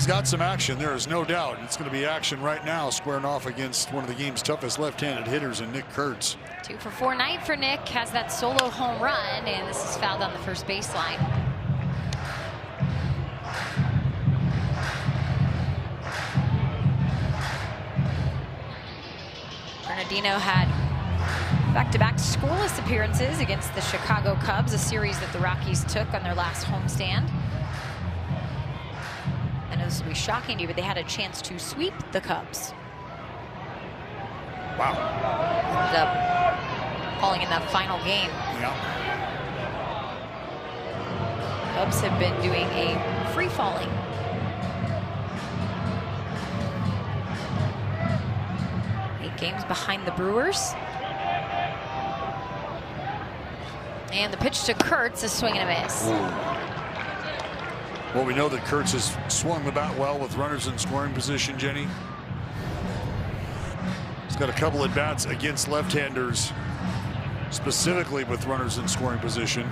got some action, there is no doubt. It's going to be action right now, squaring off against one of the game's toughest left-handed hitters in Nick Kurtz.
2 for 4 night for Nick, has that solo home run, and this is fouled on the first baseline. Bernardino had back-to-back scoreless appearances against the Chicago Cubs, a series that the Rockies took on their last homestand. And this will be shocking to you, but they had a chance to sweep the Cubs.
Wow.
Ended up calling in that final game.
Yeah.
Cubs have been doing a free-falling. 8 games behind the Brewers. And the pitch to Kurtz, a swing and a miss.
Well, we know that Kurtz has swung the bat well with runners in scoring position, Jenny. He's got a couple at bats against left-handers, specifically with runners in scoring position.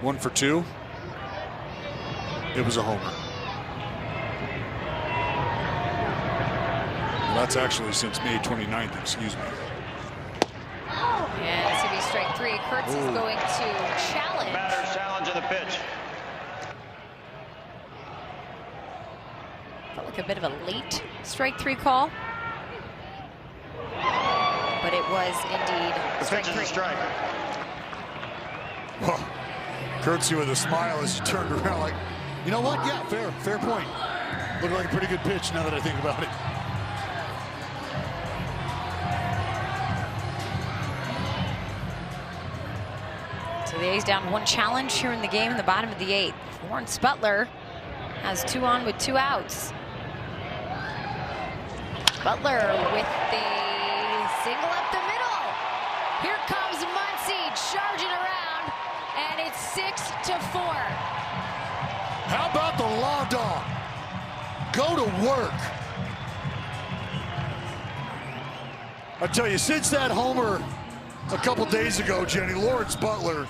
1 for 2. It was a homer. Well, that's actually since May 29th, excuse me.
And it's going to be strike 3. Kurtz is going to challenge.
Batter's challenge in the pitch.
Felt like a bit of a late strike 3 call. But it was indeed strike 3.
Strike.
Well, Kurtz with a smile as he turned around like, you know what? Yeah, fair point. Looked like a pretty good pitch now that I think about it.
So the A's down 1 challenge here in the game in the bottom of the 8th. Lawrence Butler has 2 on with 2 outs. Butler with the single up the middle. Here comes Muncy charging around, and it's 6-4.
How about the Law Dog? Go to work. I tell you, since that homer a couple days ago, Jenny, Lawrence Butler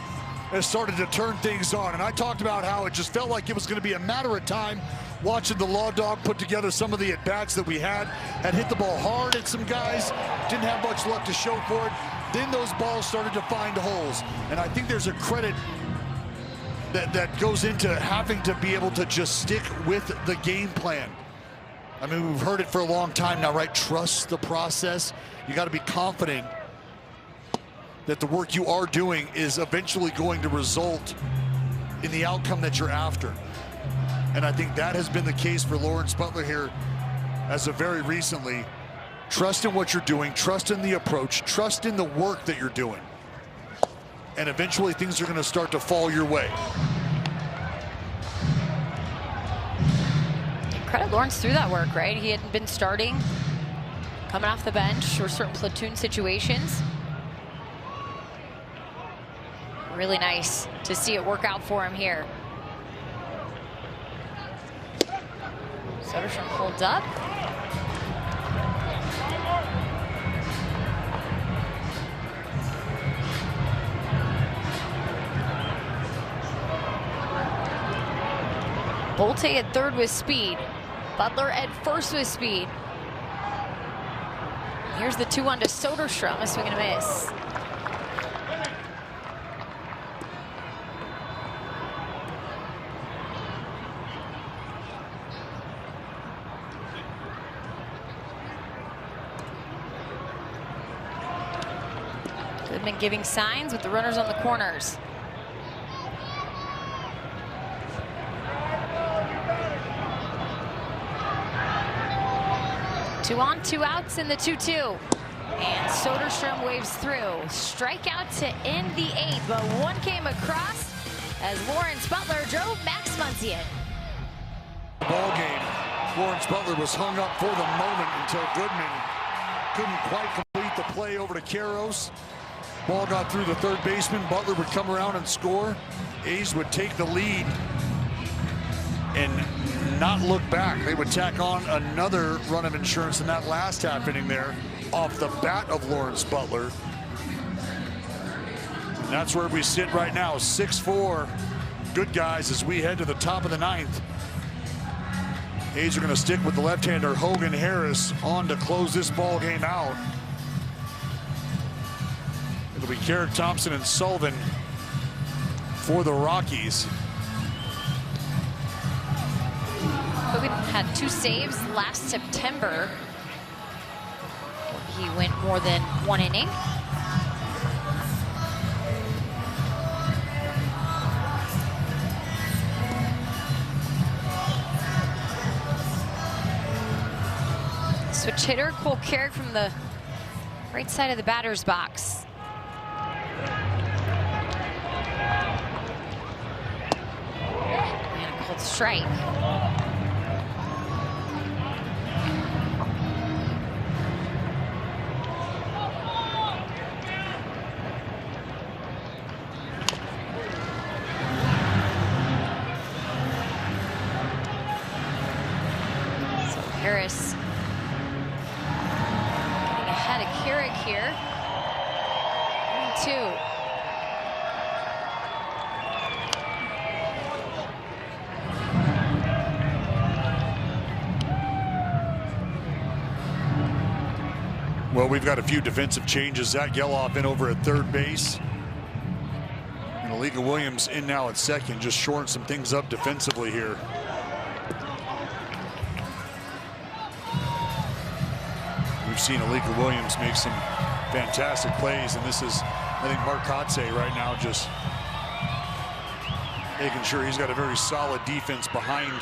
has started to turn things on. And I talked about how it just felt like it was going to be a matter of time watching the Law Dog put together some of the at-bats that we had hit the ball hard at some guys, didn't have much luck to show for it. Then those balls started to find holes. And I think there's a credit that goes into having to be able to just stick with the game plan. I mean, we've heard it for a long time now, right? Trust the process. You got to be confident that the work you are doing is eventually going to result in the outcome that you're after. And I think that has been the case for Lawrence Butler here as of very recently. Trust in what you're doing, trust in the approach, trust in the work that you're doing. And eventually things are going to start to fall your way.
Credit Lawrence through that work, right? He hadn't been starting, coming off the bench or certain platoon situations. Really nice to see it work out for him here. Soderstrom holds up. Bolte at third with speed. Butler at first with speed. Here's the 2-1 to Soderstrom, a swing and a miss. Goodman giving signs with the runners on the corners. Two on, 2 outs in the 2-2. And Soderstrom waves through. Strikeout to end the 8th, but one came across as Lawrence Butler drove Max Muncy in.
Ball game. Lawrence Butler was hung up for the moment until Goodman couldn't quite complete the play over to Karros. Ball got through the third baseman. Butler would come around and score. A's would take the lead and not look back. They would tack on another run of insurance in that last half inning there off the bat of Lawrence Butler. And that's where we sit right now, 6-4. Good guys as we head to the top of the 9th. A's are going to stick with the left-hander Hogan Harris on to close this ball game out. It'll be Carrick, Thompson, and Sullivan for the Rockies.
Hogan had 2 saves last September. He went more than 1 inning. switch hitter, Cole Carrick from the right side of the batter's box. And a called strike. Harris getting ahead of Carrick here. 1-2.
Well, we've got a few defensive changes. Zach Geloff in over at third base. And Alika Williams in now at second, just shoring some things up defensively here. We've seen Alika Williams make some fantastic plays, and this is, I think, Mark Kotze right now just making sure he's got a very solid defense behind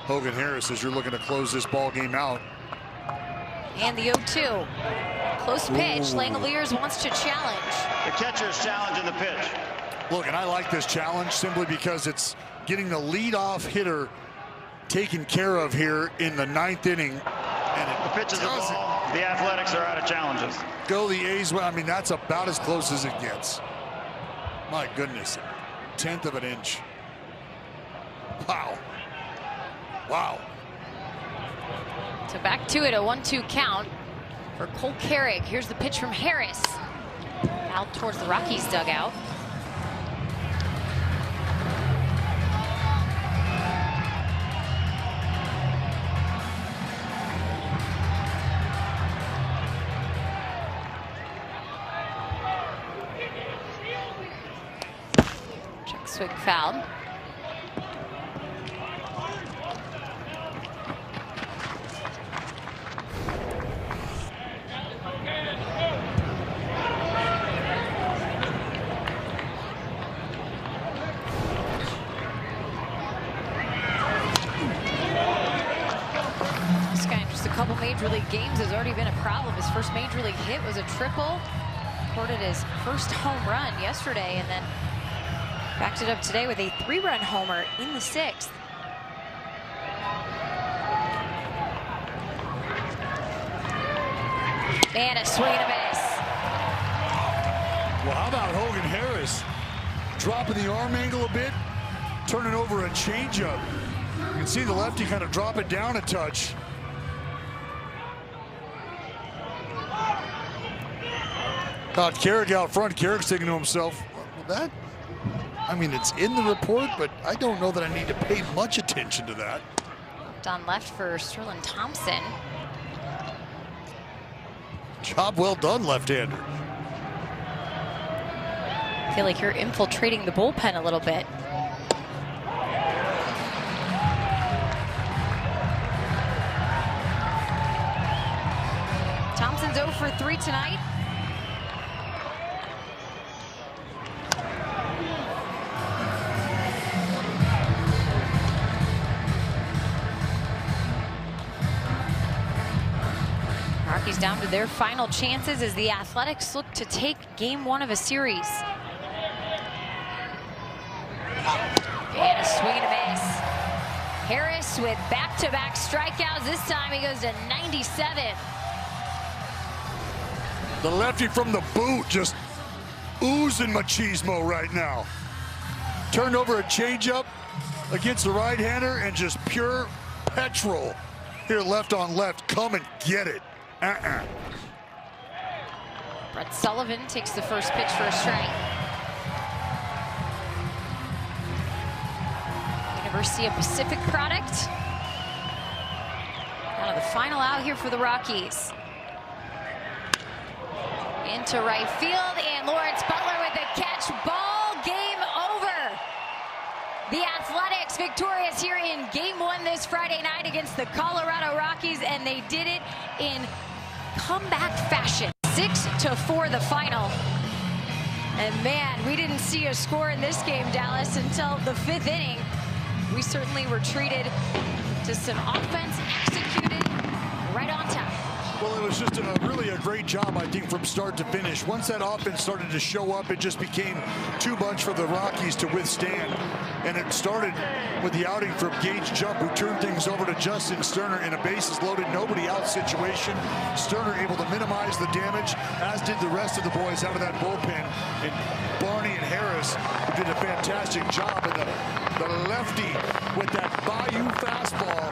Hogan Harris as you're looking to close this ball game out.
And the 0-2. Close pitch. Langoliers wants to challenge.
The catcher's challenging the pitch.
Look, and I like this challenge simply because it's getting the leadoff hitter taken care of here in the 9th inning. And
the pitch is the ball. The Athletics are out of challenges.
Go the A's. I mean, that's about as close as it gets. My goodness. 1/10 of an inch. Wow. Wow.
So back to it, a 1-2 count for Cole Carrick. Here's the pitch from Harris. Out towards the Rockies dugout. Check swing foul. Couple major league games has already been a problem. His first major league hit was a triple. Recorded his first home run yesterday and then backed it up today with a 3-run homer in the 6th. And a swing and a miss.
Well, how about Hogan Harris dropping the arm angle a bit, turning over a changeup. You can see the lefty kind of drop it down a touch. Caught Carrick out front. Carrick's thinking to himself, well, I mean, it's in the report, but I don't know that I need to pay much attention to that.
On left for Sterling Thompson.
Job well done, left-hander.
I feel like you're infiltrating the bullpen a little bit. Thompson's 0 for 3 tonight. Rockies down to their final chances as the Athletics look to take game 1 of a series. And a swing and a miss. Harris with back-to-back strikeouts. This time he goes to 97.
The lefty from the boot just oozing machismo right now. Turned over a changeup against the right-hander and just pure petrol. Here left on left. Come and get it.
Brett Sullivan takes the first pitch for a strike. University of Pacific product. Now the final out here for the Rockies. Into right field, and Lawrence Butler with the catch. Ball game over. The Athletics victorious here in game 1 this Friday night against the Colorado Rockies, and they did it in comeback fashion. 6-4 the final. And man, we didn't see a score in this game, Dallas, until the 5th inning. We certainly were treated to some offense executed
right on time.
Well, it was just really a great job, I think, from start to finish. Once that offense started to show up, it just became too much for the Rockies to withstand. And it started with the outing from Gage Jump, who turned things over to Justin Sterner in a bases-loaded, nobody-out situation. Sterner able to minimize the damage, as did the rest of the boys out of that bullpen. And Barney and Harris, who did a fantastic job. And the lefty with that Bayou fastball,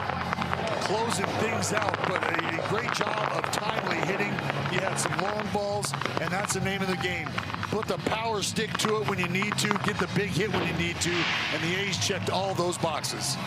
closing things out, but a great job of timely hitting. He had some long balls, and that's the name of the game. Put the power stick to it when you need to, get the big hit when you need to, and the A's checked all those boxes.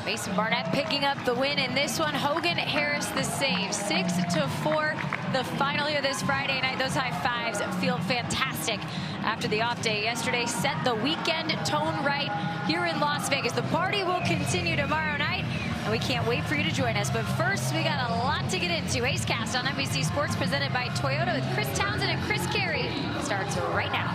Mason Barnett picking up the win in this one. Hogan Harris the save. 6-4, the final here this Friday night. Those high fives feel fantastic after the off day yesterday. Set the weekend tone right here in Las Vegas. The party will continue tomorrow night, and we can't wait for you to join us. But first, we got a lot to get into. Ace Cast on NBC Sports, presented by Toyota with Chris Townsend and Chris Carey, starts right now.